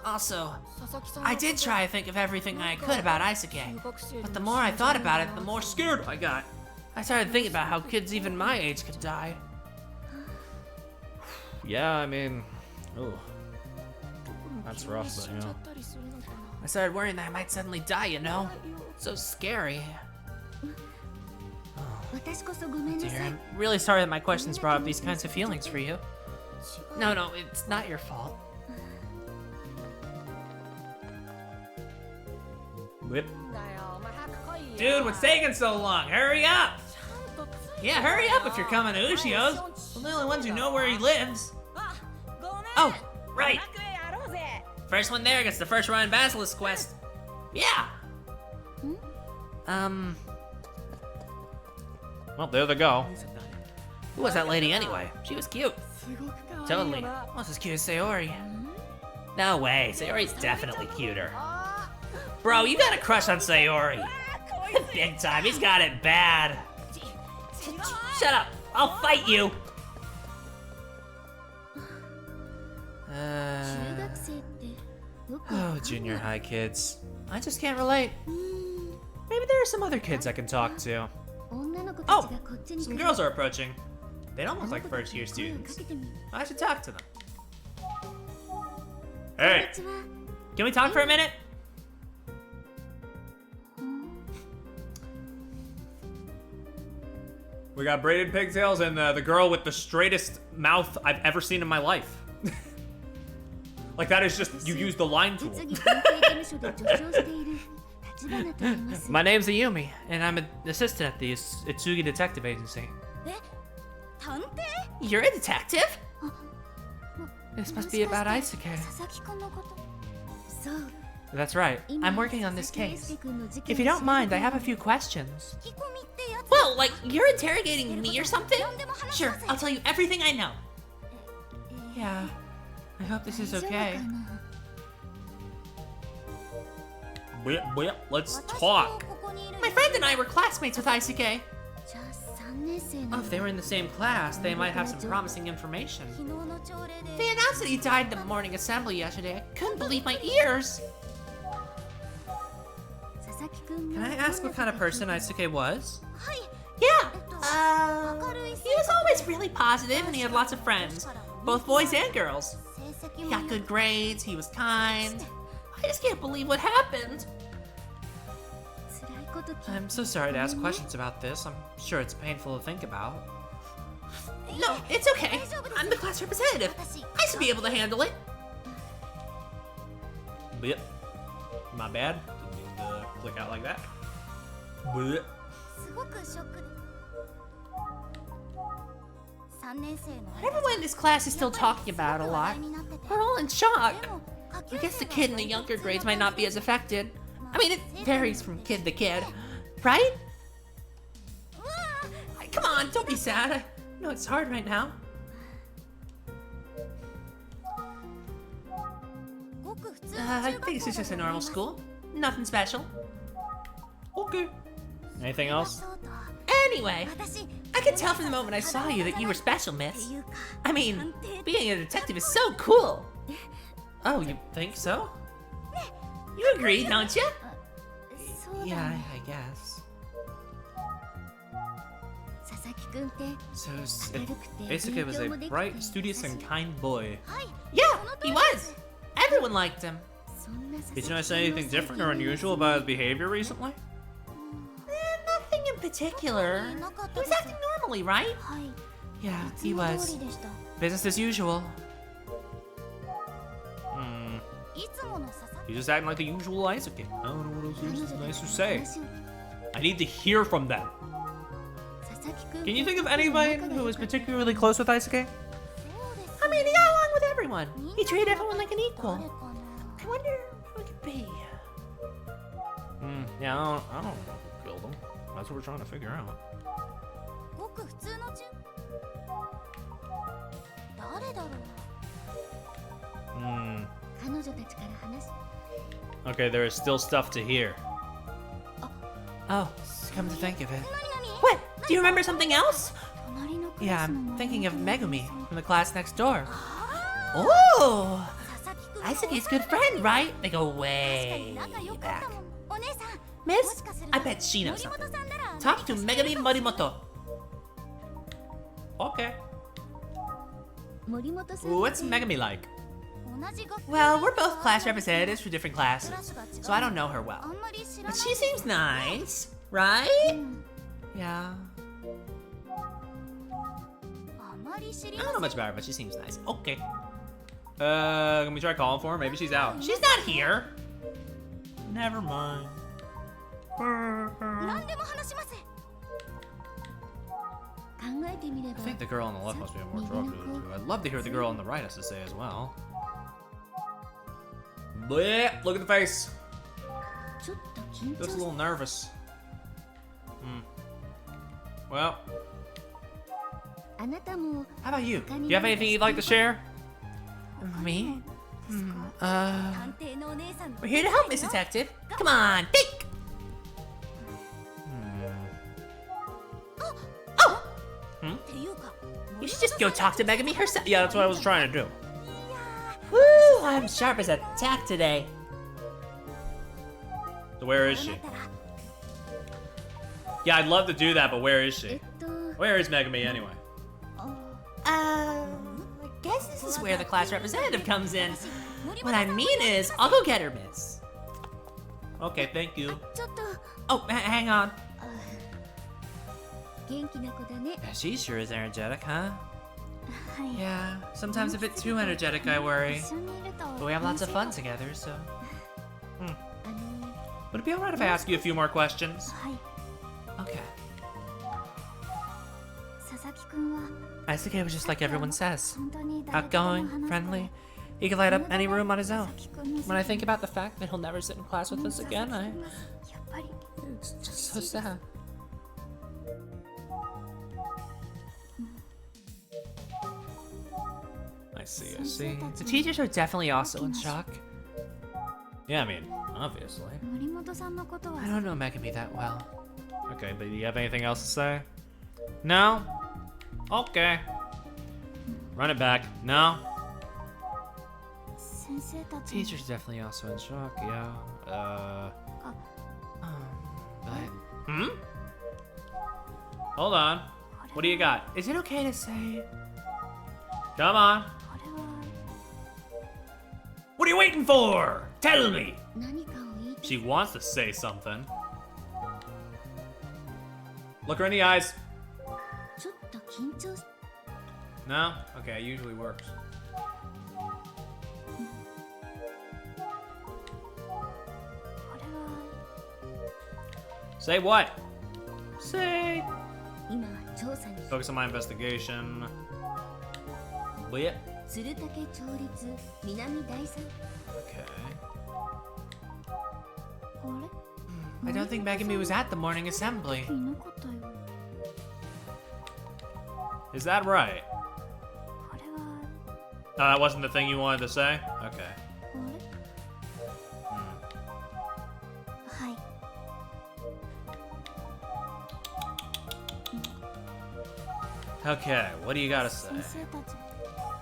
Also, I did try to think of everything I could about Isuke, but the more I thought about it, the more scared I got. I started thinking about how kids even my age could die. Yeah, I mean... Ooh. That's rough, but, you know. I started worrying that I might suddenly die, you know? So scary. Oh, dear, I'm really sorry that my questions brought up these kinds of feelings for you. No, it's not your fault. Whip. Dude, what's taking so long? Hurry up! Yeah, hurry up if you're coming to Ushio's. We're the only ones who know where he lives. Oh, right. First one there gets the first Ryan Basilisk quest. Yeah. Well, there they go. Who was that lady anyway? She was cute. Totally. Almost as cute as Sayori. No way, Sayori's definitely cuter. Bro, you got a crush on Sayori. Big time, he's got it bad. Shut up, I'll fight you. Oh, junior high kids. I just can't relate. Maybe there are some other kids I can talk to. Oh, some girls are approaching. They don't look like first year students. I should talk to them. Hey, Can we talk for a minute? we got braided pigtails and the girl with the straightest mouth I've ever seen in my life. Like that is just, you use the line tool. My name's Ayumi, and I'm an assistant at the Itsugi Detective Agency. You're a detective? This must be about Isuke. That's right. I'm working on this case. If you don't mind, I have a few questions. Well, like, you're interrogating me or something? Sure, I'll tell you everything I know. Yeah, I hope this is okay. Let's talk. My friend and I were classmates with Isuke. Oh, if they were in the same class, they might have some promising information. They announced that he died in the morning assembly yesterday. I couldn't believe my ears. Can I ask what kind of person Isuke was? Yeah, he was always really positive and he had lots of friends, both boys and girls. He got good grades, he was kind. I just can't believe what happened. I'm so sorry to ask questions about this. I'm sure it's painful to think about. No, it's okay. I'm the class representative. I should be able to handle it. Blip. My bad. Didn't mean to click out like that. Blip. Everyone in this class is still talking about it a lot. We're all in shock. I guess the kid in the younger grades might not be as affected. I mean, it varies from kid to kid, right? Come on, don't be sad. I know it's hard right now. I think this is just a normal school. Nothing special. Okay. Anything else? Anyway, I could tell from the moment I saw you that you were special, miss. I mean, being a detective is so cool. Oh, you think so? You agree, don't you? Yeah, I guess. So, Eisuke was a bright, studious, and kind boy. Yeah, he was! Everyone liked him. Did you notice anything different or unusual about his behavior recently? Nothing in particular. He was acting normally, right? Yeah, he was. Business as usual. He's just acting like the usual Eisuke. I don't know what else is nice to say. I need to hear from them. Can you think of anybody who is particularly close with Eisuke? I mean, he got along with everyone. He treated everyone like an equal. I wonder who it could be. Yeah, I don't know who killed him. That's what we're trying to figure out. Okay, there is still stuff to hear. Oh, come to think of it. What? Do you remember something else? Yeah, I'm thinking of Megumi from the class next door. Oh! Eisuke's good friend, right? They go way back. Miss, I bet she knows something. Talk to Megumi Morimoto. Okay. What's Megumi like? Well, we're both class representatives for different classes, so I don't know her well. But she seems nice, right? Yeah. I don't know much about her, but she seems nice. Okay. Can we try calling for her? Maybe she's out. She's not here. Never mind. I think the girl on the left must be more trouble too. I'd love to hear what the girl on the right has to say as well. Bleh, look at the face. Looks a little nervous. Well. How about you? Do you have anything you'd like to share? Me? We're here to help, Miss Detective. Come on, think! Oh! You should just go talk to Megumi herself. Yeah, that's what I was trying to do. Woo! I'm sharp as a tack today. So where is she? Yeah, I'd love to do that, but where is she? Where is Megumi anyway? I guess this is where the class representative comes in. What I mean is, I'll go get her, miss. Okay, thank you. Oh, hang on. 元気な子だね。 She sure is energetic, huh? はい。 Yeah, sometimes a bit too energetic, I worry. 一緒にいると But we have lots of fun together, so... あの Would it be alright if I ask you a few more questions? はい。 Okay. 佐々木くんは Eisuke was just like everyone says. 本当に誰とでも話 Outgoing, せる friendly. He could light up any room on his own. 佐々木くんに When I think about the fact that he'll never sit in class with us 佐々木 again, く I... んはやっぱり It's just so sad. I see, I see. The teachers are definitely also in shock. Yeah, I mean, obviously. 森本さんのことは I don't know Megumi that well. Okay, but do you have anything else to say? No? Okay. Run it back. No? 先生たち Teachers are definitely also in shock, yeah. But... Hmm? Hold on. What do you got? Is it okay to say... Come on. これは What are you waiting for? Tell me. 何かを言いたい She wants to say something. Look her in the eyes. ちょっと緊張し No? Okay, it usually works. これは Say what? Say. 今は調査に Focus on my investigation. Yeah. 鶴竹町立南第三 Okay. あれ I don't think Megami was at the morning assembly. いなかったよ Is that right? あれは Oh, that wasn't the thing you wanted to say? Okay. あれはい Okay, what do you gotta say? 先生たち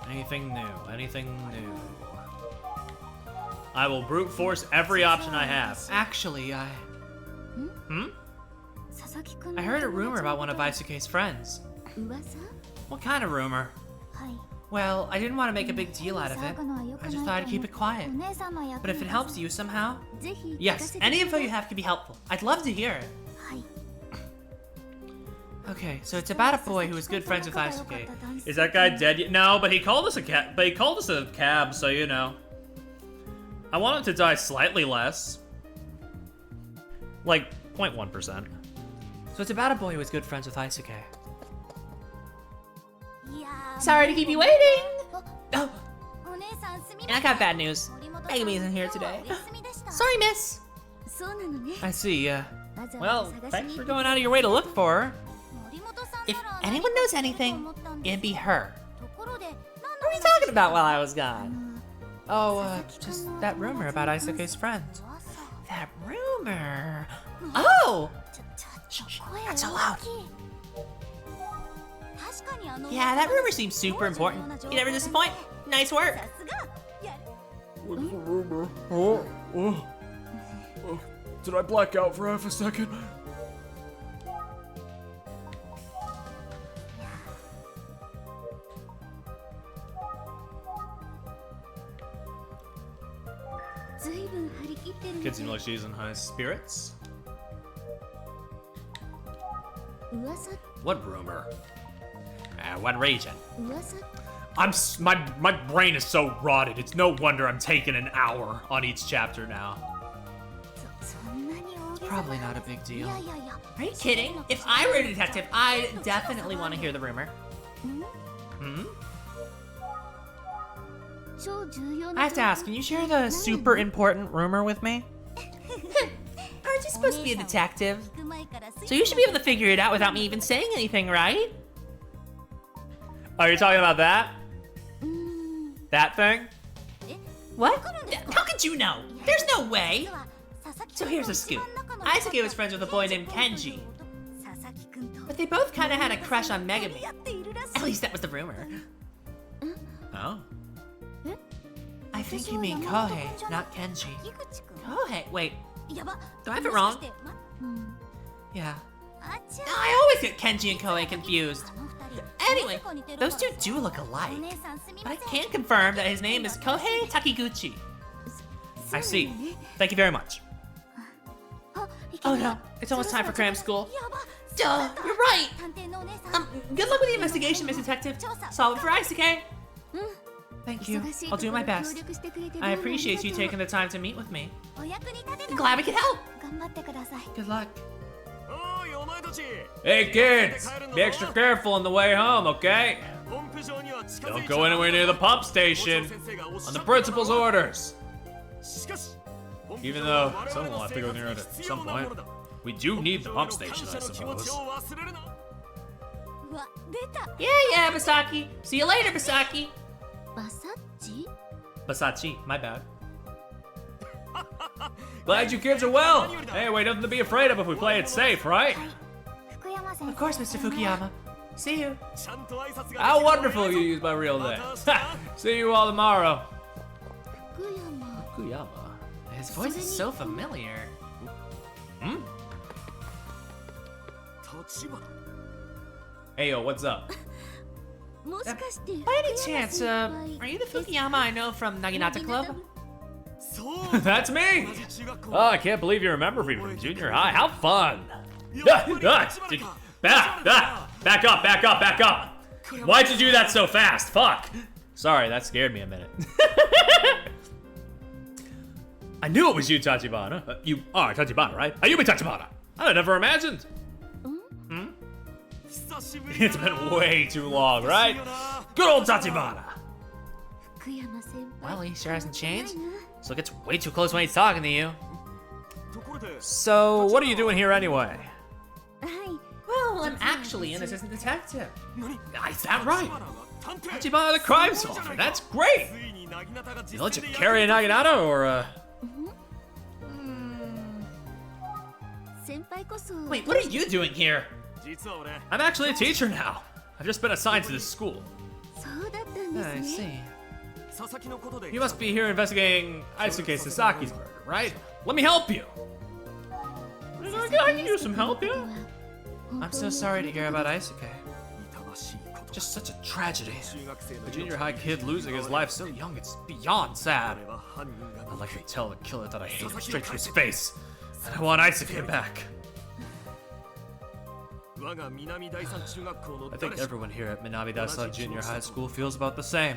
Anything new? Anything new? I will brute force every option I have. Actually, Hmm? 佐々木くん I heard a rumor about one of Isuke's friends. 噂 What kind of rumor? はい Well, I didn't want to make a big deal out of it. 騒ぐのは良く I ない just と thought I'd 思う keep it quiet. お姉さんの役 But if it に helps you somehow, ぜひ聞か yes, せて any くだ info さ you い have could be helpful. I'd love to hear it. はい Okay, so it's about a boy who was good friends with Isuke. Is that guy dead yet? No, but he called us a cab. But he called us a cab, so you know. I want him to die slightly less, like 0.1%. So it's about a boy who was good friends with Isuke. いやー Sorry to keep you waiting. Oh, お姉さんすみ and I ません got bad news. 森本さん Megami isn't here 今日は today. お休みでした Sorry, miss. そうなのね I see. わざ Well, わざ探し thanks に for going out of your way to look for her. 森本さん If なら anyone 何か knows 知ってると anything, 思ったんです it'd be her. ところで What were you talking about while I was gone? Oh, 佐々木くん just の that 友 rumor 達 about の Isuke's friend. 噂 That rumor. Oh! ちょ声 Not so 大 loud. きい確かにあの Yeah, that rumor seems super important. You never disappoint. Nice work. さすがや What's the rumor? Oh. Did I black out for half a second? ずいぶん張り切ってるみ Kid た seems い like she's in high spirits. 噂 What rumor? What region? 噂 My brain is so rotted. It's no wonder I'm taking an hour on each chapter now. そんなに大げさ Probably not a big い deal. やいやいや Are you kidding? If I were a detective, I'd definitely want to hear the rumor. Hmm? 超重要な I have to ask, can you share the super important rumor with me? Aren't you supposed to be a detective? 聞く前からす So you should be able to figure it out without me even saying anything, right? Are you talking about that? うーん That thing? え What? わかるんですか How could you know? There's no way. 実は佐々木 So くん here's と a scoop. 一番仲の良かった Isuke was friends with a boy named Kenji. 佐々木くんと But they both kind of had a crush on Megami. やっているらしい At least that was the rumor. Oh. I think you mean Kohei, not Kenji. 井口くん Kohei? Wait, やば do I have it もしか wrong? してまうん Yeah. あちゃ I always get Kenji and Kohei confused. あの二人 Anyway, どこ似てるか those two do look お alike. 姉さんすみ But ま I せん can't confirm that his name is Kohei Takiguchi. I see. Thank you very much. あいけ Oh ない no, it's almost time for cram school. やば Duh, you're right. 探偵のお姉さん Good luck with the investigation, Miss Detective. Solve it for Isuke. うん Thank you. 忙しい I'll と do こ my ろ協 best. 力してくれてどうも I ありがとう appreciate you taking the time to meet with me. お役に立てた Glad we could help. 頑張ってください Good luck. Hey kids, be extra careful on the way home, okay? Don't go anywhere near the pump station on the principal's orders. Even though someone will have to go near it at some point. We do need the pump station, I suppose. うわ出た Yeah, Basaki. See you later, Basaki. バサッチ Basachi, my bad. Glad you kids are well. Anyway, nothing to be afraid of if we play it safe, right? 福山先生 Of course, Mr. Fukuyama. See you. How wonderful you use my real name. See you all tomorrow. 福山 Fukuyama. His voice is so familiar. Hmm? Hey yo, what's up? もしかして By any chance, are you the Fukuyama I know from Naginata Club? That's me! Oh, I can't believe you remember me from junior high. How fun! Back up, back up, back up! Why'd you do that so fast? Fuck! Sorry, that scared me a minute. I knew it was you, Tachibana. You are Tachibana, right? Are you Tachibana? I never imagined. Hmm? It's been way too long, right? Good old Tachibana. Well, he sure hasn't changed. So gets way too close when he's talking to you. So, what are you doing here anyway? はい Well, I'm actually an assistant detective. Is that right? Tachibana the crime solver, that's great! They let you carry a naginata, or, 先輩こそ Wait, what are you doing here? I'm actually a teacher now. I've just been assigned to this school. そうだったんです I ね see. You must be here investigating Aisuke Sasaki's murder, right? Let me help you! I can use some help, yeah? I'm so sorry to hear about Aisuke. Just such a tragedy. A junior high kid losing his life so young, it's beyond sad. I'd like to tell the killer that I hate him straight to his face. And I want Aisuke back. I think everyone here at Minami-Daisan Junior High School feels about the same.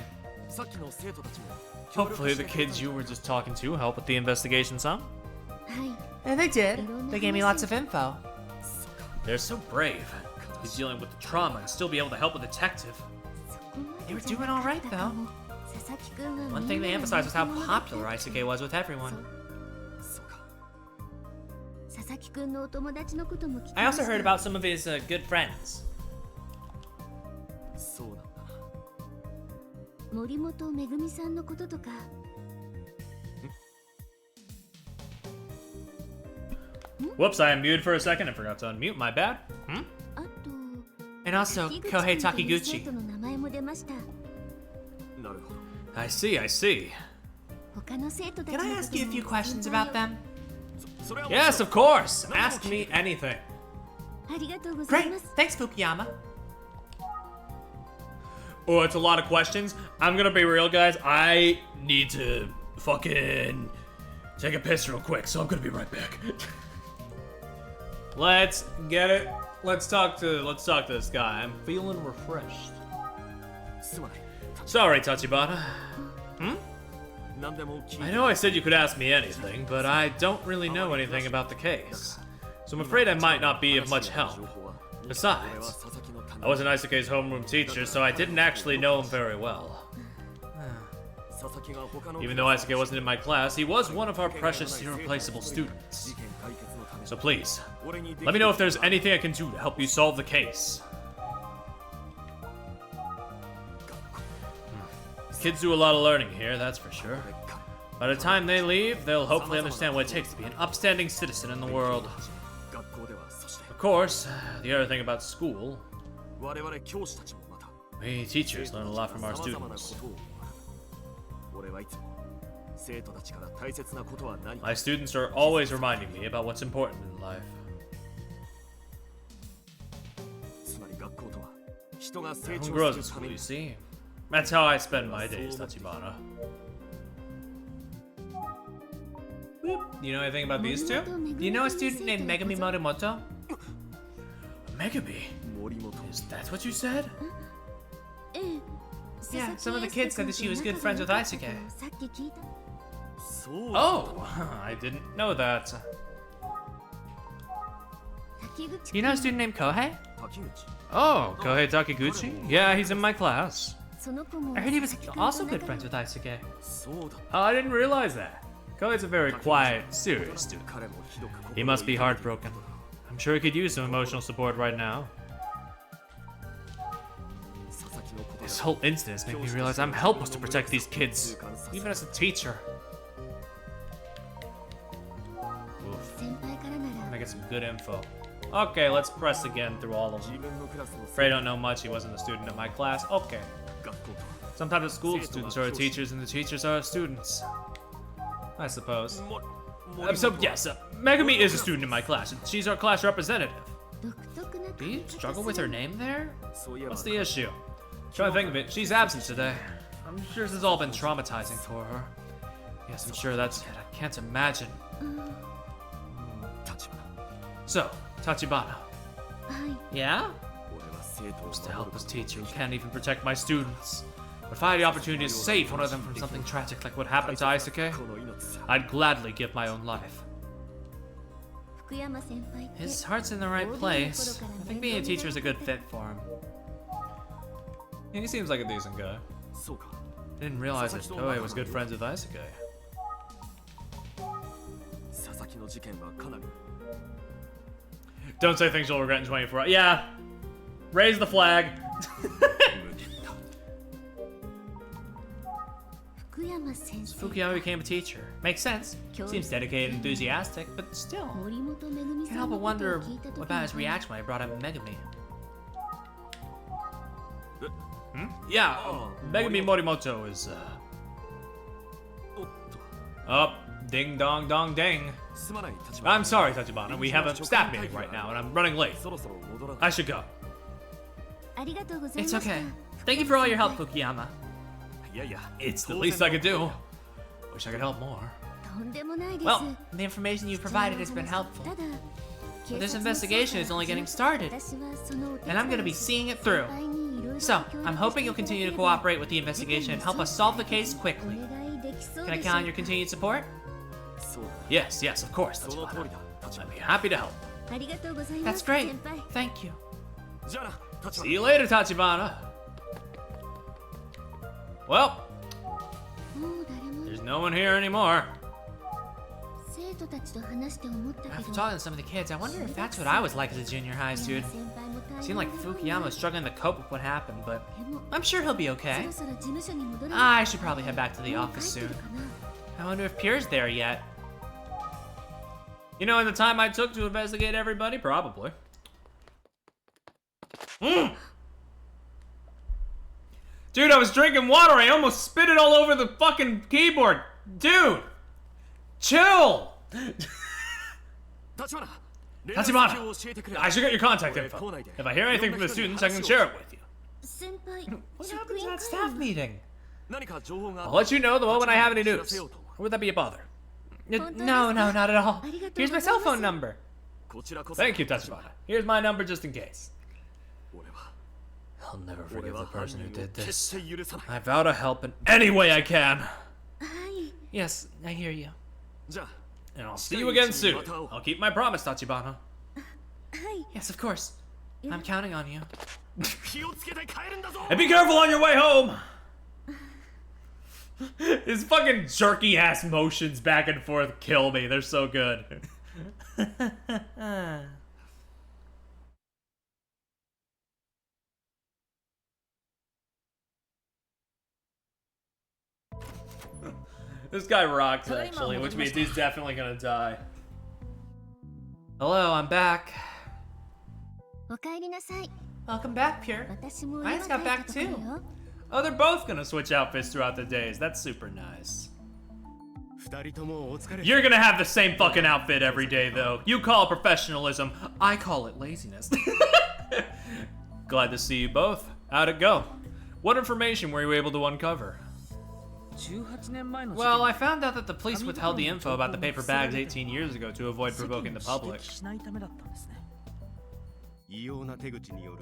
Hopefully the kids you were just talking to help with the investigation some. はい And they did. They gave me lots of info. They're so brave. He's dealing with the trauma and still be able to help a detective. そこまで You were じゃ doing な all かっ right, たか though. も佐々木くんが One thing they emphasized was how popular Aisuke was with everyone. 佐々木くんのお友達のことも聞き I ま also した heard about some of his good friends. 森本めぐみさんのこととか Whoops, I unmuted for a second and forgot to unmute. My bad. あと And also 滝口 Kohei くんという生 Takiguchi. 徒の名前も出ました I see, I see. 他の生徒たち Can の I こと ask you a も few questions about them? Yes, of course. Ask me anything. ありがとうござい Great. ます Thanks, Fukuyama. Oh, it's a lot of questions. I'm gonna be real, guys. I need to fucking take a piss real quick, so I'm gonna be right back. Let's get it. Let's talk to this guy. I'm feeling refreshed. Sorry, Tachibana. I know I said you could ask me anything, but I don't really know anything about the case. So I'm afraid I might not be of much help. Besides, I wasn't Aisuke's homeroom teacher, so I didn't actually know him very well. Even though Aisuke wasn't in my class, he was one of our precious, irreplaceable students. So please, let me know if there's anything I can do to help you solve the case. Kids do a lot of learning here, that's for sure. By the time they leave, they'll hopefully understand what it takes to be an upstanding citizen in the world. Of course, the other thing about school, we teachers learn a lot from our students. My students are always reminding me about what's important in life. Who grows in school, you see? That's how I spend my days, Tachibana. Boop. Do you know anything about these two? Do you know a student named Megami Morimoto? Megami? Is that what you said? ええ Yeah, some of the kids said that she was good friends with Aisuke. さっき聞いた Oh, I didn't know that. 滝口 Do you know a student named Kohei? Oh, Kohei Takiguchi? Yeah, he's in my class. その子も I heard he was 佐々木くんと also 仲 good friends with Aisuke. Oh, I didn't realize that. Kohei's a very quiet, serious student. He must be heartbroken. I'm sure he could use some emotional support right now. This whole incident has made me realize I'm helpless to protect these kids, even as a teacher. Oof. 先輩からな I'm ら gonna get some good info. Okay, let's press again through all of them. Afraid I don't know much. He wasn't a student in my class. Okay. Sometimes at school, students are teachers and the teachers are students. I suppose. So yes, Megami is a student in my class, and she's our class representative. 独特な Do you struggle with her name there? What's the issue? Trying to think of it, she's absent today. I'm sure this has all been traumatizing for her. Yes, I'm sure that's it. I can't imagine. So, Tachibana. はい Yeah? I was the helpless teacher who can't even protect my students. But if I had the opportunity to save one of them from something tragic like what happened to Aisuke, I'd gladly give my own life. 福山先輩って His heart's in the right place. I think being a teacher is a good fit for him. He seems like a decent guy. Didn't realize that Toei was good friends with Isuke. 佐々木の事件はかなり Don't say things you'll regret in 24 hours. Yeah. Raise the flag. 福山先生 Fukuyama became a teacher. Makes sense. Seems dedicated and enthusiastic, but still. 森本めぐみ Can't さ help ん but のことを wonder 聞いた時 about his reaction when I brought up Megumi. Yeah. Megumi Morimoto is, おっと Oh, ding dong dong ding. すまない立場 I'm sorry, Tachibana. We have a staff meeting right now, and I'm running late. そろそろ戻らない I should go. ありがとうございま It's した okay. Thank you for all your help, Fukuyama. いやいや It's the least I could do. Wish I could help more. とんでもないです Well, the information you provided has been helpful. ただ But this investigation is only getting started, 私はそのお手伝い and I'm going to be seeing it through. So, I'm hoping you'll continue to cooperate with the investigation and help us solve the case お quickly. 願いできそう Can I でし count ょ on your continued support? そう Yes, yes, of course, その通 Tachibana. りだ立場 I'd be happy to help. ありがとうございま That's す great. 先輩 Thank you. じゃあな立 See 場 you later, Tachibana. Well, もう誰も there's no one here anymore. 生徒たちと話して思ったけ After ど talking to some of the kids, I wonder if that's what I was like as a junior high student. 先輩も大 Seemed 変 like だろうな Fukuyama was struggling to cope with what happened, but でも I'm sure he'll be そ okay. ろそろ事務所に戻ら I should probably head back to the もう office 帰って soon. るかな I wonder if Pierre's there yet. You know, in the time I took to investigate everybody, probably. Dude, I was drinking water. I almost spit it all over the fucking keyboard. Dude, chill. 立花 Tachibana, 連絡先を教えてくれ I should get your contact info. If I hear anything from the students, I can share it with you. 先輩 What 職 happened to 員 that 会 staff 議 meeting? 何か情報が I'll let you know the moment I have any 知ら news. せようと Or would that be a bother? No, not at all. Here's my cell phone number. こちらこそ Thank you, Tachibana. Here's my number just in case. 俺は I'll never 俺 forgive は the 犯 person 人 who を did 決 this. して許さない I vow to help in any way I can. はい Yes, I hear you. じゃあ And I'll see you again soon. I'll keep my promise, Tachibana. はい Yes, of course. I'm counting on you. 気をつけて帰るんだぞ And be careful on your way home! His fucking jerky ass motions back and forth kill me. They're so good. This guy rocks, actually, which means he's definitely gonna die. Hello, I'm back. おかえりなさい Welcome back, Pierre. 私も I 今 just 帰 got った back ところ too. よ Oh, they're both gonna switch outfits throughout the days. That's super nice. 二人ともお疲れ You're gonna have the same fucking outfit every day, though. You call it professionalism. I call it laziness. Glad to see you both. How'd it go? What information were you able to uncover? 18年前の事件 Well, I found out that the police withheld the info about the paper bags 18 years ago to avoid provoking the 世間を public. 刺激しないためだったんですね異様な手口による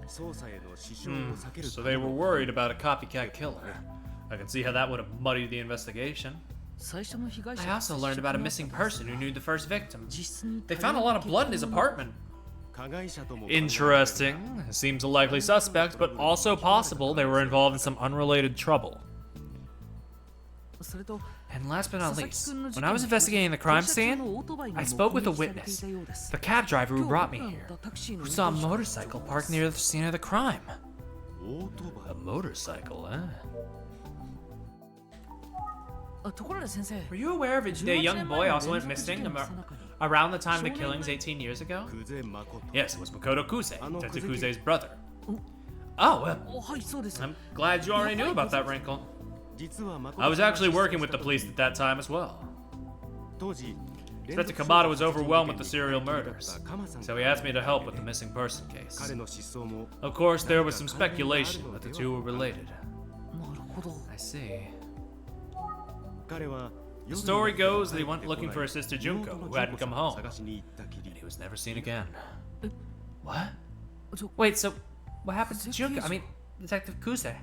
捜査への支障を避ける So they were worried about a copycat killer. I can see how that would have muddied the investigation. 最初の被害者 I also learned about a missing person who knew the first victim. 実質に They found a lot of blood in his apartment. 加害者とも Interesting. Seems a likely suspect, but also possible they were involved in some unrelated trouble. それと And last but not 佐々木 least, 君の事 when 件 I was investigating the crime 駐車中 scene, のオートバイが I spoke with a 目撃されてい witness, たようです the cab driver who 今日 brought 僕 me が乗っ here, たタクシーの who 運 saw a 転手 motorcycle parked near the scene of the crime. オートバ A motorcycle, eh? あところで先生 Were you aware of a 18 young 年 boy 前の also 連 went 続事 missing 件の最中に around the time of the killings 18 years ago? イ久世誠 Yes, it was Makoto Kuze, Detective Kuze's brother. Oh. Oh, well, おはいそうです I'm glad you already knew about that wrinkle. 実は誠 I was actually working with the police at that time as well. 当時 Inspector Kamada was overwhelmed with the serial murders, so he asked me to help with the missing person case. 彼の失踪も Of course, there was some speculation that the two were related. なるほど I see. 彼は The story goes that he went looking for his sister Junko, who hadn't come home, 探しに行ったきり and he was never seen again. What? Wait, so what happened to Junko? I mean, Detective Kuze.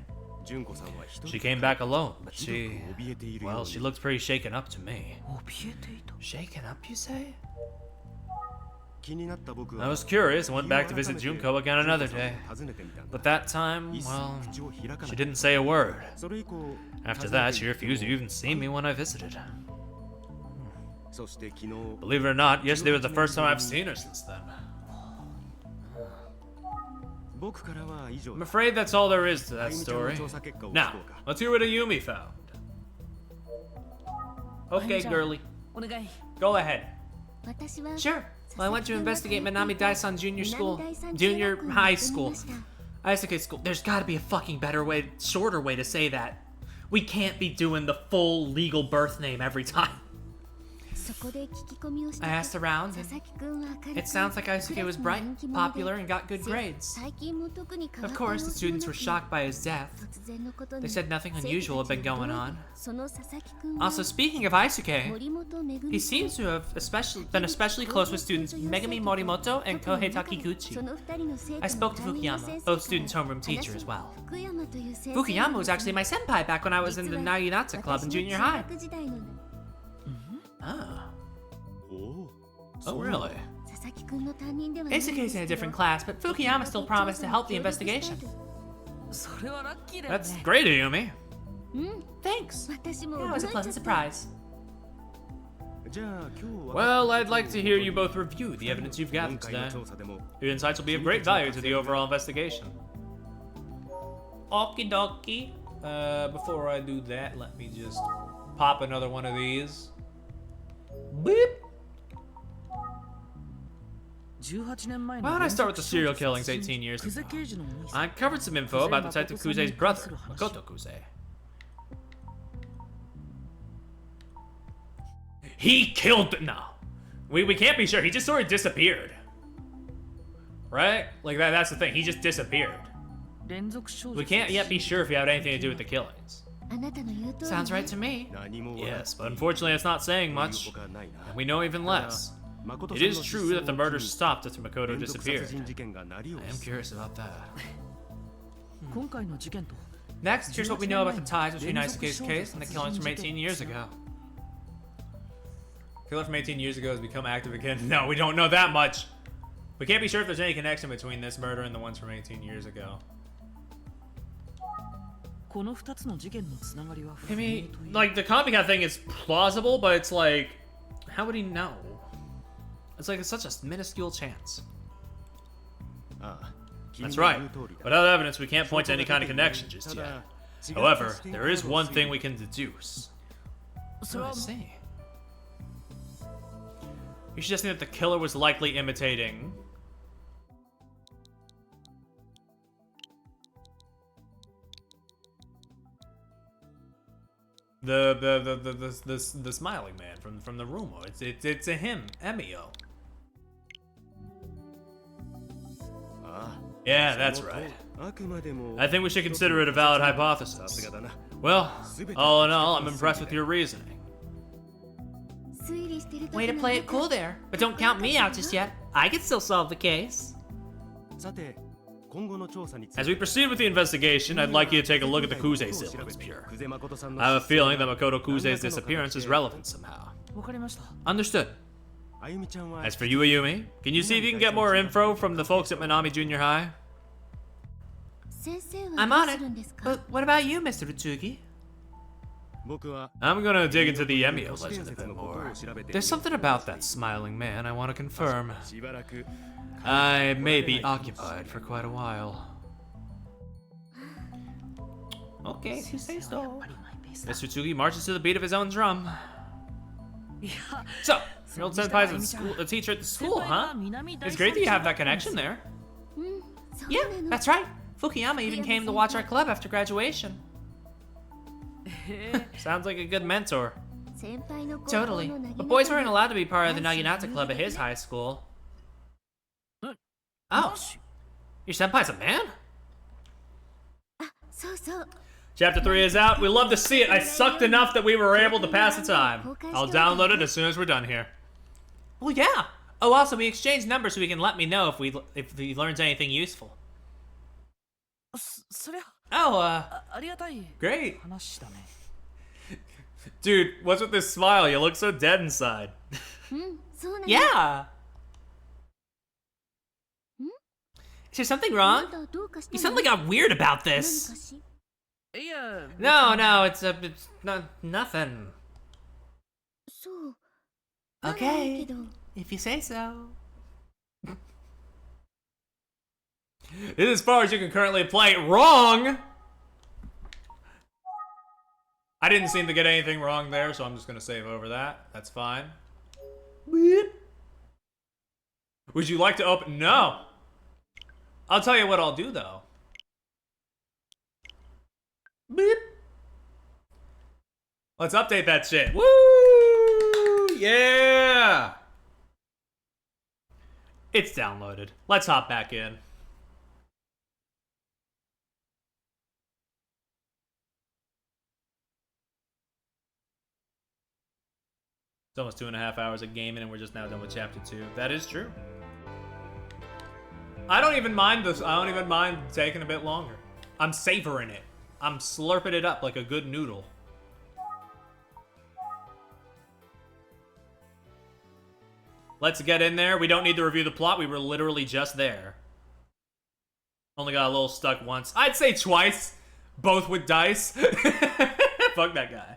純子さんは一人 She came back alone, but ひど she... く怯えているよう Well, に she looked pretty shaken up to me. 怯えていた Shaken up, you say? 気になった僕は I was curious and went back to visit Junko again another day. 訪ねてみたんだ But that time, 一切 well, 口を開かな she かっ didn't say a word. たそれ以降 After that, she refused to even see me when I visited. そして昨日 Believe it or not, yesterday was the first time I've seen her since then. 僕からは以上 I'm afraid that's all there is to that story. 調査結果を聞 Now, こうか let's hear what Ayumi found. Okay, girly. お願い。 Go ahead. 私は Sure. Well, I went to investigate Minami Daisan Junior School. Junior High School. Isuke School. There's gotta be a fucking better way, shorter way to say that. We can't be doing the full legal birth name every time. そこで聞き込みをした I asked around, 佐 and 々木くんは明るく it sounds like Isuke was bright, popular, and got good grades. 最近も特に変わ Of った course, the students were shocked by his death. 突然のことに They said nothing unusual had been going on. その佐々木くんは Also, speaking of Isuke, 森本めぐみ he seems to have been especially close with students Megami Morimoto and Kohei そ Takiguchi. の二人の生徒の I spoke to 担任の Fukuyama, 先生 both students' homeroom teacher as well. 福山という先生 Fukuyama was actually my senpai back when I was in the Naginata Club in junior high. 私の中学時代の Oh. おお Oh, really? 佐々木くんの担任ではないんです Isuke's in a けど different class, but Fukuyama still promised to help the investigation. それはラッキーだよ That's ね。 great, Ayumi. うん Thanks. 私も That was a 驚い pleasant ちゃった surprise. じゃあ今日は Well, I'd like to hear you both review the evidence you've 今 gathered 回の today. 調査でも Your insights will be of great value to the overall investigation. Okie dokie. Before I do that, let me just pop another one of these. Beep. 18年前の Why don't I start with the serial killings 18 years 久世 ago? 刑事のお兄さん I covered some info about Detective Kuze's brother, Makoto Kuze. He killed. No, we can't be sure. He just sort of disappeared, right? Like that's the thing. He just disappeared. 連続少女 We can't yet be sure if he had anything to do with the killings. あなたの言う通り Sounds right to me. 何も Yes, but unfortunately, it's not saying 言う much. ほかないな And we know even less. 誠 It さん is の true that the 失踪を murder 機に stopped after Makoto 連続殺 disappeared. 人事件が鳴りを I am す curious about that. 今回の事件と Next, here's what we know about the ties between Isuke's case and the killings from 18 years ago. Killer from 18 years ago has become active again. No, we don't know that much. We can't be sure if there's any connection between this murder and the ones from 18 years ago. この2つの事件のつながりは I 不明 mean, という like, the copycat thing is plausible, but it's like, how would he know? It's like, it's such a minuscule chance. ああ君 That's の right. 言う通りだ Without evidence, we can't point to any kind of connection just た yet. だ However, there is one thing we can deduce. それは I see. You suggesting that the killer was likely imitating the smiling man from the rumor. It's a him, Emio. ああ Yeah, that's その通り right. あくまでも I think we should consider it a valid さす hypothesis. がだな Well, all in all, I'm impressed with your reasoning. 推理してる時 Way to の play it cool there. But don't count me out just yet. I can still solve the case. さて今後の調査につい As we て proceed with the investigation, I'd like you to take a look at the Kuze siblings here. I have a feeling that Makoto Kuze's disappearance is relevant somehow. わかりました Understood. あゆみちゃんは As for you, Ayumi, can you see if you can get more info from the folks at Minami Junior High? 先生 I'm は on どう it. するんですか But what about you, Mr. Utsugi? 僕は I'm gonna dig into the Emio 都市伝 legend a 説 bit のこと more. を調べて There's something about that smiling man I want to confirm. しばらく I may be occupied for quite a while. Okay, if you say so. Mr. Tsugi marches to the beat of his own drum. いや So, your old senpai's at school, a teacher at the school, huh? It's great that you have that connection there. うんそう Yeah, なの that's right. Fukuyama even came to watch our club after graduation. Sounds like a good mentor. 先輩の高校 Totally. のなぎ But な boys た weren't が allowed to be part of the Naginata Club at his high school. Oh, your senpai's a man? そうそう Chapter 3 is out. We love to see it. I sucked enough that we were able to pass the time. I'll download it as soon as we're done here. Well, yeah. Oh, also, we exchanged numbers so he can let me know if he learns anything useful. そりゃ Oh, ありがたい Great. 話だね Dude, what's with this smile? You look so dead inside. うんそうなの yeah. Is there something あな wrong? たどうかした You の suddenly got weird about 何か this. しいや、 No, no, it's nothing. そうならいい Okay, けど if you say so. This is as far as you can currently play. Wrong! I didn't seem to get anything wrong there, so I'm just gonna save over that. That's fine. Would you like to open? No! I'll tell you what I'll do, though. Beep. Let's update that shit. Woo! Yeah! It's downloaded. Let's hop back in. It's almost 2.5 hours of gaming and we're just now done with chapter 2. That is true. I don't even mind this. I don't even mind taking a bit longer. I'm savoring it. I'm slurping it up like a good noodle. Let's get in there. We don't need to review the plot. We were literally just there. Only got a little stuck once. I'd say twice. Both with dice. Fuck that guy.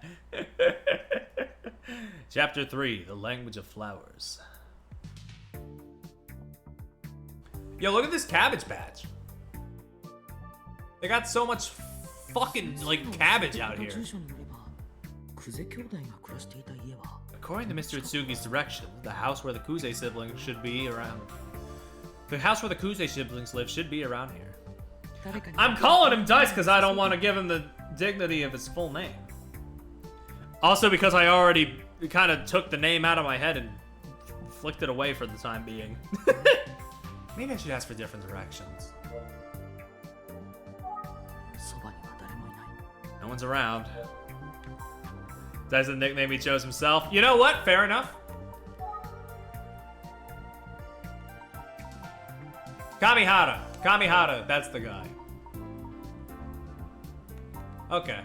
Chapter 3, The Language of Flowers. Yo, look at this cabbage patch. They got so much fucking, like, cabbage out here. According to Mr. Itsugi's directions, the house where the Kuze siblings should be around. The house where the Kuze siblings live should be around here. I'm calling him Dice because I don't want to give him the dignity of his full name. Also because I already kind of took the name out of my head and flicked it away for the time being. Maybe I should ask for different directions. No one's around. That's the nickname he chose himself. You know what? Fair enough. Kamihara. Kamihara. That's the guy. Okay.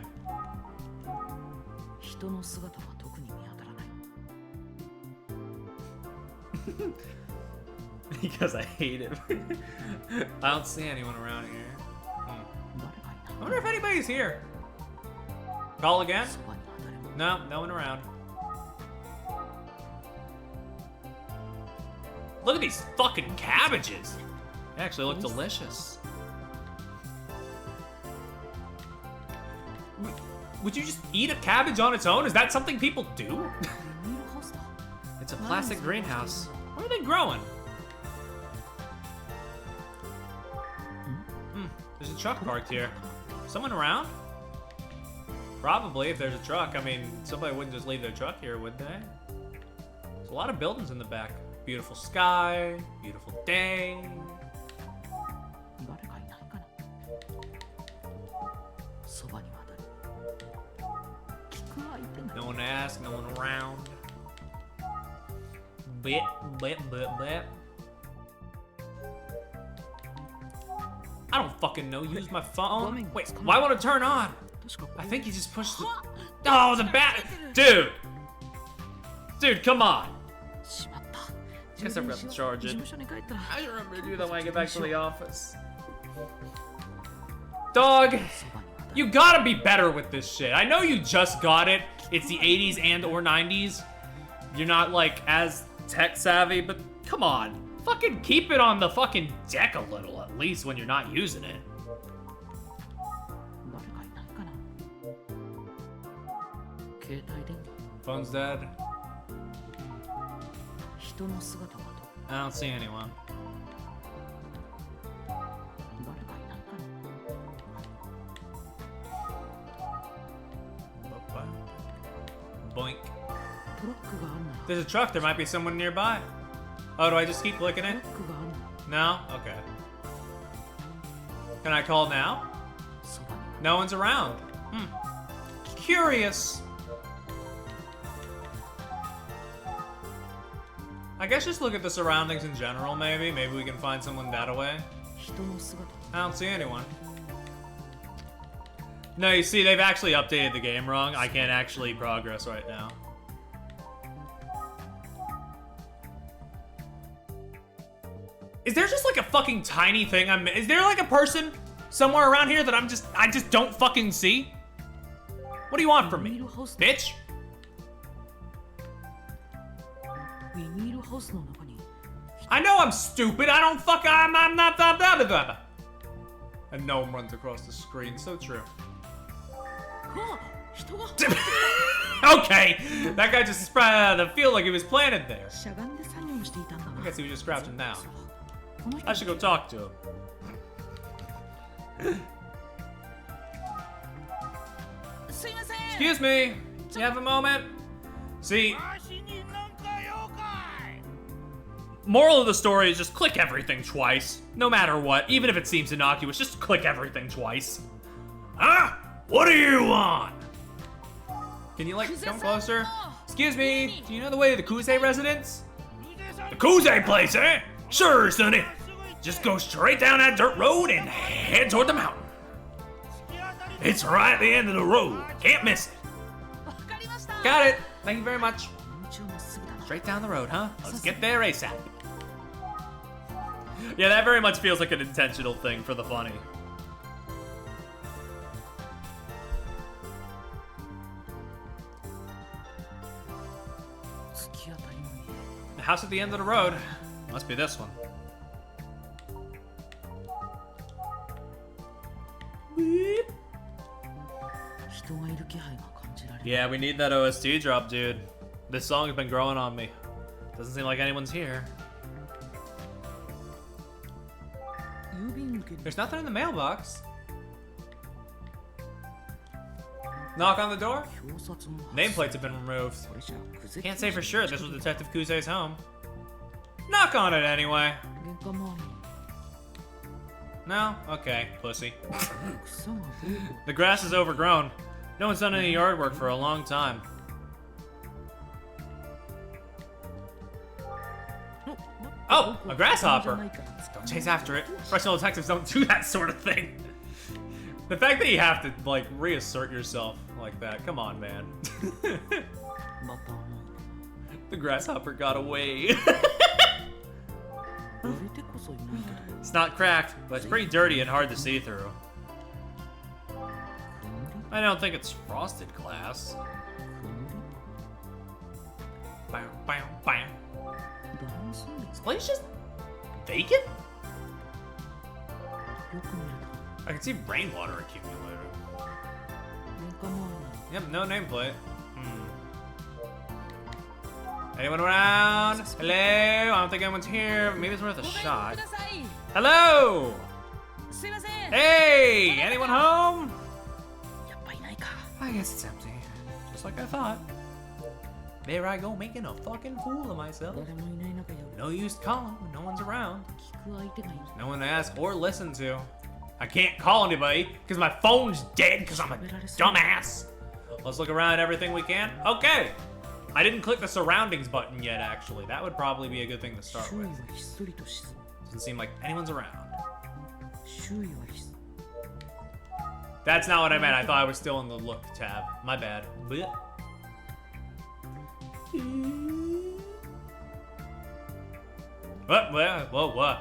Because I hate him. I don't see anyone around here. I wonder if anybody's here. Call again? No, no one around. Look at these fucking cabbages. They actually look delicious. Would you just eat a cabbage on its own? Is that something people do? It's a plastic greenhouse. Where are they growing? There's a truck parked here. Someone around? Probably, if there's a truck. I mean, somebody wouldn't just leave their truck here, would they? There's a lot of buildings in the back. Beautiful sky, beautiful day. No one to ask, no one around. Blip, blip, blip, blip. I don't fucking know. Use my phone. Wait, why won't it turn on? I think he just pushed the... Oh, the bat... Dude! Dude, come on! Guess I forgot to charge it. I remember to do that when I get back to the office. Dog! You gotta be better with this shit. I know you just got it. It's the 80s and or 90s. You're not, like, as tech savvy, but come on. Fucking keep it on the fucking deck a little, at least, when you're not using it. Phone's dead. I don't see anyone. Boink. There's a truck. There might be someone nearby. Oh, do I just keep clicking it? No? Okay. Can I call now? No one's around. Curious. I guess just look at the surroundings in general, maybe. Maybe we can find someone that way. I don't see anyone. No, you see, they've actually updated the game wrong. I can't actually progress right now. Is there just like a fucking tiny thing is there like a person somewhere around here that I just don't fucking see? What do you want from me, bitch? ビニールハウスの中に I know I'm stupid. I don't fuck. I'm not. Blah, blah, blah, blah. And no one runs across the screen. So true. あ人が Okay, that guy just feel like he was planted there. しゃがんで作業していたんだ I guess he was just crouching down. この人 I should go talk to him. すいません Excuse me. Do you have a moment? See, moral of the story is just click everything twice. No matter what, even if it seems innocuous, just click everything twice. Ah, what do you want? Can you like come closer? Excuse me, do you know the way to the Kuze residence? The Kuze place, eh? Sure, sonny. Just go straight down that dirt road and head toward the mountain. It's right at the end of the road. Can't miss it. わかりました Got it. Thank you very much. 道をまっすぐだな Straight down the road, huh? Let's get there ASAP. Yeah, that very much feels like an intentional thing for the funny. The house at the end of the road. Must be this one. Beep. 人がいる気配が感じられる Yeah, we need that OST drop, dude. This song has been growing on me. Doesn't seem like anyone's here. 郵便受けに There's nothing in the mailbox. Knock on the door? 表札も Nameplates have been removed. これじゃくぜ Can't say for sure this was Detective Kuze's home. Knock on it anyway. 玄関周り No? Okay, pussy. に草が増える The grass is overgrown. No one's done any yard work for a long time. Oh, a grasshopper. Don't chase after it. Professional detectives don't do that sort of thing. The fact that you have to, like, reassert yourself like that. Come on, man. また The grasshopper got away. 割れてこそいないけど It's not cracked, but it's pretty dirty and hard to see through. I don't think it's frosted glass. Bam, bam, bam. 誰も住んで This place just vacant? よく見る I can see rainwater accumulated. と玄関周り Yep, no nameplate. Anyone around? Hello? I don't think anyone's here. Maybe it's worth a に shot. ください Hello? すいません Hey! Anyone home? やっぱいないか I guess it's empty. Just like I thought. There I go making a fucking fool of myself. 誰もいない中や No use calling when no one's around. 聞く相手がいる No one to ask or listen to. I can't call anybody because my phone's dead because I'm a dumbass. Let's look around everything we can. Okay. I didn't click the surroundings button yet, actually. That would probably be a good thing to start 周囲 with. はひっそりとし Doesn't seem like anyone's around. 周囲はひっ That's not what I meant. I thought I was still in the look tab. My bad. Blech. What?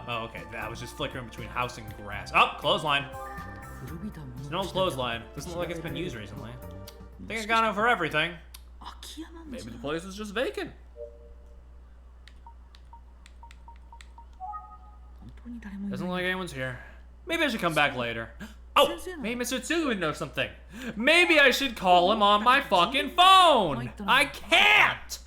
Oh, okay. I was just flickering between house and grass. Oh, clothesline. 古びたもの There's no clothesline. Doesn't look like it's been used recently. I think it's gone over everything. 空き家なんじ Maybe ゃ the place is just vacant. 本当に誰もいない Doesn't look like anyone's here. Maybe I should come back later. Oh, maybe Mr. Tsu would know something. Maybe I should call him on my fucking phone. I can't.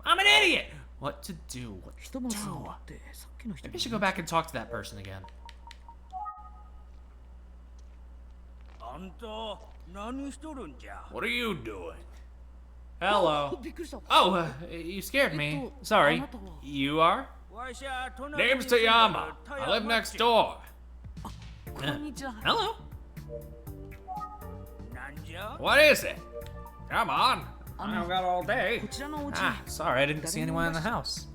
I'm an idiot. What to do? What 人 to も住ん do? だってさっきの人 Maybe I should go back and talk to that person again. あんた何しとるんじゃ What are you doing? Hello. びっくりした Oh, you scared me. Sorry. You are? わしゃ隣に Name's 住んでる Toyama. I live next door. こんにちは Hello. なんじゃ What is it? Come on. I don't got all day. こちらのお家 Ah, sorry, I didn't see anyone in the house.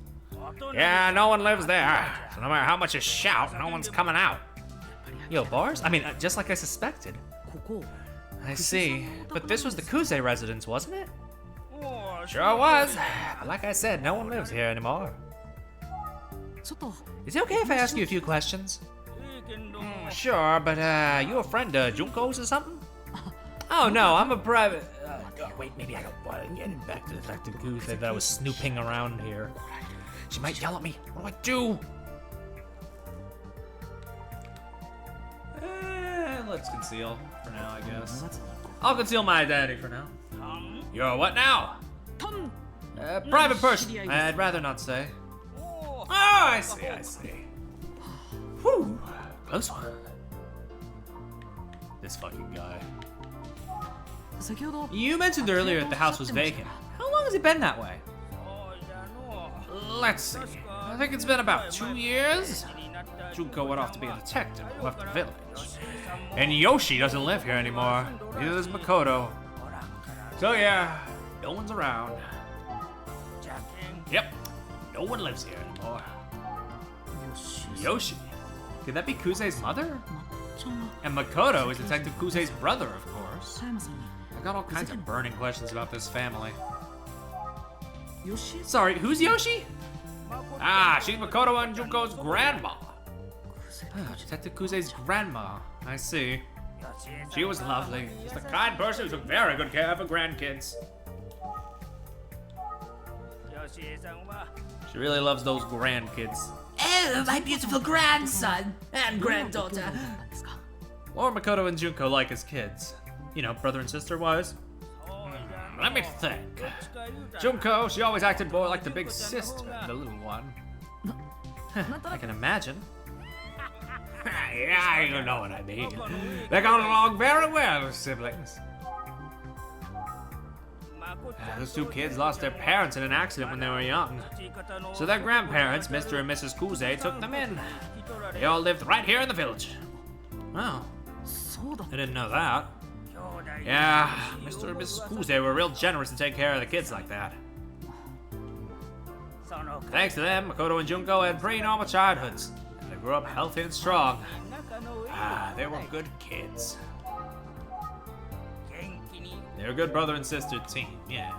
あと Yeah, no one lives there. So no matter how much you shout, no one's coming out. Yo, bars? I mean, just like I suspected. ここ I see. But this was the Kuze residence, wasn't it? おう Sure was. But like I said, no one lives here anymore. ちょっと Is it okay if I ask you a few questions? いい Sure, but you a friend of Junko's or something? Oh no, I'm a private. Wait, maybe I don't get back to Detective Goose. That I was snooping around here. She might yell at me. What do I do? Let's conceal for now, I guess. I'll conceal my identity for now. You're what now? Private person. I'd rather not say. Oh, I see. Whew, close one. This fucking guy. 先ほど You mentioned earlier that the house was vacant. How long has it been that way? Let's see. I think it's been about 2 years. Junko went off to be a detective and left the village. And Yoshi doesn't live here anymore. Neither does Makoto. So yeah, no one's around. Yep, no one lives here anymore. Yoshi? Could that be Kuze's mother? And Makoto is Detective Kuze's brother, of course. 佐山さんに I got all kinds of burning questions about this family. よし Sorry, who's Yoshi? Ah, she's Makoto and Junko's grandma. Detective Kuze's grandma. I see. She was lovely. She's the kind person who took very good care of her grandkids. She really loves those grandkids. Oh, my beautiful grandson and granddaughter. どうだったんですか Or Makoto and Junko like as kids. You know, brother and sister wise. Let me think. Junko, she always acted more like the big sister than the little one. I can imagine. Yeah, you know what I mean. They got along very well as siblings. Those two kids lost their parents in an accident when they were young. So their grandparents, Mr. and Mrs. Kuze, took them in. They all lived right here in the village. Oh, そうだ I didn't know that. Yeah, Mr. and Mrs. Kuze were real generous to take care of the kids like that. Thanks to them, Makoto and Junko had pretty normal childhoods. And they grew up healthy and strong. Ah, they were good kids. They're a good brother and sister team, yeah.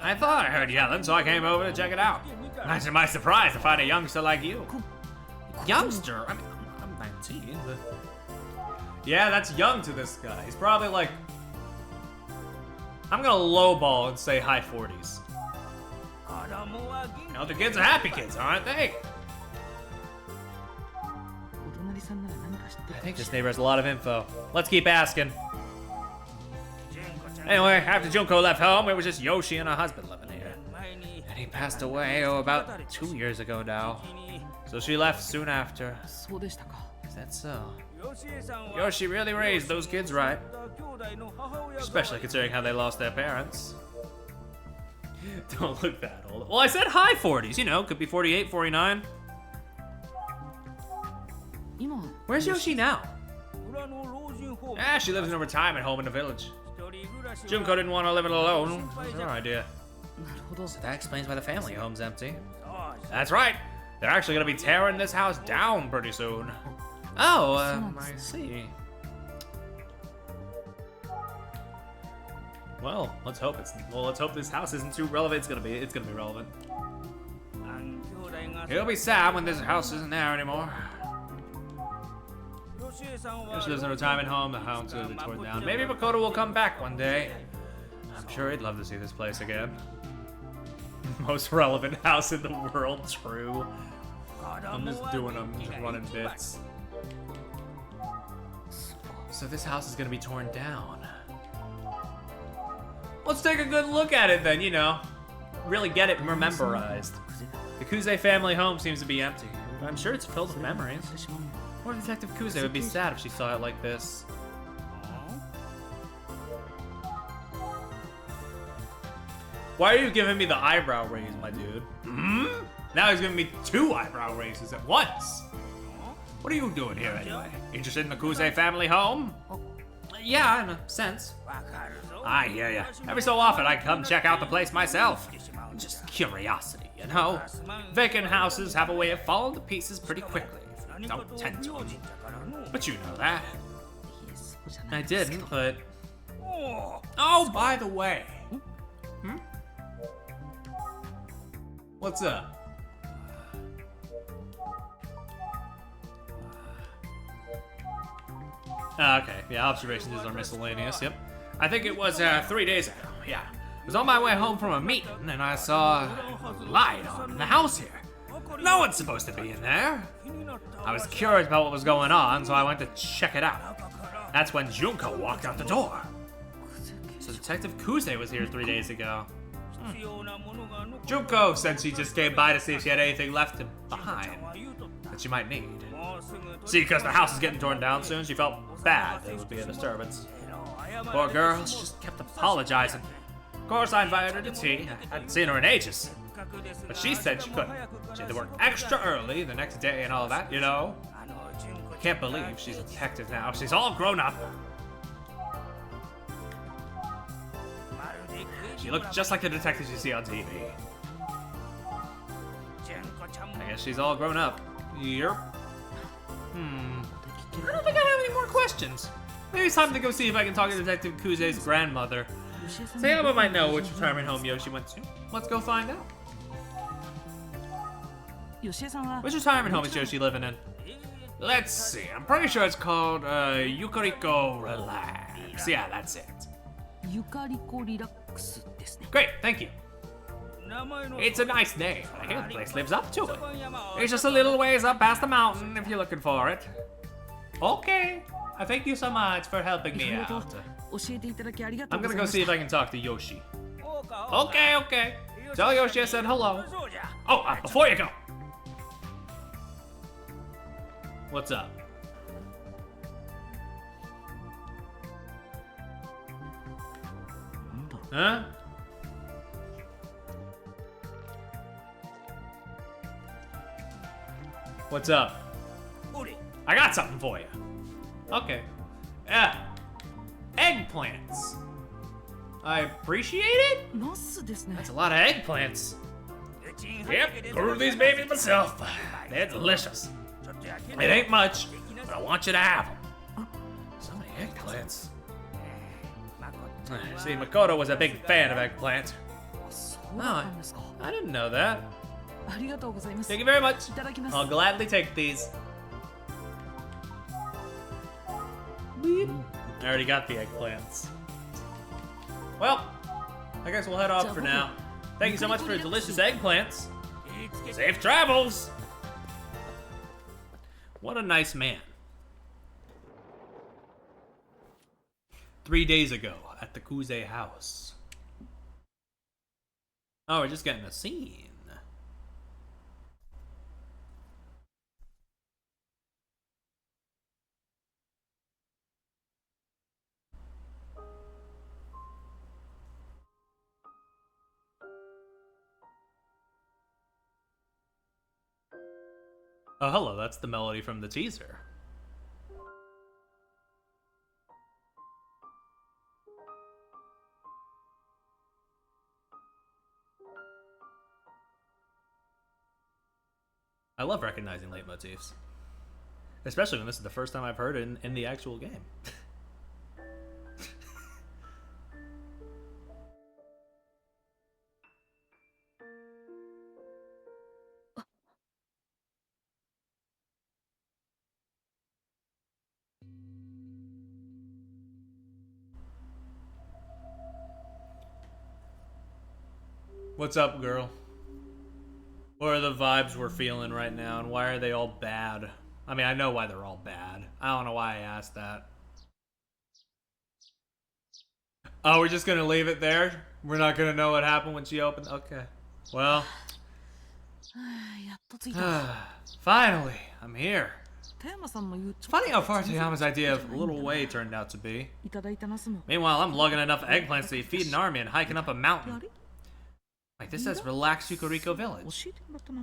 I thought I heard yelling, so I came over to check it out. Imagine my surprise to find a youngster like you. Youngster? I mean, I'm 19, but... Yeah, that's young to this guy. He's probably like... I'm gonna lowball and say high 40s. You know, the kids are happy kids, aren't they? お隣さんなら何か知ってる I think this neighbor has a lot of info. Let's keep asking. Anyway, after Junko left home, it was just Yoshi and her husband living here. And he passed away, about 2 years ago now. So she left soon after. そうでしたか Is that so? Yoshi really raised those kids right. Especially considering how they lost their parents. Don't look that old. Well, I said high 40s, you know, could be 48, 49. 今 Where's Yoshi now? Ah, she lives in a retirement home in the village. Junko didn't want to live it alone. That's her idea. なるほど That explains why the family home's empty. That's right. They're actually gonna be tearing this house down pretty soon. Oh, I see. Well, let's hope this house isn't too relevant. It's gonna be relevant. He'll be sad when this house isn't there anymore. Yoshi lives in a retirement home. The house will be torn down. Maybe Makoto will come back one day. I'm sure he'd love to see this place again. Most relevant house in the world, true. I'm just running bits. So this house is gonna be torn down. Let's take a good look at it then, you know. Really get it memorized. The Kuze family home seems to be empty, but I'm sure it's filled with memories. Or Detective Kuze would be sad if she saw it like this. Why are you giving me the eyebrow raise, my dude? Hmm? Now he's giving me 2 eyebrow raises at once. What are you doing here anyway? Interested in the Kuze family home? Yeah, in a sense. I hear ya. Every so often I come check out the place myself. Just curiosity, you know? Vacant houses have a way of falling to pieces pretty quickly if you don't tend to them. But you know that. そうじゃない I didn't, but... Oh, by the way. Hmm? What's up? Okay, yeah, observations are miscellaneous, yep. I think it was 3 days ago, yeah. I was on my way home from a meeting and I saw a light on the house here. No one's supposed to be in there. I was curious about what was going on, so I went to check it out. That's when Junko walked out the door. So Detective Kuze was here 3 days ago. Junko said she just came by to see if she had anything left behind that she might need. See, because the house is getting torn down soon, she felt bad there would be a disturbance. Poor girl, she just kept apologizing. Of course, I invited her to tea. I hadn't seen her in ages. But she said she couldn't. She had to work extra early the next day and all that, you know? I can't believe she's a detective now. She's all grown up. She looked just like the detectives you see on TV. I guess she's all grown up. Yep. I don't think I have any more questions. Maybe it's time to go see if I can talk to Detective Kuze's grandmother. Sayama might know which retirement home Yoshi went to. Let's go find out. Which retirement home is Yoshi living in? Let's see. I'm pretty sure it's called Yukariko Relax. Yeah, that's it. Great, thank you. It's a nice name. I hear the place lives up to it. It's just a little ways up past the mountain if you're looking for it. Okay. Thank you so much for helping me out. I'm gonna go see if I can talk to Yoshi. Okay, okay. Tell Yoshi I said hello. Oh, before you go. What's up? Huh? What's up? I got something for you. Okay. Yeah. Eggplants. I appreciate it. That's a lot of eggplants. Yep, grew these babies myself. They're delicious. It ain't much, but I want you to have them. So many eggplants. See, Makoto was a big fan of eggplant. Oh, I didn't know that. Thank you very much. I'll gladly take these. Beep. I already got the eggplants. Well, I guess we'll head off for now. Thank you so much for the delicious eggplants. Safe travels! What a nice man. 3 days ago at the Kuze house. Oh, we're just getting a scene. Oh, hello, that's the melody from the teaser. I love recognizing leitmotifs. Especially when this is the first time I've heard it in the actual game. What's up, girl? What are the vibes we're feeling right now, and why are they all bad? I mean, I know why they're all bad. I don't know why I asked that. Oh, we're just gonna leave it there? We're not gonna know what happened when she opened? Okay. Well. Finally, I'm here. It's funny how far Toyama's idea of a little way turned out to be. Meanwhile, I'm lugging enough eggplants to feed an army and hiking up a mountain. Like, this says relaxed Yukariko Village.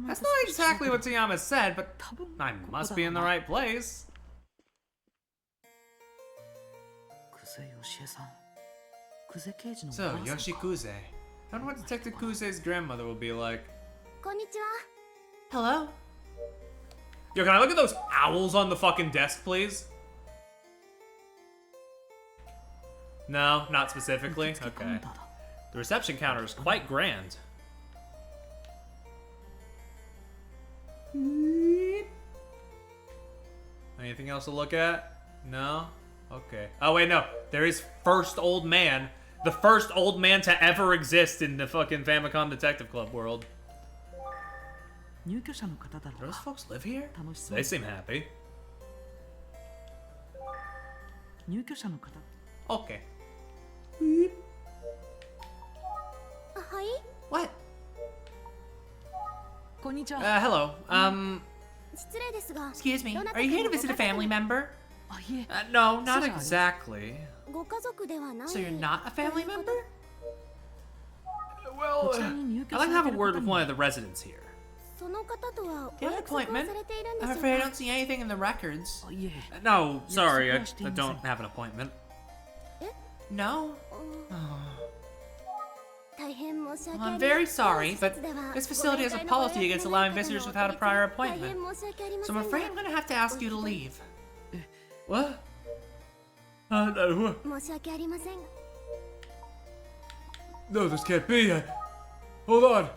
That's not exactly what Toyama said, but I must be in the right place. So, Yoshi Kuze. I wonder what Detective Kuze's grandmother will be like. Hello? Yo, can I look at those owls on the fucking desk, please? No, not specifically? Okay. The reception counter is quite grand. Anything else to look at? No? Okay. Oh, wait, no. There is first old man. The first old man to ever exist in the fucking Famicom Detective Club world. 入居者の方だろ Do う those な folks live here? 楽しそう They seem happy. 入居者の方 Okay. はい What? こんにちは Hello. 失礼ですが Excuse me. どなた Are you here to かの visit a ご家族 family member? あいえ No, not Sorry. exactly. ご家族ではない So you're not a family member? こちらに入居 I'd like to さ have れ a てる word 方 with に one of the residents here. その方とは Do お you have an 約束を appointment? されているんで I'm しょう afraid I か don't see anything in the records. あいえ No, sorry, I Yes, of course, don't have an appointment. No? 大変申し訳 Well, あ I'm りません very sorry, but 施設では this facility has a ご年 policy 配 against の allowing ご予約 visitors の without a お prior 大変 appointment. 申し訳ありま So せ I'm ん afraid が I'm gonna have to ask you to leave. What? No. 申し訳ありませんが No, this can't be. Hold on.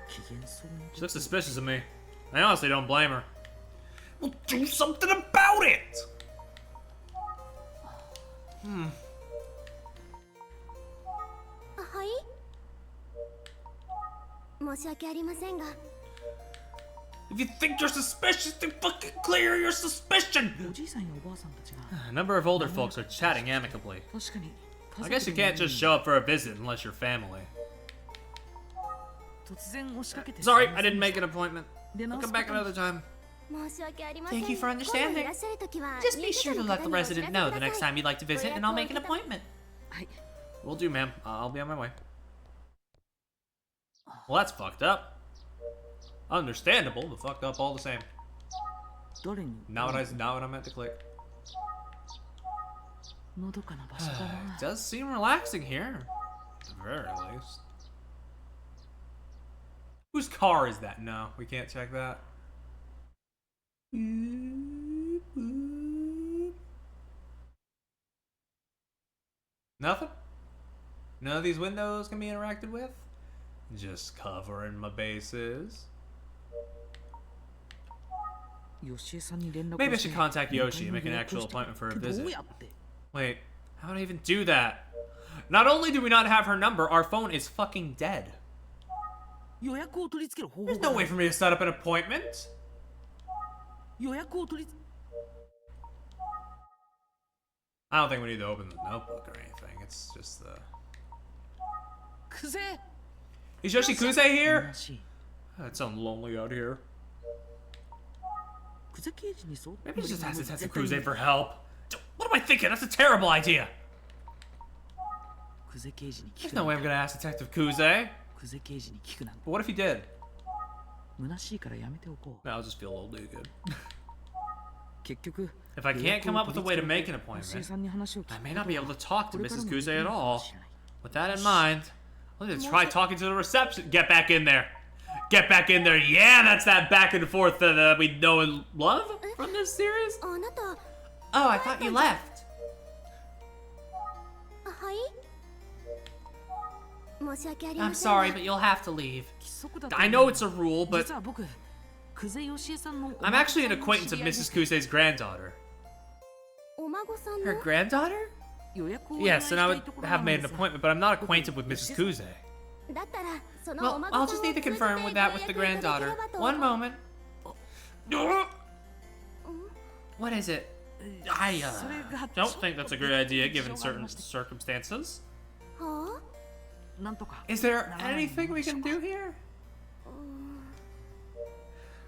機嫌そうに She looks suspicious of me. I honestly don't blame her. Well, do something about it! はい申し訳ありませんが If you think you're suspicious, then fucking clear your suspicion! おじいさんやおばあさんたちが A number of older folks are chatting amicably. 確かに I guess you can't just show up for a visit unless you're family. 突然押しかけて Sorry, I didn't make an appointment. 出 I'll 直 come す back ことに another time. 申し訳ありません Thank you for 今度 understanding. いらっしゃるときは Just be sure to let the 入居者 resident の know 方 the にお知らせ next くださ time い you'd like to visit, and I'll make an appointment. はい Will do, ma'am. I'll be on my way. Well, that's fucked up. Understandable, but fucked up all the same. どれに Not what I meant to click. のどかな場所だ It な does seem relaxing here. At the very least. Whose car is that? No, we can't check that. Nothing? None of these windows can be interacted with? Just covering my bases. ヨシエさんに連絡 Maybe I をして should contact Yoshi and 面 make 会 an の予約を actual して appointment for a どう visit. やって Wait, how would I even do that? Not only do we not have her number, our phone is fucking dead. 予約を取り付ける方法 There's が no way for me to set up an appointment. 予約を取り I don't think we need to open the notebook or anything. It's just the. くぜ Is Yoshi Kuze here? らしい It sounds lonely out here. くぜ刑事にそう Maybe he just has to text 絶対 Kuze for help. What am I thinking? That's a terrible idea. くぜ刑事に聞 There's く no な way I'm gonna ask Detective Kuze. くぜ刑事に聞くなん But what if he did? 虚しいからやめておこう No, I'll just feel a little too good. 結局 If I can't come up with a way to make an ヨシエ appointment, さんに話を聞 I く may not be able to talk こ to れから Mrs. も Kuze できる at かも all. しれない With that in mind, let's try talking to the reception. Get back in there. Get back in there. Yeah, that's that back and forth that we know and love from this series. あなた Oh, I thought you left. はい申し訳ありま I'm せんが sorry, but you'll have to leave. 規則だと I know it's a rule, but 実は僕くぜヨシエさんの I'm actually an acquaintance of Mrs. Kuse's granddaughter. お孫さん Her の granddaughter? 予約をお願い Yes, し and た I い would ところ have なの made で an す appointment, but I'm not acquainted with Mrs. Kuze. だったらその Well, お孫 I'll さん just を need to 連れて confirm with that with the ご予約いただけ granddaughter. ればと One moment. What is it? I それが Don't think that's a great idea given certain circumstances. はなんとか Is there anything we can do here?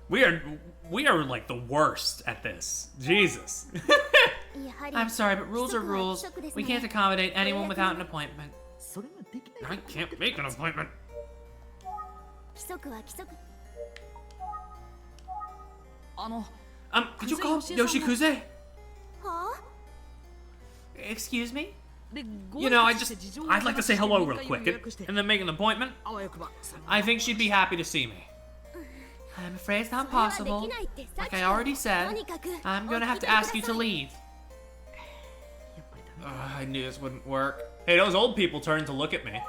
We are like the worst at this. Jesus. あやはり I'm sorry, but rules are 規則は rules. 規則です We ね can't accommodate anyone without an appointment. それはできない I can't make an appointment. 規則は規則あの Could you call Yoshi Kuze? は Excuse me? で You know, I'd like to say hello real quick and then make an appointment. あわよくば I think she'd be happy to see me. I'm afraid it's not それはで possible. きないってさっ Like き I から already と said, にかく I'm お gonna 聞 have き to くだ ask you さ to い leave. やっぱりダメ I knew this wouldn't work. Hey, those old people turned to look at me.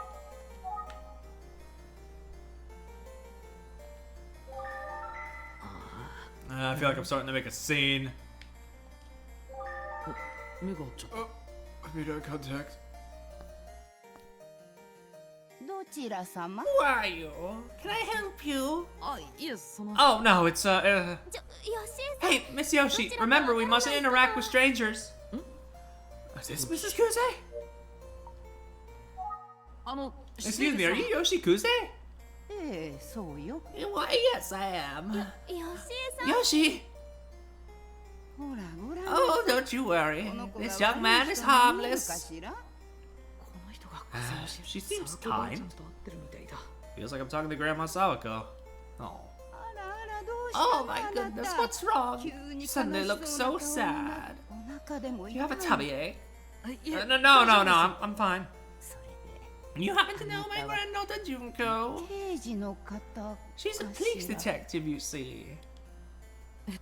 I feel like I'm starting to make a scene. 目が合っちゃった。 I made eye contact. どちら様？ Who are you? Can I help you? あ、いえ、その。 Oh, no, it's, ちょ、よしえさん。 Hey, Miss Yoshi, remember, we mustn't interact with strangers. Is this Mrs. Kuze? 失礼 Excuse です me, are you Yoshi Kuze? ええ、そうよ。 Why, yes, I am. よしえさん。 Yoshi! ほらごらん。 Oh, don't you worry. この子が This young man is 悪い人に見えるか harmless. しら？ She seems サークルが kind. ちゃんと合ってるみたいだ。 Feels like I'm talking to Grandma Sawako. Oh. あらあらどうした Oh の my あな goodness, た？ what's wrong? 急 You に悲し suddenly そう look な so 顔に sad. お腹でも Do you have a 痛い tummy ache? いえ、 No, I'm fine. それ You happen to know my granddaughter Junko? で刑事の方か She's a し police ら？ detective, you see.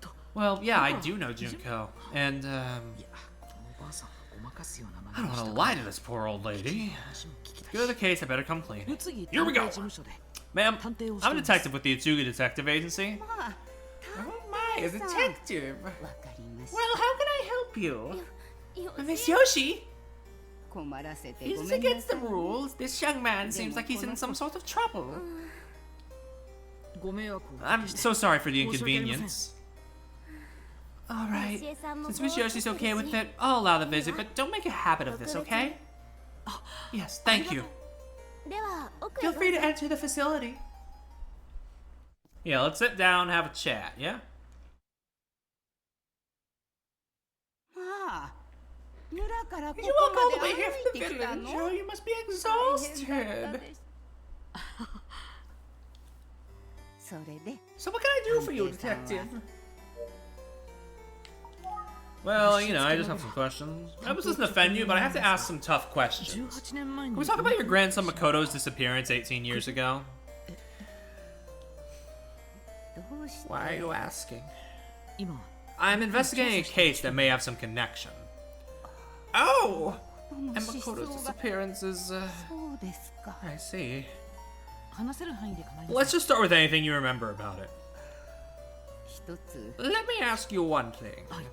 と、 Well, yeah, I do know Junko. And, いや、このおばあさんがごまかすような I 真 don't 似を want し to た lie to this poor old lady. 話も聞きた Go い to し。 the case, I better come clean. 次、 Here we 探偵 go. 事務所で。 Ma'am, 探偵を I'm して a ます detective with the Atsugi Detective Agency. まあ Oh my, a detective. わかりまし Well, how can I help you? よ Miss Yoshi? 困らせて Is ご this めんな against さ the い。 rules? This young man seems like he's in some sort of trouble. ご迷惑をおか I'm けして so sorry for the 申し訳ありません。 inconvenience. Alright. よしえさんも Since Miss Yoshi's okay with it, I'll allow the visit, but don't make a habit of this, okay? Yes, thank you. では奥へ Feel どう free to ぞ。 enter the facility. Yeah, let's sit down and have a chat, yeah? まあ村からこ Did こ you walk all ま the で way here 歩 from い the てきた village? の？ Oh, you must be 大変だった exhausted. です。それで So what can I do for you, detective? Well, you know, I just have some questions. I hope this doesn't offend you, but I have to ask some tough questions. 18年前 Can に we talk about your grandson Makoto's disappearance 18 years ago? どうして Why are you asking? 今 I'm investigating a case that may have some connection. Oh! この And 失 Makoto's 踪が disappearance is, そうですか。 I see. 話せる範囲で構いま Let's せん。 just start with anything you remember about it. 一つ Let me ask you one thing. はい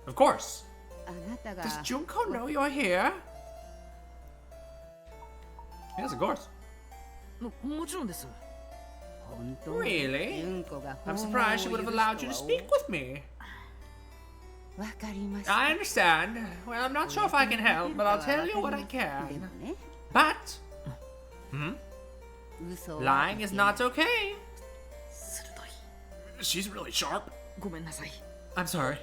Of course. あなたが Does Junko know you're here? Yes, of course. もちろんです。本当に Really? 純子が I'm 訪問を surprised she would have 許す allowed と you to は speak with me. わかりました。 I understand. Well, I'm not sure if I can help, but I'll tell you what I で can. もね、 But, hmm? 嘘は Lying is not okay. 鋭い。 She's really sharp. ごめんなさい。 I'm sorry.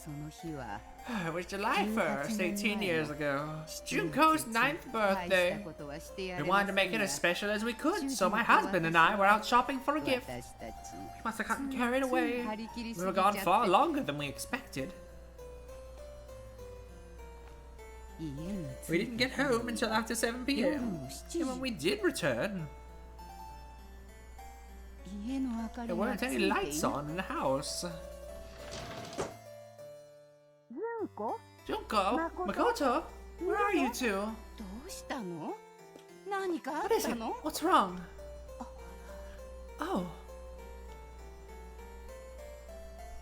その日は It was July 1st, 18 years ago. 父の Junko's 節 ninth 大した birthday. ことはしてや We れま wanted せ to ん make it が as special as we could, so my husband and I were out shopping for a gift. 私たち We must have gotten carried つい away. 張り切り We す were ぎちゃ gone って far longer than we expected. 家に We 着い didn't て get home until after 7 夜 p.m. の7 And when 時 we did return, 家の明かり there が weren't ついて any いな lights い on in the house. 純子 Junko, Makoto, where are you two? どうしたの？何かあ What っ is た it? の？ What's wrong? Oh,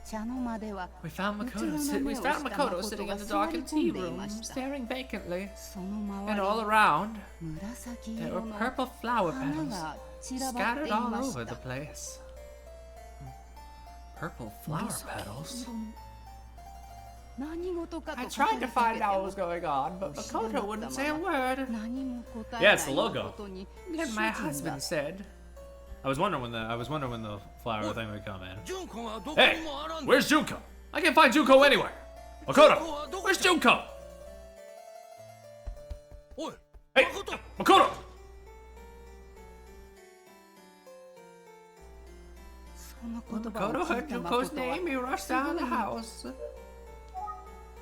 茶の間では we found Makoto. うつろな We 目を found した Makoto 誠 sitting が in the 座 dark り and 込ん tea でい room, ました staring vacantly. その周 And り all に around, 紫 there 色 were の purple flower 花 petals が散らばって scattered い all まし over た the place. Purple flower petals? 何事かと I 語 tried り to か find けて out what も was going on, but Makoto wouldn't say a word. 何も答 Yeah, え it's the ない logo. ことに Then my 主人 husband が said, I was wondering when the flower thing would come in. 純子がどこ Hey, にもあらん where's Junko? I can't find Junko anywhere. Makoto, where's Junko? おい Hey, 誠 Makoto. その when 言葉を Makoto 聞い heard た Junko's 誠は name, he rushed out of the house.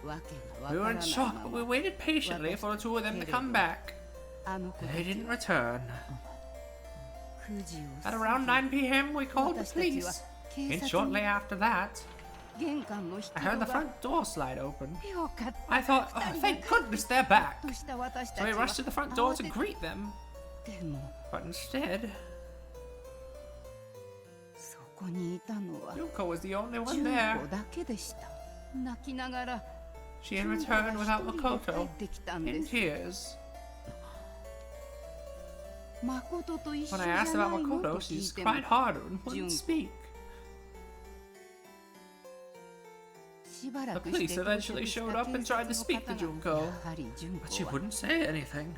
わけが We わ were から in ない shock, ま but ま we waited patiently for the two of them to come back. あの子た They ち didn't は return. 9時を At 過 around ぎ 9 p.m., we called the 私たちは police. 警 And 察 shortly に after that, 玄関の引き I 戸 heard the が front door slide open. よかった I thought, oh, thank goodness they're back. とした私 So た we ちは rushed to the front door 慌 to てて greet them. でも But instead, そこにいたのは Junko was the only one 純 there. 子だけでした泣きながら She had returned without 帰 Makoto, ってきたん in です tears. 誠と一緒 When じ I ゃ asked な about いの Makoto, と she 聞い just ても cried harder and wouldn't Jun- speak. しばら The くして police eventually showed up and tried to speak to Junko, やはり純 but she 子は wouldn't say anything.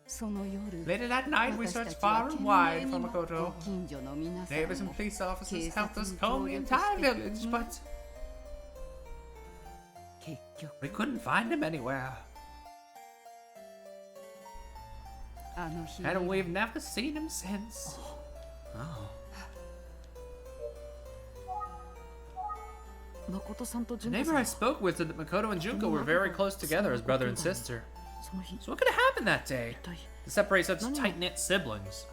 その夜 Later that night, we 私た searched ちは far 懸 and 命 wide に for も Makoto. ご近所の皆さん Neighbors and も police officers 警 helped 察 us に comb 協 the 力 entire して village, but 結局 we couldn't find him anywhere. あの日 And we've never seen him since. Oh. 誠さんと The 純子 neighbor さん I は spoke with said that Makoto and Junko were very close together as brother and sister. その日 So what could have happened that day 一体 to separate such tight-knit siblings?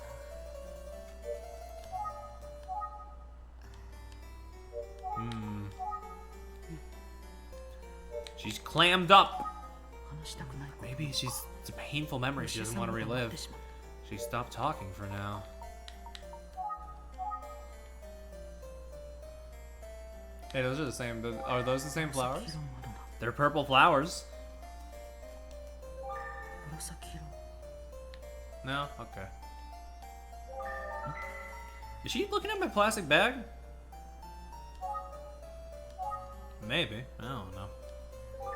She's clammed up. 話したくないこと Maybe she's it's a painful memory she doesn't want to が relive. ってしまった She stopped talking for now. Hey, those are the same. Are those the same flowers? 紫色の窓だ They're purple flowers. 紫色 No? Okay. Is she looking at my plastic bag? Maybe. I don't know. こ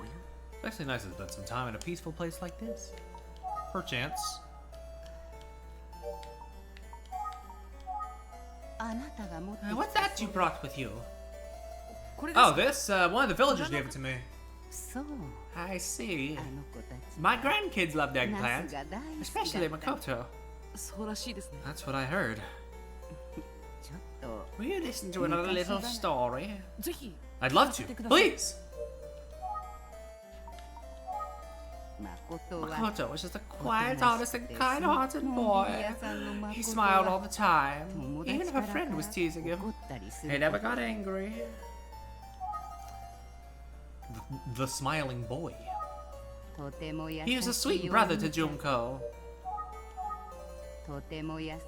ういう It's actually nice to spend some time in a peaceful place like this. Perchance. あなたが持ってき What's た that you brought with you? これです Oh, this? One of the villagers gave it to me. そう I see. あの子たち My grandkids love ナ eggplant. スが大好きだ Especially った Makoto. そうらしいですね That's what I heard. ちょっと Will you listen to another little story? ぜひ I'd love to. Please! 誠は Makoto was just a quiet, honest, and kind-hearted boy. He smiled all the time. Even if a friend was teasing him, 怒ったりす he る never got angry. The smiling boy. とても優 He was a しい sweet お brother 兄 to ちゃん Junko. とても優し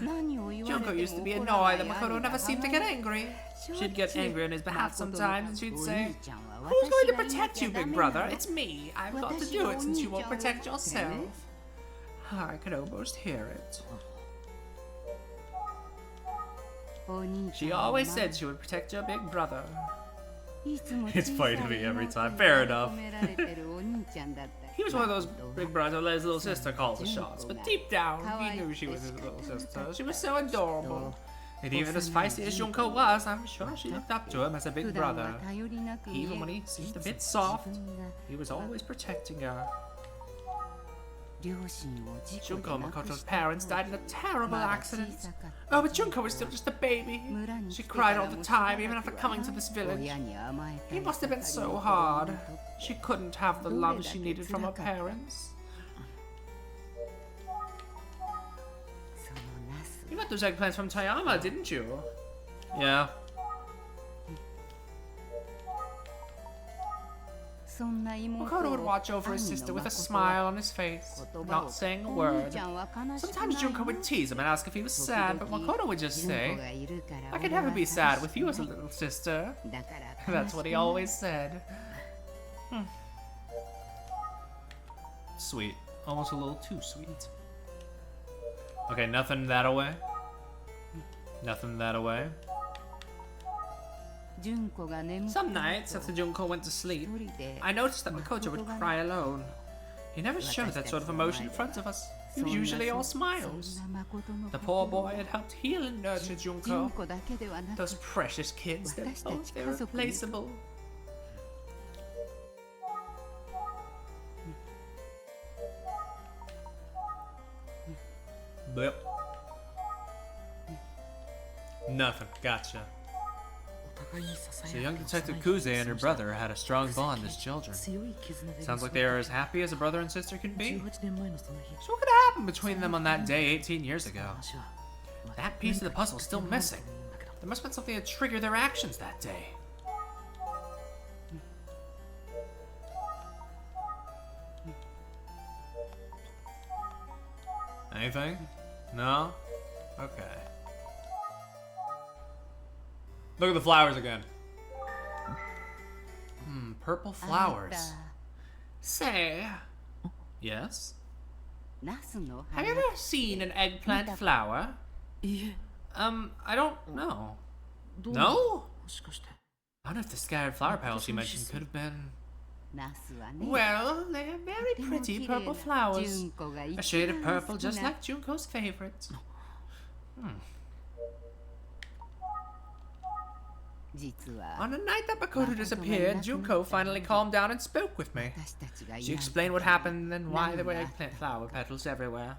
何を言われて Junko も used to be 怒ら annoyed ない that Makoto 兄が never seemed to get angry. しょっちゅう She'd get angry on his behalf sometimes, and she'd お say, 兄ちゃんは Who's going to 私がいな protect きゃ you, ダ big メ brother? なの It's me. I've got to do it since you won't protect yourself. I could almost hear it. お兄ち She ゃんは always said she would protect your big brother. いつも It's 小 funny さ to い me every 妹 time. に Fair 追い enough. 込められてるお兄ちゃんだった He was one of those big brother let his little sister calls the shots, but deep down, he knew she was his little sister. She was so adorable. And even as feisty as Junko was, I'm sure she looked up to him as a 普 big 段 brother. は頼りなく見え Even when he seemed a bit soft, he was always protecting her. 両親を事故 Junko で and 亡く Makoto's した parents died in a terrible まだ accident. 小さかった Oh, but Junko was still just a baby. 村に She 来てから cried all も the しばら time, く even after は coming to this village. 親に甘えた He り must have been 盛り so の子供 hard. と She couldn't have the love she needed from her parents. そのナス You got those eggplants from Tayama, didn't you? Yeah. そんな妹 Makoto would を watch over his 兄 sister の with a 誠 smile on his face, は言葉を not saying a お兄 word. ちゃんは悲しく Sometimes ない Junko の would tease him and ask if he was sad, but Makoto would just 純子 say, がいるから I could 俺は never be 悲し sad く with you as a ない little sister. だから That's 悲し what く he ない always said. Sweet. Almost a little too sweet. Okay, nothing that away. Nothing that away. 純子が眠って Some nights after Junko went to sleep, 一人で I noticed that Makoto would cry alone. He never showed that sort of emotion in front of us. He was usually all そ smiles. んな誠の The poor boy had helped heal and nurture 純 Junko. 子だけではなく Those precious kids, they're 私たち both 家族に irreplaceable. Yep. Nothing. Gotcha. お互いに支 So え young 合って Detective 幼い Kuze and her 過ごし brother had a strong bond as children. 強い絆で Sounds like they are as happy as a brother and sister can be. 18年前のその日 So what could happen between them on that day 18 years ago? 話は That piece of the puzzle is still missing. There must have been something to trigger their actions that day. Anything? No? Okay. Look at the flowers again. Purple flowers. Say, Yes? ナスの have 花 you ever seen an eggplant flower? いえ I don't know. どう No? もしかして I wonder if the scattered flower petals you mentioned could have been... ナスはね Well, they have very とても pretty 綺麗 purple な flowers. 純子が A 一 shade of 番 purple 好き just な like Junko's favorite. 実は On the night that Makoto disappeared, Junko finally calmed down and spoke with me. 私たちが She いない explained what happened and why there were 何があった eggplant flower petals everywhere.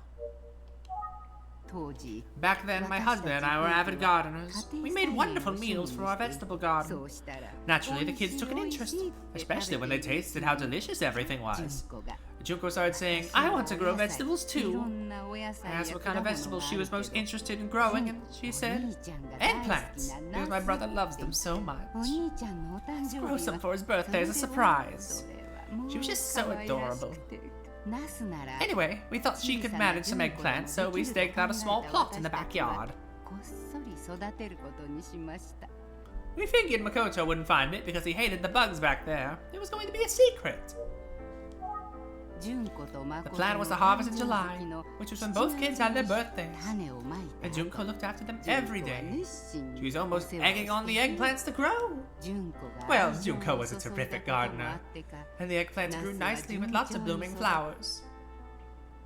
当時 Back then, my husband and I were avid gardeners. We made wonderful meals for our vegetable そ garden. うしたら Naturally, the kids took an interest, especially when they tasted how delicious everything 純 was. 子が Junko started saying, I want to grow vegetables いろ too. んなお野 I 菜や asked 果 what kind of 物 vegetables が she あ was る most けど interested in growing, and she お said, 兄ちゃんが大好き eggplants, な because ナ my ス brother loves them so お much. 兄ちゃんのお誕生日 Grow は some for his birthday as a それで surprise. それはもう She was just so 可愛らしく adorable. てナスなら Anyway, we thought she could manage some eggplants, so we staked out a small plot in the backyard. こっそり育てることにしました We figured Makoto wouldn't find it because he hated the bugs back there. It was going to be a secret. 純子と The 誠 plan was to の harvest in 誕生 July, 月の which was when both kids had their birthdays. 種をまいた And Junko looked after them 純 every 子は day. 熱心に She was お almost 世話 egging し on て the eggplants to grow. 純子が Well, 愛情を Junko was a 注いだ terrific こともあ gardener. ってか And the eggplants grew nicely with lots of blooming flowers.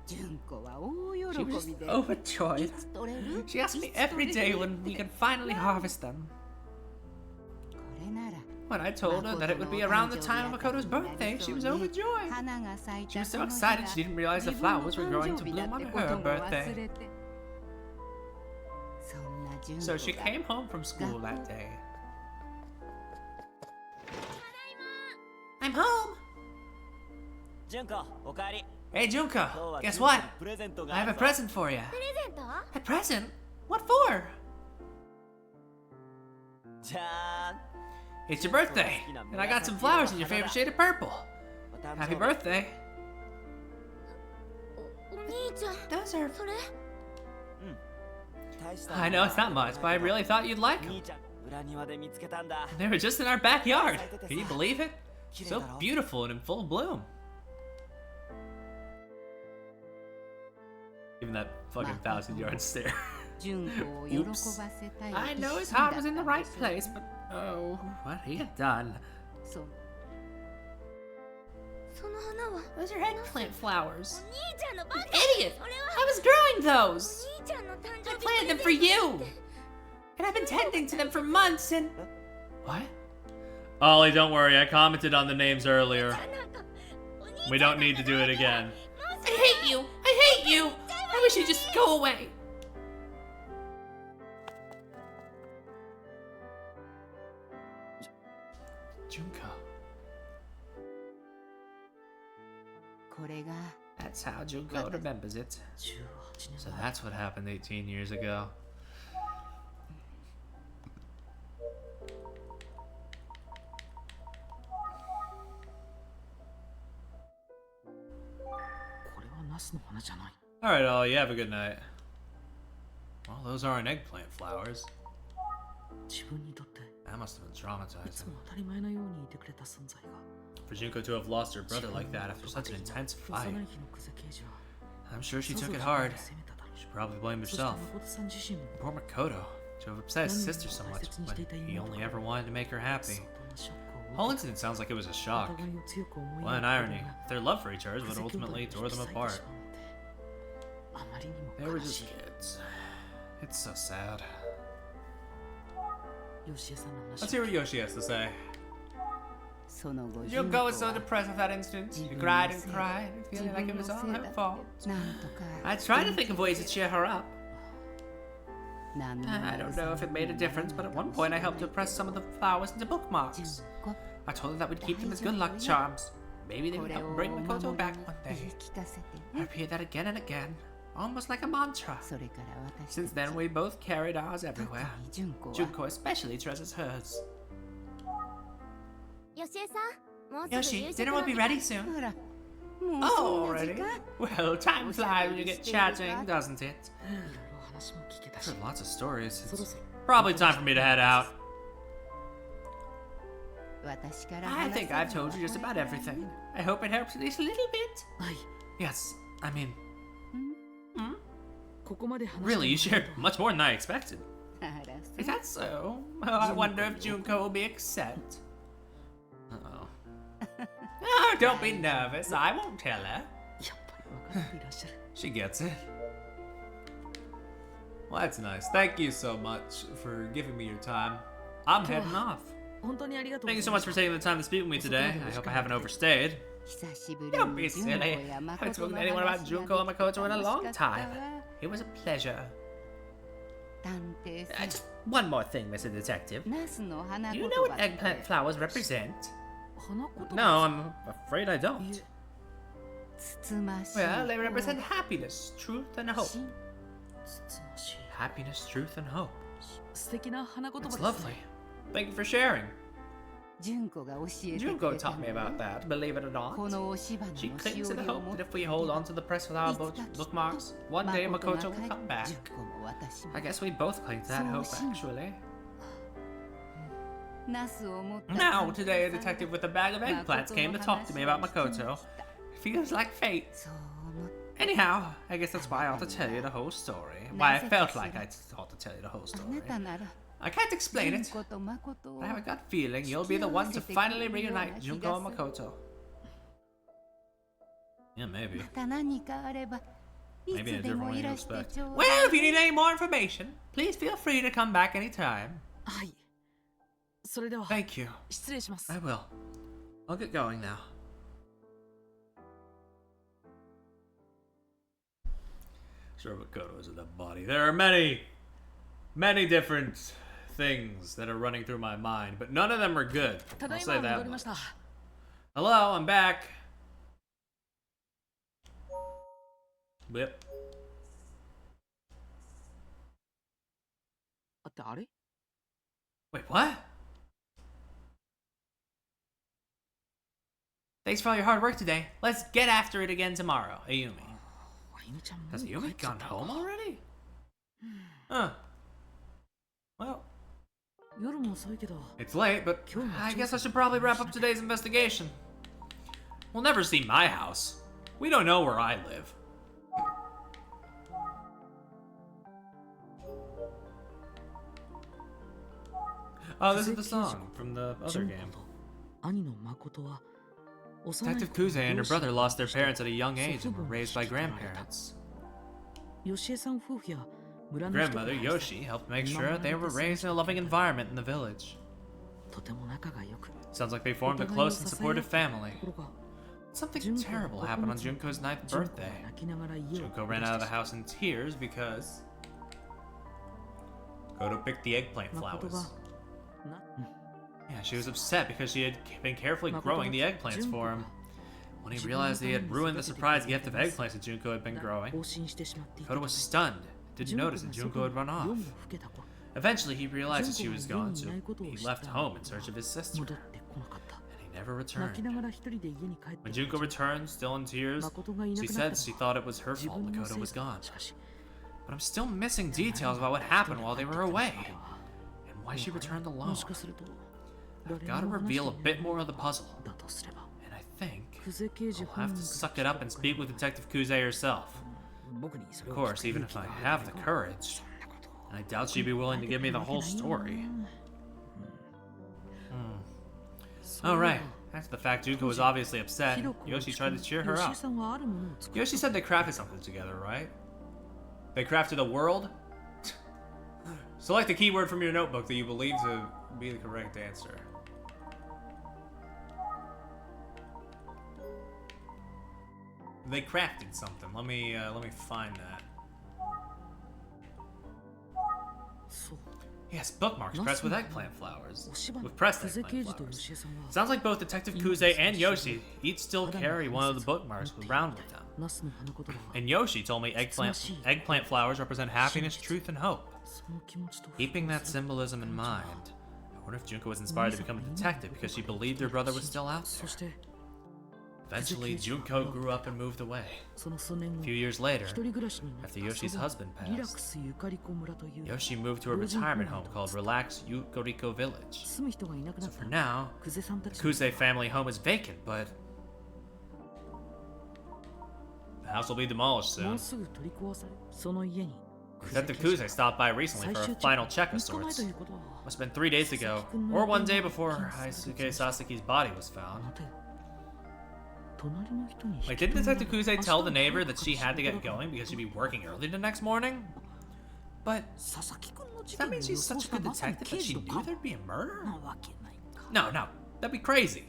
純子は大 She 喜 was びで overjoyed. いつ取れる She asked me いつ every 取れ day る when we could finally harvest them. これなら When I told her that it would be around the time of Makoto's birthday, she was overjoyed. 花が咲い She た was そ so の日 excited が she didn't realize the 自分の flowers were 誕 growing 生 to 日だ bloom って on こ her とも忘 birthday. れてそんな純 So she 子が came home from school that day. I'm home! 純子おかえり Hey 今日 Junko, は guess 純子 what? にプレゼントが I あ have る a ぞ present for you. プレゼント A present? What for? じゃ It's your birthday, and I got some flowers in your favorite shade of purple. ーん Happy birthday. お兄ちゃん Those are... それ大した I know it's not much, but I really thought you'd like them. 兄ちゃん裏庭で見つけたんだ They were just in our backyard. Can you believe it? So beautiful and in full bloom. Even that fucking 1,000-yard stare. 純子を喜ばせたい I know 一 his 心だ heart っ was た in the ん right でしょう place, but oh, what he had done. そうその花は Those are eggplant flowers. お兄ちゃんのバカ Idiot! それは I was growing those. お兄ちゃんの誕 I 生日 planted them プ for レゼント you. And I've been tending to them for months and... What? Ollie, don't worry. I commented on the names earlier. なんかお兄ちゃん We don't need to do it again. もう I hate you! I hate you! I wish you'd just go away. Junko. これが That's how Junko remembers it. 18 So 年 that's what happened 18 years ago. Alright, Ollie, you have a good night. Well, those aren't eggplant flowers. 自分にとって That must have been いつ traumatizing. も当たり前のようにいてくれた存在が For Junko to have lost her brother like that after such an intense 幼 fight. い日の久世刑事は I'm sure she さ took ぞ it 自分 hard. を責めただろう She probably blamed そして herself. 誠さん自身も Poor Makoto, to have upset his sister so much when he only ever wanted to make her happy. 相当なショック The を whole 受け incident sounds like it was a お shock. 互いを強く思い What 合 an う irony. 行動が Their love for each other is 久 what 世兄弟 ultimately を tore 引き them 裂いて apart. しまうのであまりにも They were 悲 just しい kids. It's so sad. 吉江さんの Let's 話 hear what Yoshi has to say. その後 Junko was so depressed at that instant. He cried and cried, 自 feeling like 分 it の was せ all いだ her って fault. なんとか I tried to think of ways to cheer her up. 何の I don't know if it made a difference, but at one point I helped her press some of the flowers into 純 bookmarks. 子 I told her that would keep them as good luck charms. Maybe they こ would れ help を bring お Makoto 守 back り one 言 day. い聞かせて I ね repeated that again and again, almost like a mantra. それから私 Since た then, ち we both carried ours 特 everywhere. に純子は Junko especially treasures hers. 吉江さんもうすぐ夕 Yoshi, 食 dinner の will be 時間 ready soon. ほら Oh, already? Well, time flies when you get chatting, doesn't it? いろいろ話も聞けたし I've heard lots of stories. そろ It's そろ probably time for me to head out. 私から I 話せ think る I've のは told you just こ about れからね everything. I hope it helps at least a little bit. はい Yes, I mean, ここまで話して really, you もらえ shared ると much more than I expected. あら Is that so? Oh, I wonder if Junko will be upset. Uh-oh. Oh, don't be nervous. I won't tell her. やっぱり分かっていらっしゃる She gets it. Well, that's nice. Thank you so much for giving me your time. I'm heading off. 本当にありがとう Thank you so much for taking the time to speak with me today. I hope I haven't overstayed. 久しぶり Don't に be 純子 silly. や I 誠 haven't の spoken to anyone about 話 Junko が and できて Makoto in a 楽 long しかった time. わ It was a pleasure. 探偵さん Just one more thing, Mr. Detective. ナスの花 Do 言 you know 葉 what って eggplant flowers represent? 花言葉 No, I'm afraid I don't. つつましい Well, they represent happiness, truth, and hope. つつましい Happiness, truth, and hope. 素敵な花言葉 It's です lovely. ね Thank you for sharing. 純子が教えてく Junko れた taught me about that, believe it or こ not. の押し花の She し clings お to the りを hope 持っ that て if we hold on to the press without いつかきっと bookmarks, one day 誠 Makoto が will 帰り come back. 純子も私も I guess we both cling to that hope, actually. ナスを持った Now, 探偵 today, a さんが detective with a bag of eggplants came to talk to me about Makoto. It feels like fate. そう思って Anyhow, I guess that's why I ought to tell you the whole story. Why I felt like I ought to tell you the whole あ story. なたなら I can't explain 純 it, 子と誠を but I have a gut feeling you'll be the one to finally reunite Junko and Makoto. Yeah, maybe. また何かあればい Maybe in a つで different も way い you らして expect. ちょう Well, だい if you need any more information, please feel free to come back anytime. はいそれでは Thank you. 失礼します I will. I'll get going now. Sure, Makoto is in the body. There are many different things that are running through my mind, but none of them are good. ただ I'll い say ま that 戻りま much. した Hello, I'm back. Blip. あってあれ Wait, what? Thanks for all your hard work today. Let's get after it again tomorrow, Ayumi. あゆみちゃんもう Has 帰 Ayumi っちゃっ gone た home のか already? Huh. Well, 夜も遅いけど it's late, but I guess I should probably wrap up today's investigation. We'll never see my house. We don't know where I live. Oh, this is the song from the other 純 game. 子と兄の誠は幼い Detective 頃 Kuze and her 両親 brother lost their parents at a young 祖 age 父 and 母 were に raised by 引き取られた grandparents. 吉江さん夫婦や村の人が Grandmother 愛され Yoshi helped make sure they were raised in a loving environment in the village. とても仲が良く Sounds like they お formed a 互いを close 支 and え合 supportive った family. ところが Something 純子は terrible happened on 9 Junko's ninth 純子は birthday. 泣きながら家を Junko 飛び ran 出 out of し the た house in tears because Koto picked the eggplant 誠 flowers. がな Yeah, she was upset because she had been carefully 誠 growing は the eggplants 純子 for が him. When he realized he had ruined the surprise gift of eggplants that Junko had been growing, 更新してしまっていた Koto was stunned. Didn't notice that Junko had run 夜 off. も更けた頃 Eventually, he realized that she was gone, so 純子が家にいないことを he 知った left home in search of his sister, 戻ってこなかった and he never 泣き returned. ながら一人で家に帰って When Junko returned, still in tears, 誠がいな she くなった said she の thought は it was her 自 fault 分の Makoto せい was だ gone. しかし But I'm still missing details about what happened while they were away, and why she returned も alone. しかすると I've 誰 got to にも話 reveal し a てい bit more of the puzzle, だとすれば and I think 久世刑事 I'll 本 have 人 to か suck it up and speak with Detective Kuze herself. 僕にそれ Of を course, 聞く even 勇 if 気 I があ have る the か courage. And I doubt she'd be willing to give me the whole story. Alright, after the fact Junko was obviously upset, Yoshi tried to cheer her 吉 up. 井さんはあるものを作っ Yoshi said they crafted something together, right? They crafted a world? Select the keyword from your notebook that you believe to be the correct answer. They crafted something. Let me find that. そう Yes, bookmarks pressed with eggplant flowers. 押し花 With pressed 久世 eggplant 刑事と flowers. 吉井さんは Sounds like both Detective Kuze and Yoshi each still carry one of the bookmarks around with them. ナスの花言葉は And Yoshi told me eggplant flowers represent happiness, truth, and hope. その気持ちと Keeping that symbolism in mind, I wonder if Junko was inspired to become a detective because she believed her brother was still out そ there. して Eventually, Junko grew up and moved away. その数年 A 後 few years later, 一人暮らしになった after Yoshi's そば husband リラッ passed, クスゆかりこ村という Yoshi moved to a retirement home called Relax Yukoriko Village. 住む人がいなくな So っ for た now, クゼさんた the ち Kuze family home is vacant, but the house will be demolished も soon. うすぐ取り壊されその家に Detective Kuze stopped by recently 最 for 終 a チェ final ック check of 3日前 sorts. ということは Must have been 3 days ago, or one day before Haisuke Sasaki's body was found. 待て隣の人に Like, didn't Detective Kuze tell the neighbor that she had to get going because she'd be working early the next morning? But 佐々木君の事 does that 件 mean を she's 予想 such し a た good まさに detective 刑 that 事 she の knew 勘 there'd be a murder? なわけないか No, no, that'd be crazy.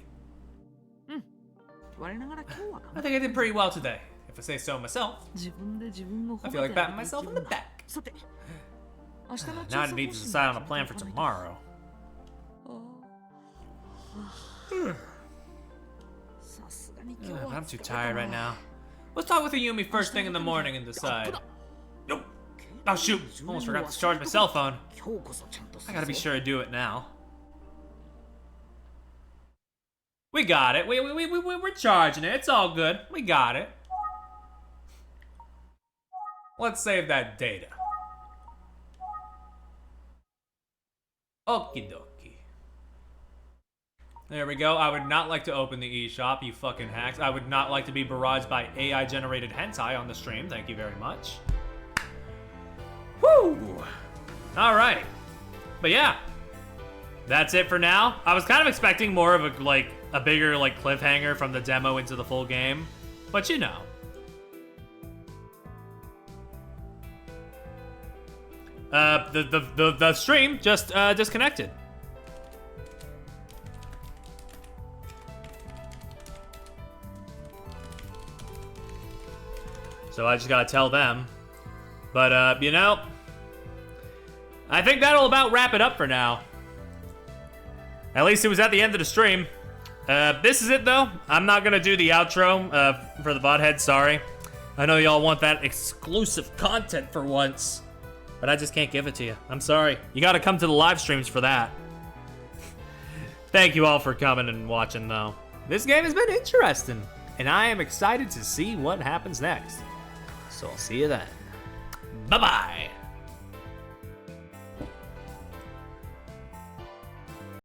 我ながら今日は頑 I 張 think I did pretty well today, if I say so myself. 自分で自分を I 褒 feel め like てあ patting げて myself い on る the んだ back. さて明日の Now 調 I 査 need to 方針 decide on a plan for 決めておかないと tomorrow. さすがに今日 Ugh, は I'm too tired right now. Let's talk with Ayumi first thing in the morning and decide. Nope. Oh shoot, almost forgot to charge my cell phone. 今日こそちゃんとす I る gotta be ぞ sure to do it now. We got it. We're charging it. It's all good. We got it. Let's save that data. Okie dokie. There we go. I would not like to open the eShop, you fucking hacks. I would not like to be barraged by AI-generated hentai on the stream. Thank you very much. Woo! Alright. But yeah. That's it for now. I was kind of expecting more of a bigger cliffhanger from the demo into the full game. But you know. The stream just disconnected. So I just gotta tell them. But you know, I think that'll about wrap it up for now. At least it was at the end of the stream. This is it though. I'm not gonna do the outro for the bothead, sorry. I know y'all want that exclusive content for once. But I just can't give it to you. I'm sorry. You gotta come to the live streams for that. Thank you all for coming and watching, though. This game has been interesting, and I am excited to see what happens next. So I'll see you then. Bye-bye!